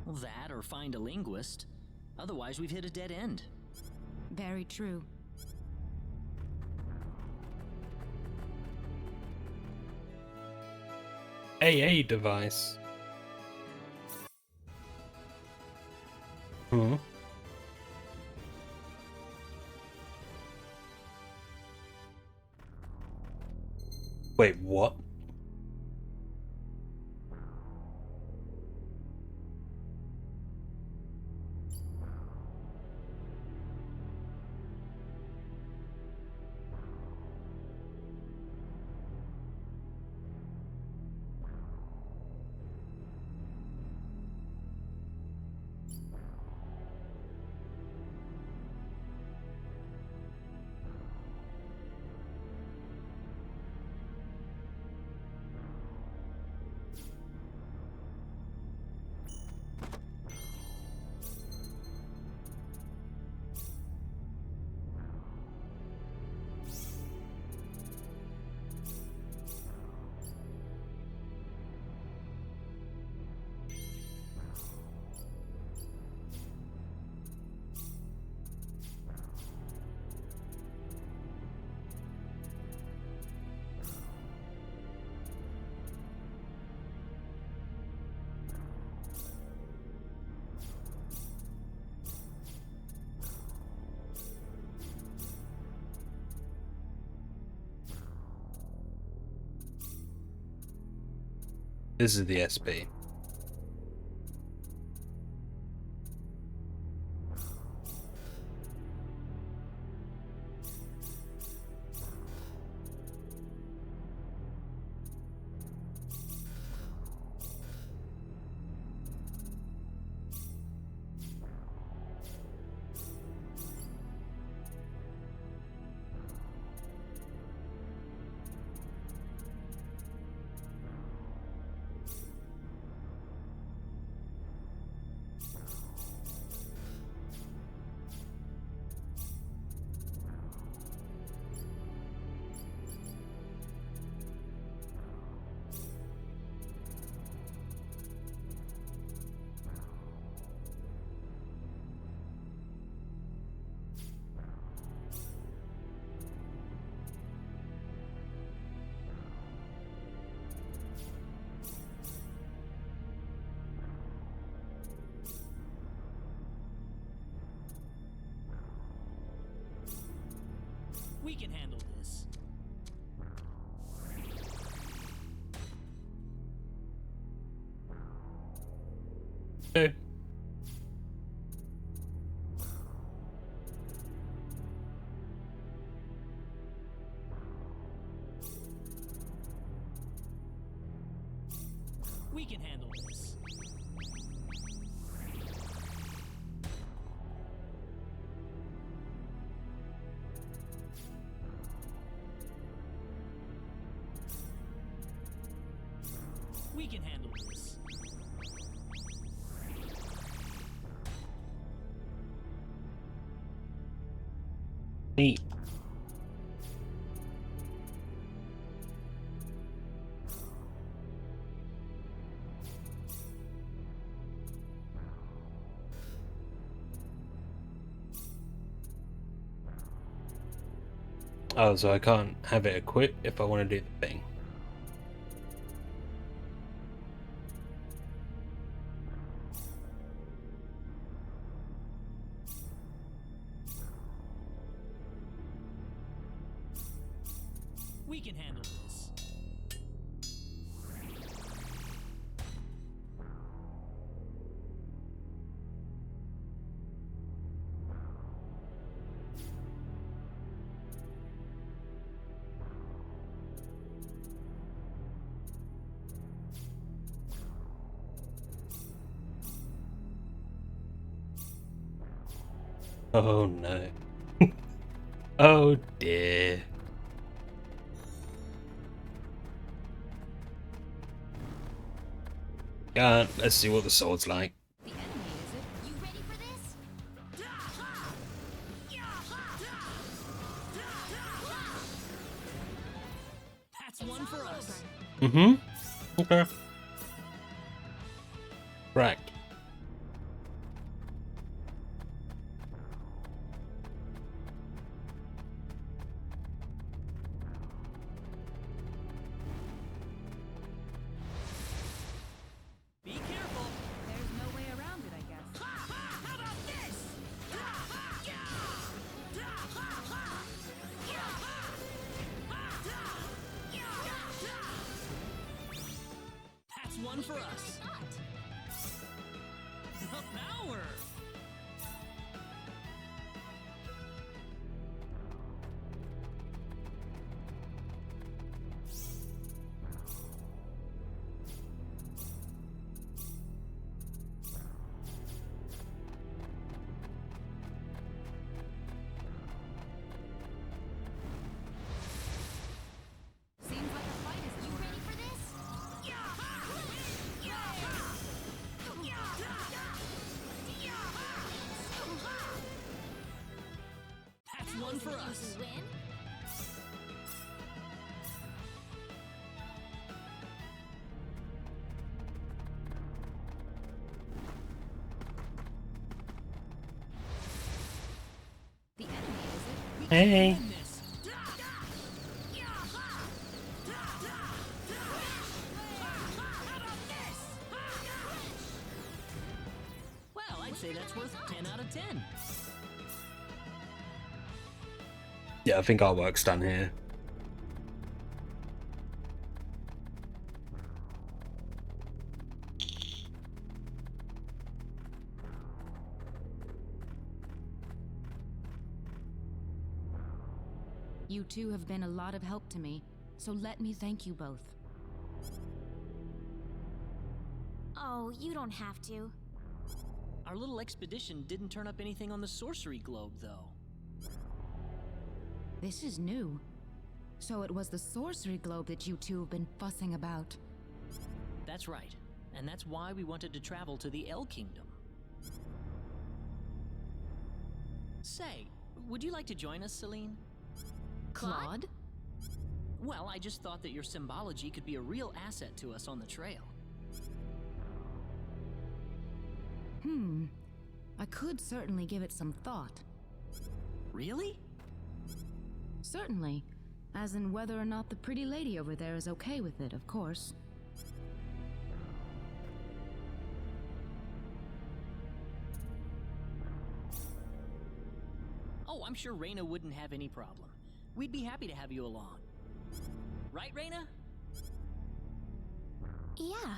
Well, that or find a linguist. Otherwise, we've hit a dead end.
Very true.
AA device. Hmm. Wait, what? This is the SP.
We can handle this.
Okay.
We can handle this. We can handle this.
Neat. Oh, so I can't have it equipped if I want to do the thing.
We can handle this.
Oh no. Oh dear. Let's see what the sword's like.
That's one for us.
Mm-hmm. Okay. Correct.
Be careful. There's no way around it, I guess. How about this? That's one for us. The power. That's one for us.
The enemy is it?
Hey.
Well, I'd say that's worth 10 out of 10.
Yeah, I think our work's done here.
You two have been a lot of help to me, so let me thank you both.
Oh, you don't have to.
Our little expedition didn't turn up anything on the sorcery globe, though.
This is new. So it was the sorcery globe that you two have been fussing about.
That's right. And that's why we wanted to travel to the El Kingdom. Say, would you like to join us, Celine?
Claude?
Well, I just thought that your symbology could be a real asset to us on the trail.
I could certainly give it some thought.
Really?
Certainly. As in whether or not the pretty lady over there is okay with it, of course.
Oh, I'm sure Reyna wouldn't have any problem. We'd be happy to have you along. Right, Reyna?
Yeah.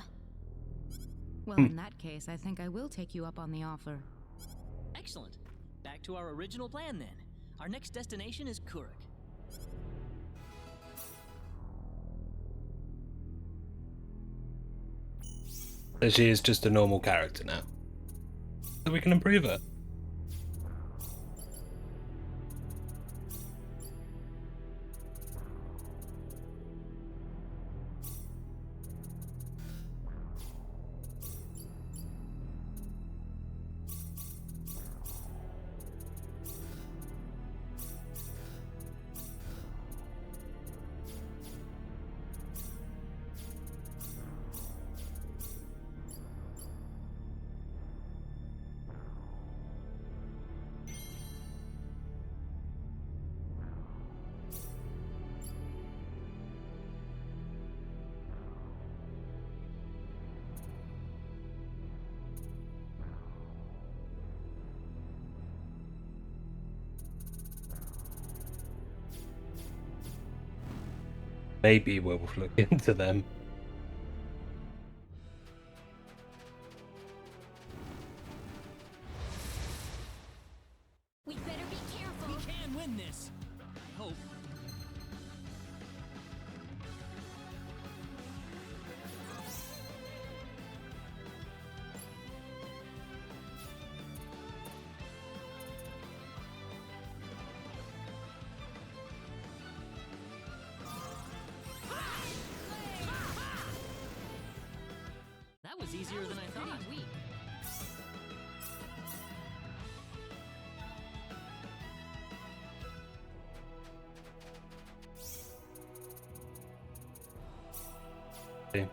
Well, in that case, I think I will take you up on the offer.
Excellent. Back to our original plan, then. Our next destination is Kurik.
So she is just a normal character now. So we can improve her. Maybe we'll look into them.
We better be careful.
We can win this. I hope. That was easier than I thought.
Okay.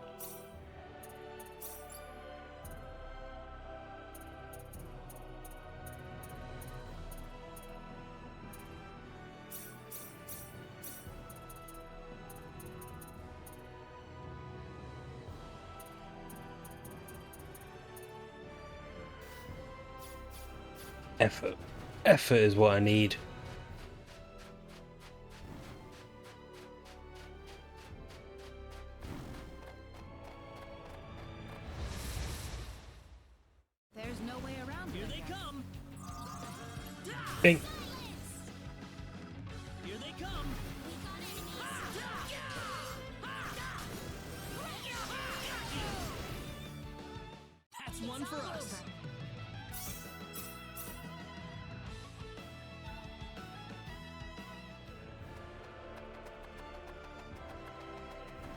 Effort. Effort is what I need.
There's no way around it.
Here they come.
Bing.
Here they come. That's one for us.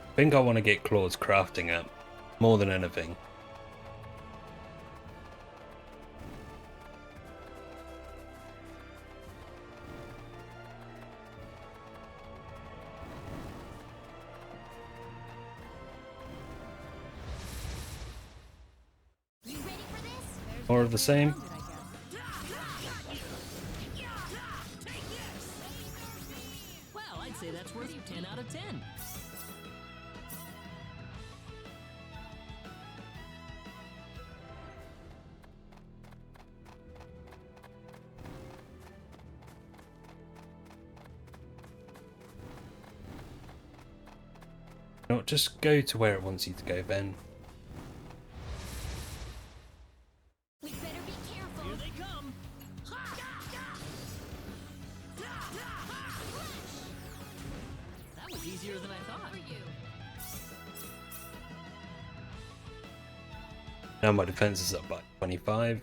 I think I want to get Claude's crafting up more than anything. More of the same.
Well, I'd say that's worth 10 out of 10.
No, just go to where it wants you to go, Ben.
We better be careful.
Here they come.
Now my defense is up by 25.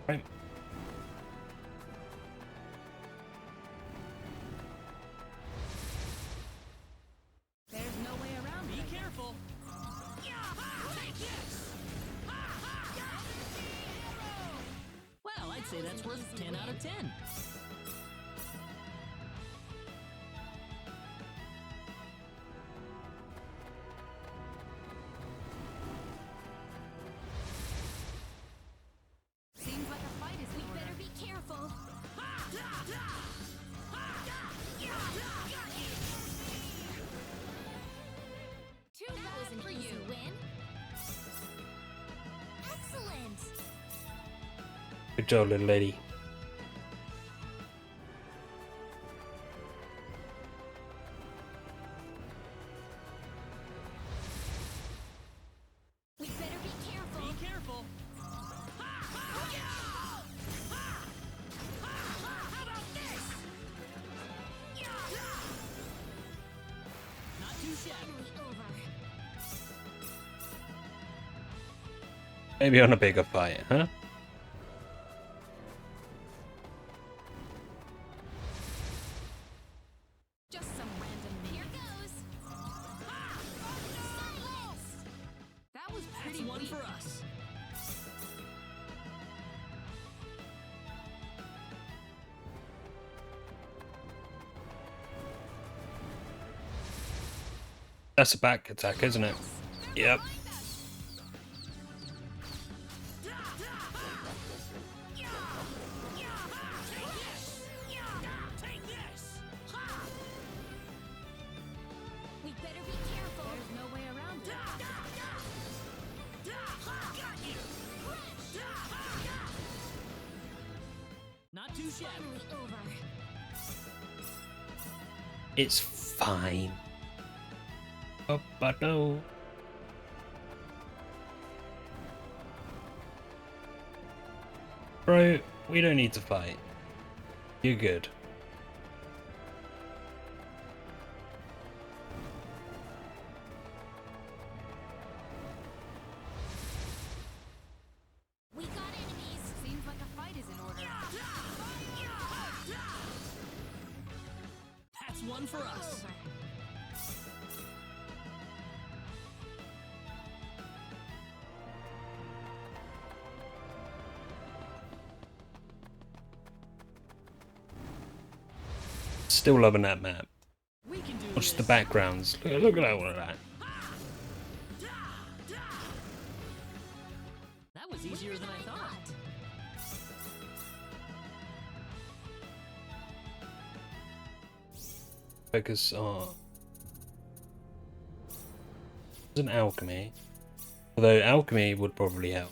Right.
There's no way around. Be careful. Well, I'd say that's worth 10 out of 10.
Seems like a fight is in order. We better be careful. That was an easy win. Excellent.
Good job, little lady.
We better be careful.
Be careful. Not too shabby.
Maybe on a bigger fight, huh?
Just some random. Here goes. That was pretty
That's one
weak.
for us.
That's a back attack, isn't it? Yep.
We better be careful. There's no way around it.
Not too shabby.
Over.
It's fine. Oh, but no. Bro, we don't need to fight. You're good.
We got enemies. Seems like a fight is in order.
That's one for us.
Over.
Still loving that map.
We can do
Watch
this.
the backgrounds. Look at all of that.
That was easier than I thought.
Focus on an alchemy. Although alchemy would probably help.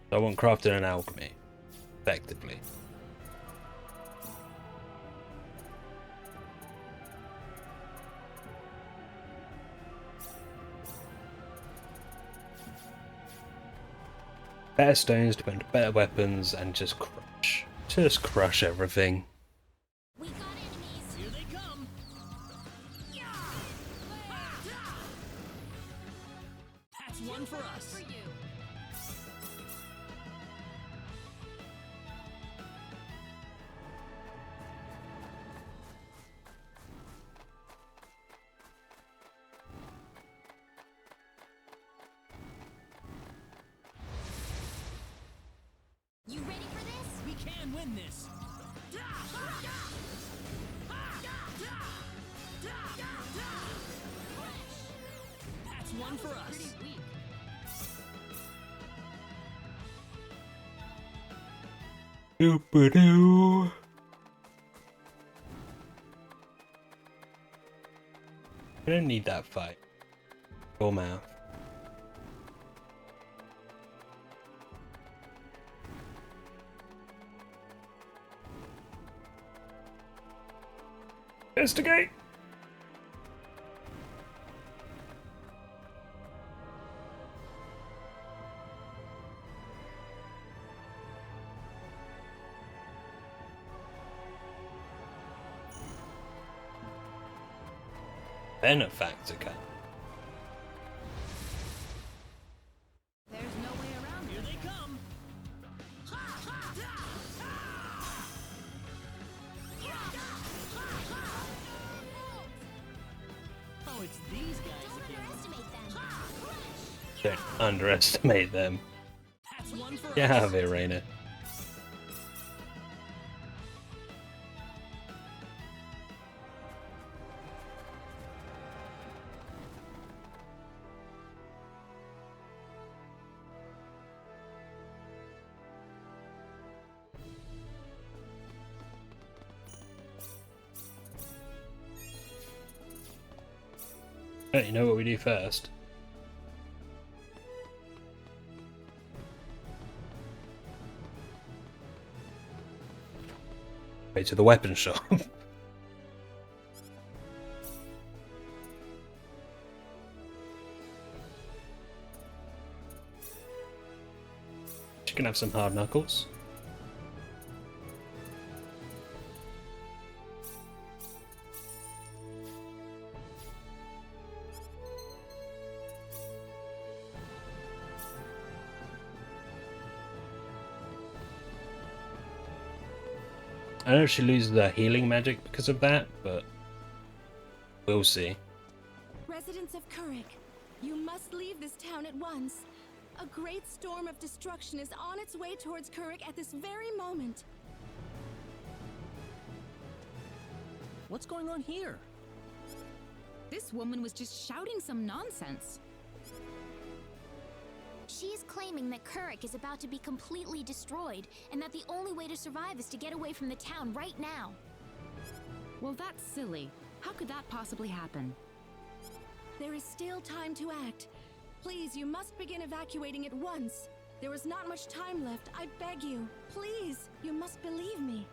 So I want crafting an alchemy. Effectively. Better stones to put into better weapons and just crush. Just crush everything.
We got enemies.
Here they come. That's one for us.
For you. You ready for this?
We can win this. That's one for us.
Pretty weak.
Doo-ba-doo. I don't need that fight. Your mouth. Investigate. Benefactor. Don't underestimate them. Get out of here, Raina. You know what we do first? Go to the weapon shop. You can have some hard knuckles. I know she loses her healing magic because of that, but we'll see.
Residents of Kurik, you must leave this town at once. A great storm of destruction is on its way towards Kurik at this very moment.
What's going on here?
This woman was just shouting some nonsense.
She's claiming that Kurik is about to be completely destroyed, and that the only way to survive is to get away from the town right now.
Well, that's silly. How could that possibly happen?
There is still time to act. Please, you must begin evacuating at once. There is not much time left, I beg you. Please, you must believe me.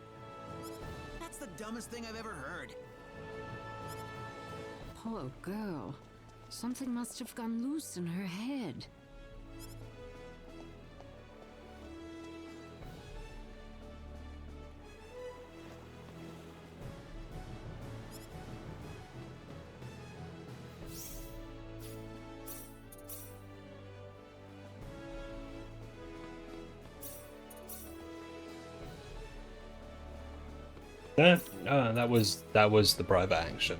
That's the dumbest thing I've ever heard.
Poor girl. Something must have gone loose in her head.
That was the private action.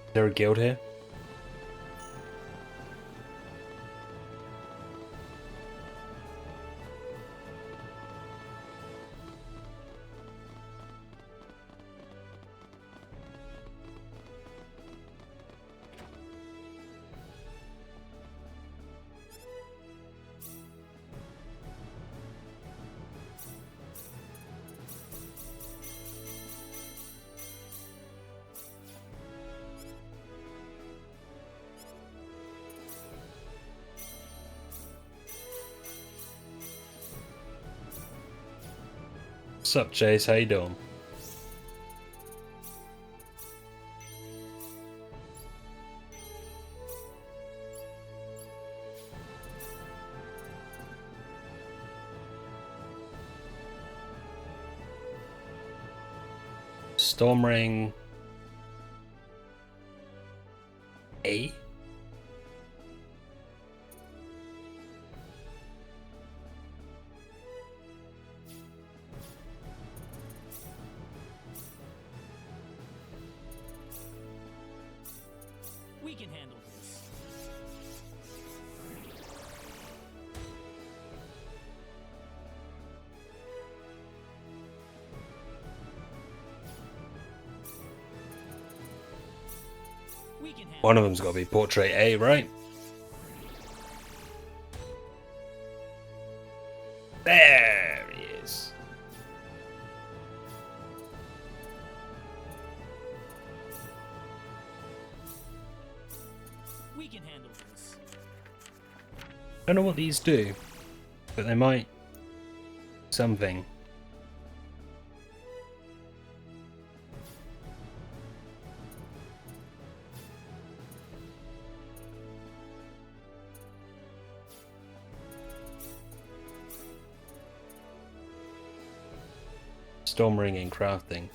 Is there a guild here? What's up, Chase? How you doing? Stormring A?
We can handle this. We can handle
One of them's got to be Portrait A, right? There he is.
We can handle this.
I don't know what these do, but they might something. Storm ring and crafting.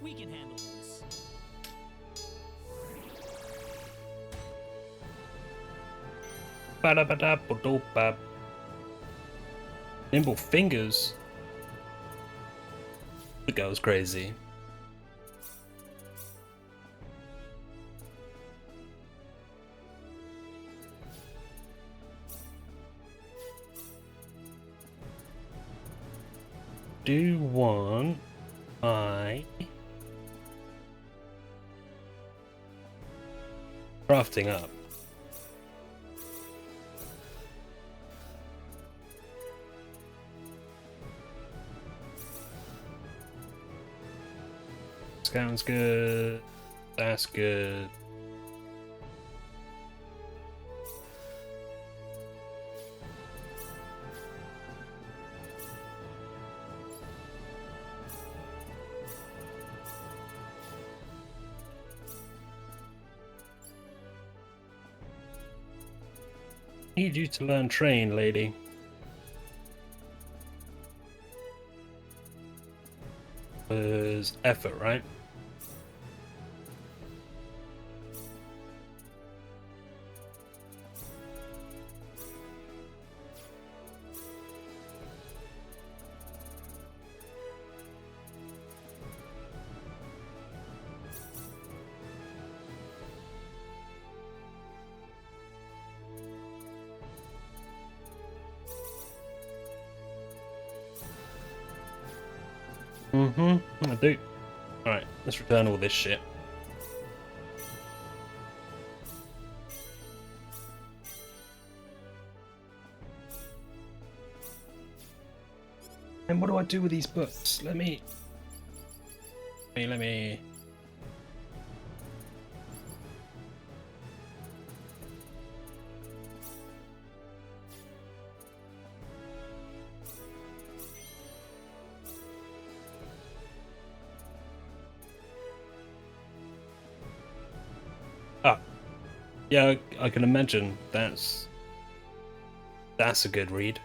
We can handle this.
Ba-da-ba-da-ba-do-ba. Nimble fingers. The girl's crazy. Do want my crafting up. Sounds good. That's good. Need you to learn train, lady. Was effort, right? I do. Alright, let's return all this shit. And what do I do with these books? Let me... Yeah, I can imagine that's a good read.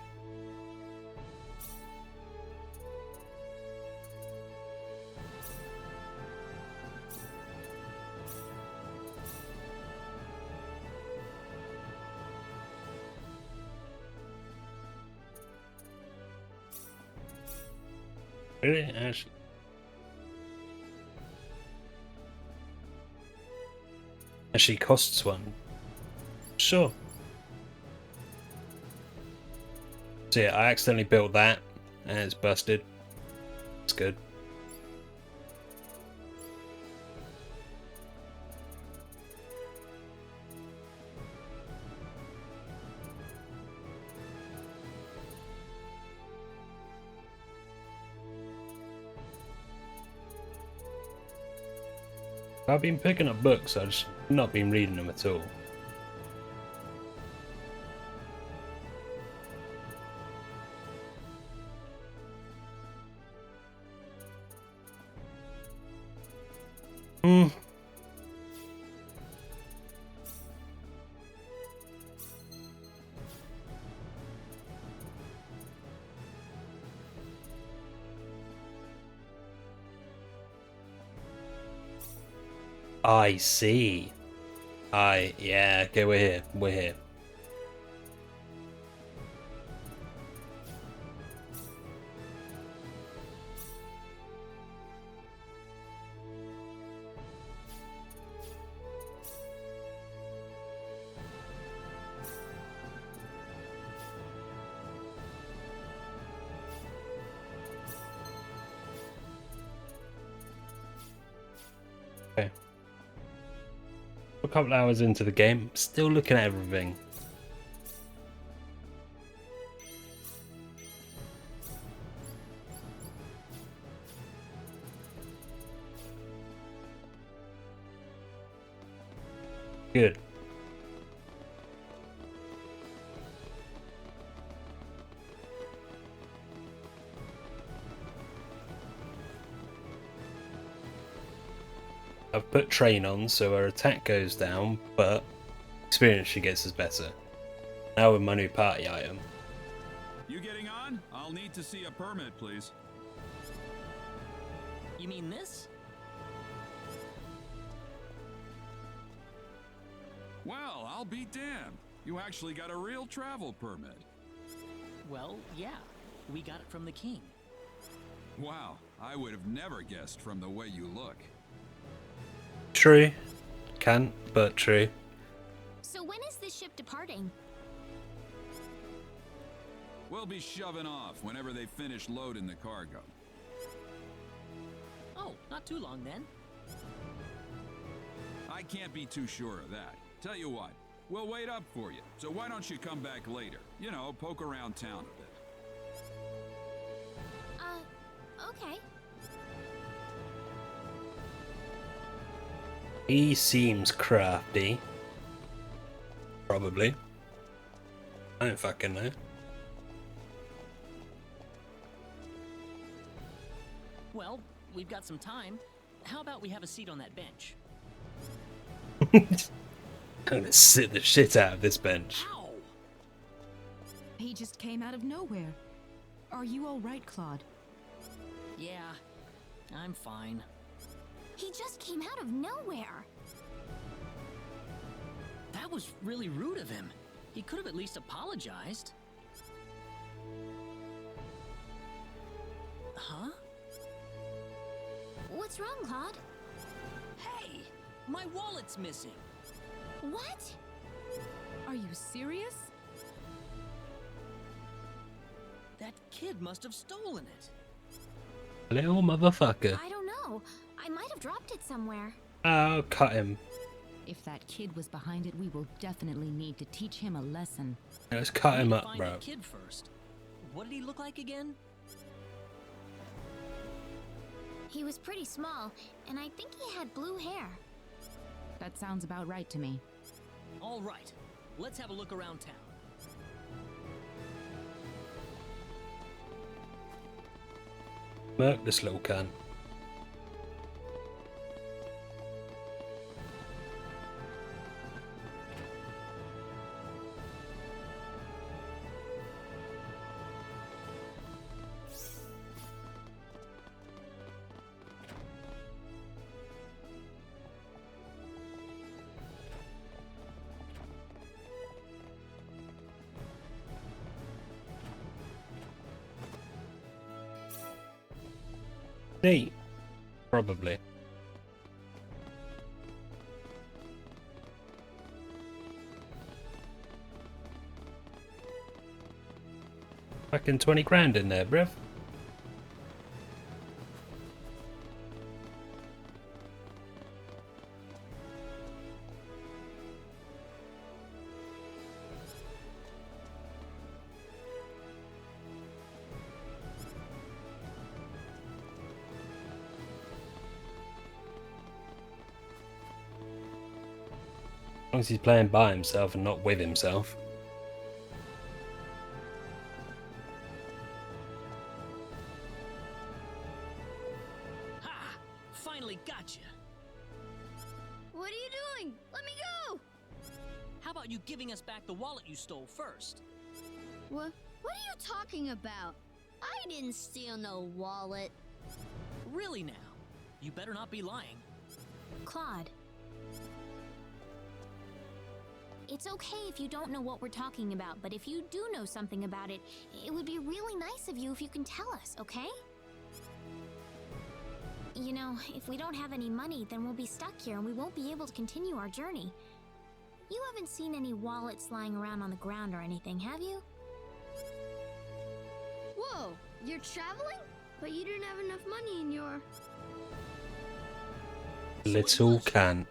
Really? Actually. Actually costs one. Sure. So yeah, I accidentally built that and it's busted. It's good. I've been picking up books, I've just not been reading them at all. I see. Yeah, okay, we're here. We're here. Okay. A couple hours into the game, still looking at everything. Good. I've put train on so her attack goes down, but experience she gets is better. Now with my new party item.
You getting on? I'll need to see a permit, please.
You mean this?
Well, I'll be damned. You actually got a real travel permit.
Well, yeah. We got it from the king.
Wow, I would have never guessed from the way you look.
True. Can't, but true.
So when is this ship departing?
We'll be shoving off whenever they finish loading the cargo.
Oh, not too long then.
I can't be too sure of that. Tell you what, we'll wait up for you. So why don't you come back later? You know, poke around town a bit.
Okay.
He seems crafty. Probably. I don't fucking know.
Well, we've got some time. How about we have a seat on that bench?
I'm gonna sit the shit out of this bench.
Ow!
He just came out of nowhere. Are you all right, Claude?
Yeah, I'm fine.
He just came out of nowhere.
That was really rude of him. He could have at least apologized. Huh?
What's wrong, Claude?
Hey! My wallet's missing!
What?
Are you serious?
That kid must have stolen it.
Little motherfucker.
I don't know. I might have dropped it somewhere.
I'll cut him.
If that kid was behind it, we will definitely need to teach him a lesson.
Let's cut him up,
Find
bro.
that kid first. What did he look like again?
He was pretty small, and I think he had blue hair.
That sounds about right to me.
All right, let's have a look around town.
Murk this little cunt. Neat. Probably. Fucking 20 grand in there, bruv. As long as he's playing by himself and not with himself.
Ha! Finally got you.
What are you doing? Let me go!
How about you giving us back the wallet you stole first?
What are you talking about? I didn't steal no wallet.
Really now? You better not be lying.
Claude. It's okay if you don't know what we're talking about, but if you do know something about it, it would be really nice of you if you can tell us, okay? You know, if we don't have any money, then we'll be stuck here and we won't be able to continue our journey. You haven't seen any wallets lying around on the ground or anything, have you?
Whoa, you're traveling? But you didn't have enough money in your...
Little cunt.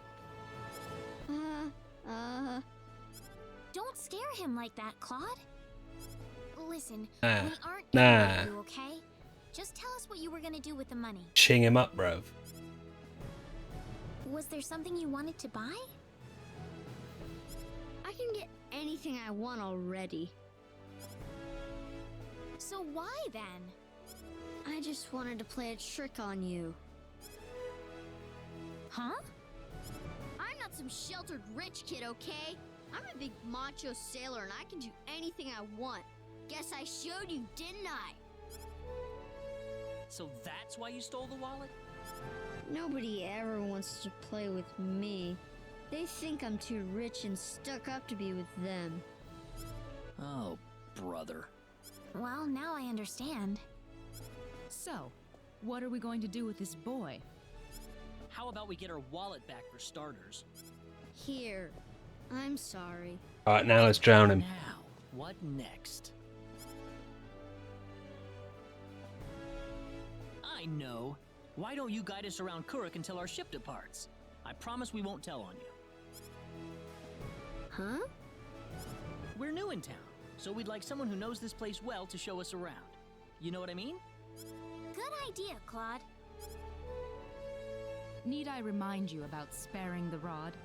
Don't scare him like that, Claude. Listen,
Nah.
we aren't
Nah.
yelling at you, okay? Just tell us what you were gonna do with the money.
Ching him up, bruv.
Was there something you wanted to buy?
I can get anything I want already.
So why then?
I just wanted to play a trick on you.
Huh?
I'm not some sheltered rich kid, okay? I'm a big macho sailor and I can do anything I want. Guess I showed you, didn't I?
So that's why you stole the wallet?
Nobody ever wants to play with me. They think I'm too rich and stuck up to be with them.
Oh, brother.
Well, now I understand.
So, what are we going to do with this boy?
How about we get our wallet back for starters?
Here. I'm sorry.
Alright, now let's drown him.
Now, what next? I know. Why don't you guide us around Kuruk until our ship departs? I promise we won't tell on you.
Huh?
We're new in town, so we'd like someone who knows this place well to show us around. You know what I mean?
Good idea, Claude.
Need I remind you about sparing the rod?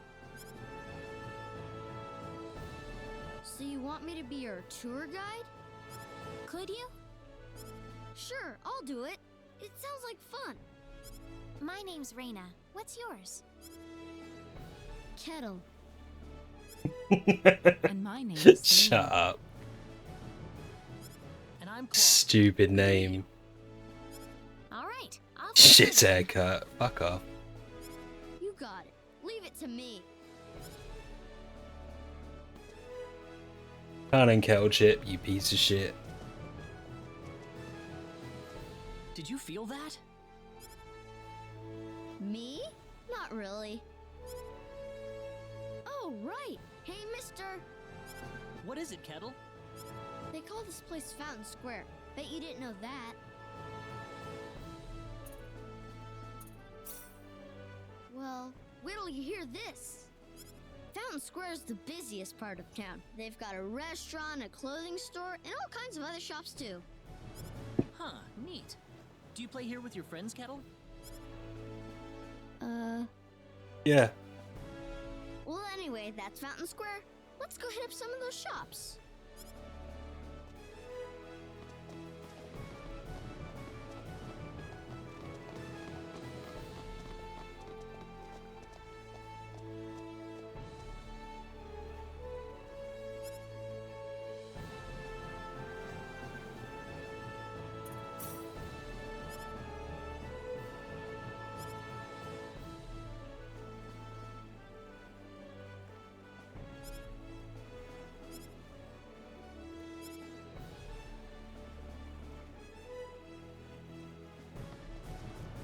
So you want me to be your tour guide?
Could you?
Sure, I'll do it. It sounds like fun.
My name's Reina. What's yours?
Kettle.
And my name is
Shut up.
And I'm Claude.
Stupid name.
All right. I'll
Shit haircut. Fuck off.
You got it. Leave it to me.
Pan and kettle chip, you piece of shit.
Did you feel that?
Me? Not really. Oh, right. Hey, mister.
What is it, Kettle?
They call this place Fountain Square. Bet you didn't know that. Well, wait till you hear this. Fountain Square is the busiest part of town. They've got a restaurant, a clothing store, and all kinds of other shops too.
Huh, neat. Do you play here with your friends, Kettle?
Yeah.
Well, anyway, that's Fountain Square. Let's go hit up some of those shops.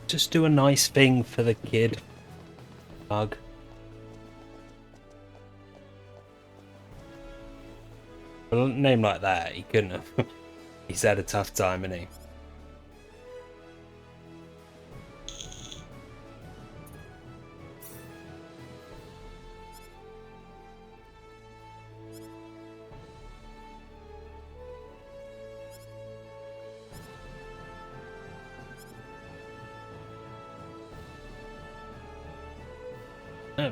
Just do a nice thing for the kid. Bug. With a name like that, he couldn't have. He's had a tough time, hasn't he?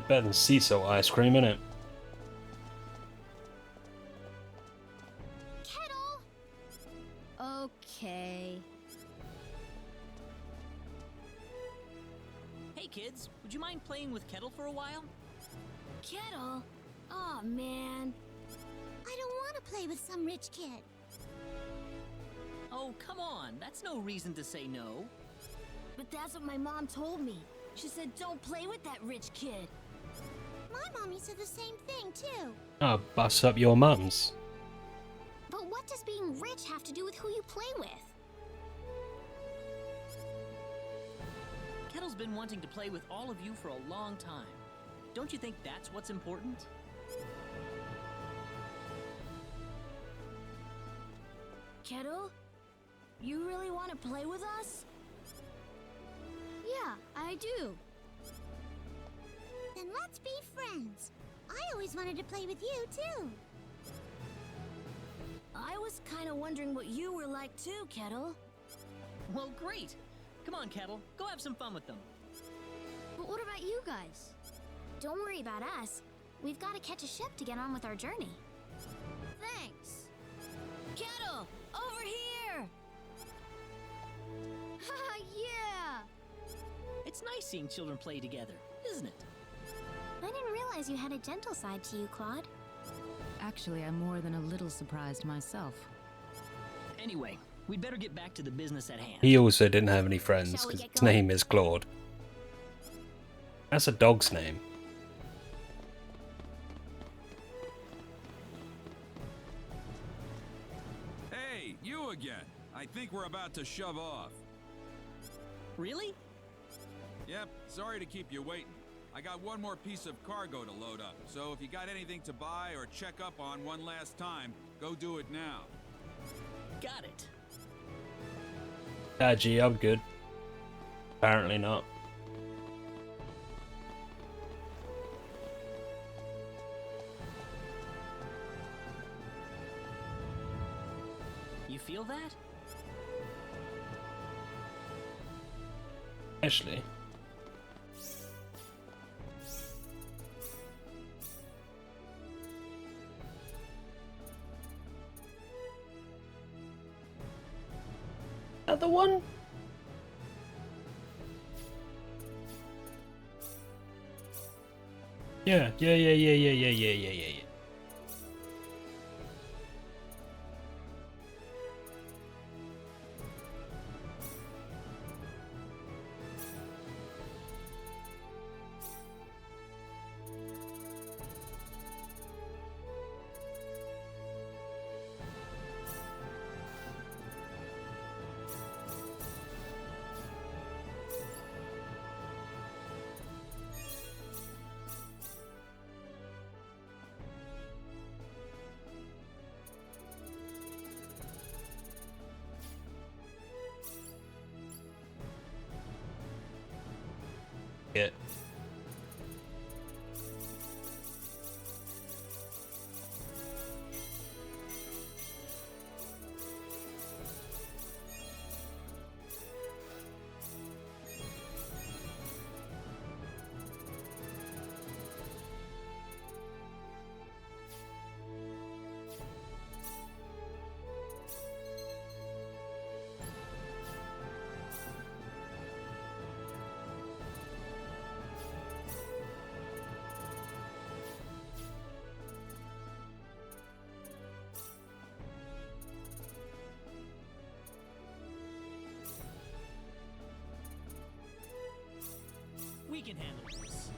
Better than sea salt ice cream, innit?
Kettle! Okay.
Hey, kids, would you mind playing with Kettle for a while?
Kettle? Aw, man. I don't want to play with some rich kid.
Oh, come on. That's no reason to say no.
But that's what my mom told me. She said don't play with that rich kid. My mommy said the same thing, too.
Oh, bust up your mums.
But what does being rich have to do with who you play with?
Kettle's been wanting to play with all of you for a long time. Don't you think that's what's important?
Kettle? You really want to play with us?
Yeah, I do.
Then let's be friends. I always wanted to play with you, too. I was kind of wondering what you were like, too, Kettle.
Well, great. Come on, Kettle. Go have some fun with them.
But what about you guys?
Don't worry about us. We've got to catch a ship to get on with our journey.
Thanks.
Kettle, over here!
Haha, yeah!
It's nice seeing children play together, isn't it?
I didn't realize you had a gentle side to you, Claude.
Actually, I'm more than a little surprised myself.
Anyway, we'd better get back to the business at hand.
He also didn't have any friends because his name is Claude. That's a dog's name.
Hey, you again. I think we're about to shove off.
Really?
Yep, sorry to keep you waiting. I got one more piece of cargo to load up, so if you got anything to buy or check up on one last time, go do it now.
Got it.
Gee, I'm good. Apparently not.
You feel that?
Actually. Another one? Yeah. Yeah.
We can handle this.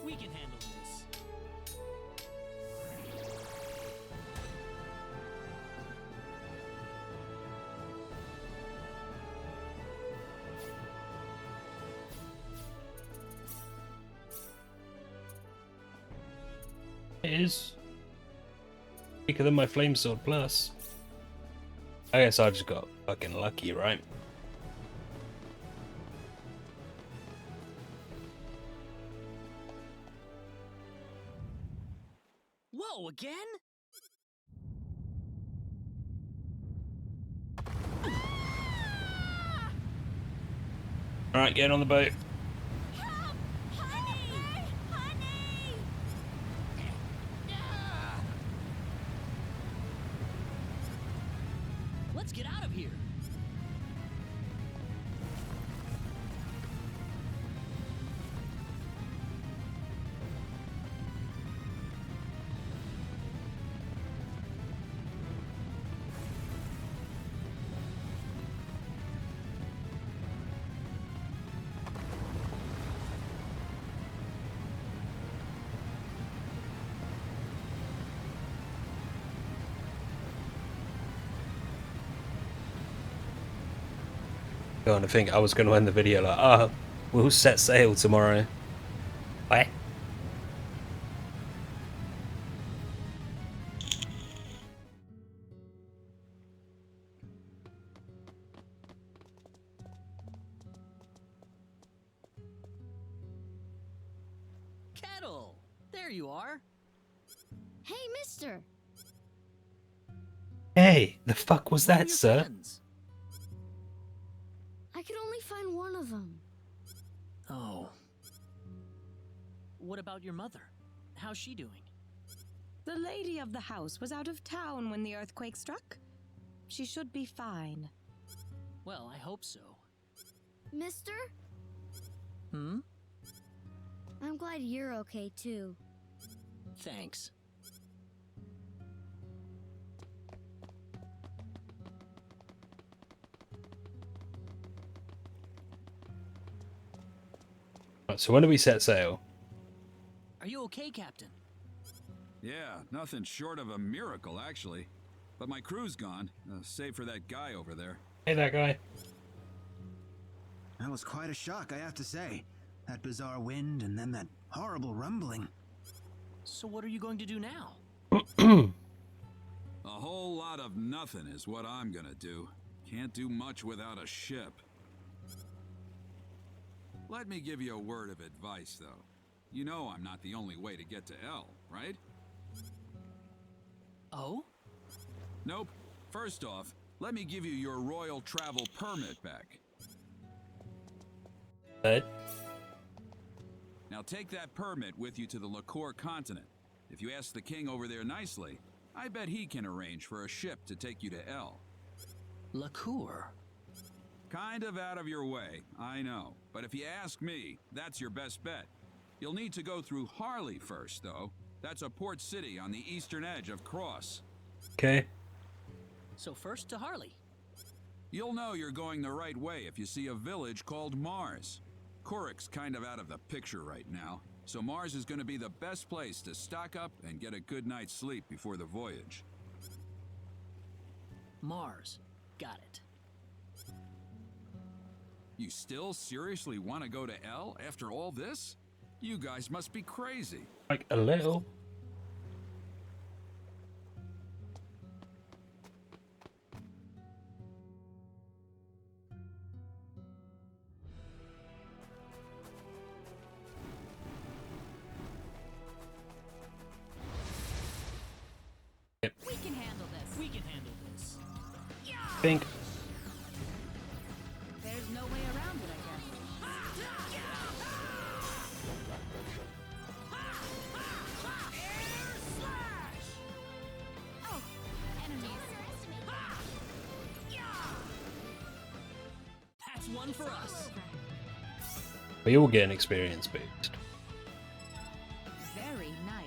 We can handle this.
It is weaker than my flame sword plus. I guess I just got fucking lucky, right?
Whoa, again?
Alright, get on the boat.
Let's get out of here.
God, I think I was going to end the video like, we'll set sail tomorrow. Bye.
Kettle! There you are.
Hey, mister!
Hey, the fuck was that, sir?
Friends?
I could only find one of them.
Oh. What about your mother? How's she doing?
The lady of the house was out of town when the earthquake struck. She should be fine.
Well, I hope so.
Mister?
Hmm?
I'm glad you're okay too.
Thanks.
Right, so when do we set sail?
Are you okay, Captain?
Yeah, nothing short of a miracle, actually. But my crew's gone, save for that guy over there.
Hey, that guy.
That was quite a shock, I have to say. That bizarre wind and then that horrible rumbling.
So what are you going to do now?
A whole lot of nothing is what I'm gonna do. Can't do much without a ship. Let me give you a word of advice, though. You know I'm not the only way to get to L, right?
Oh?
Nope. First off, let me give you your royal travel permit back.
What?
Now take that permit with you to the Lacour continent. If you ask the king over there nicely, I bet he can arrange for a ship to take you to L.
Lacour?
Kind of out of your way, I know. But if you ask me, that's your best bet. You'll need to go through Harley first, though. That's a port city on the eastern edge of Cross.
Okay.
So first to Harley.
You'll know you're going the right way if you see a village called Mars. Korik's kind of out of the picture right now, so Mars is going to be the best place to stock up and get a good night's sleep before the voyage.
Mars. Got it.
You still seriously want to go to L after all this? You guys must be crazy.
Like a little.
We can handle this.
We can handle this.
Think.
There's no way around it, I guess. Oh, enemies.
That's one for us.
We all get an experience boost.
Very nice.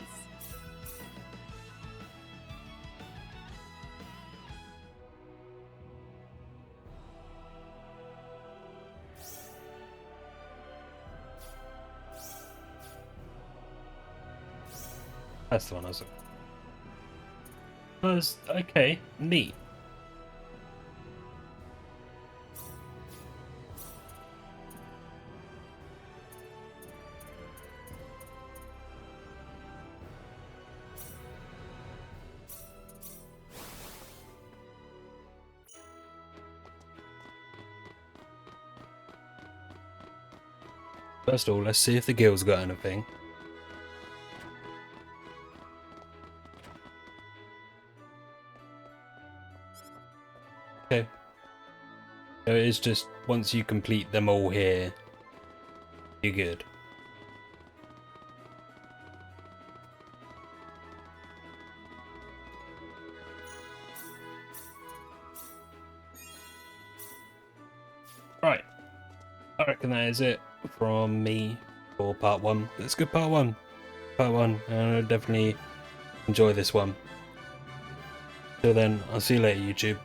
That's the one I was okay, neat. First of all, let's see if the guild's got anything. Okay. So it is just once you complete them all here, you're good. Right. I reckon that is it from me for part one. It's good part one. Part one. And I definitely enjoy this one. Till then, I'll see you later, YouTube.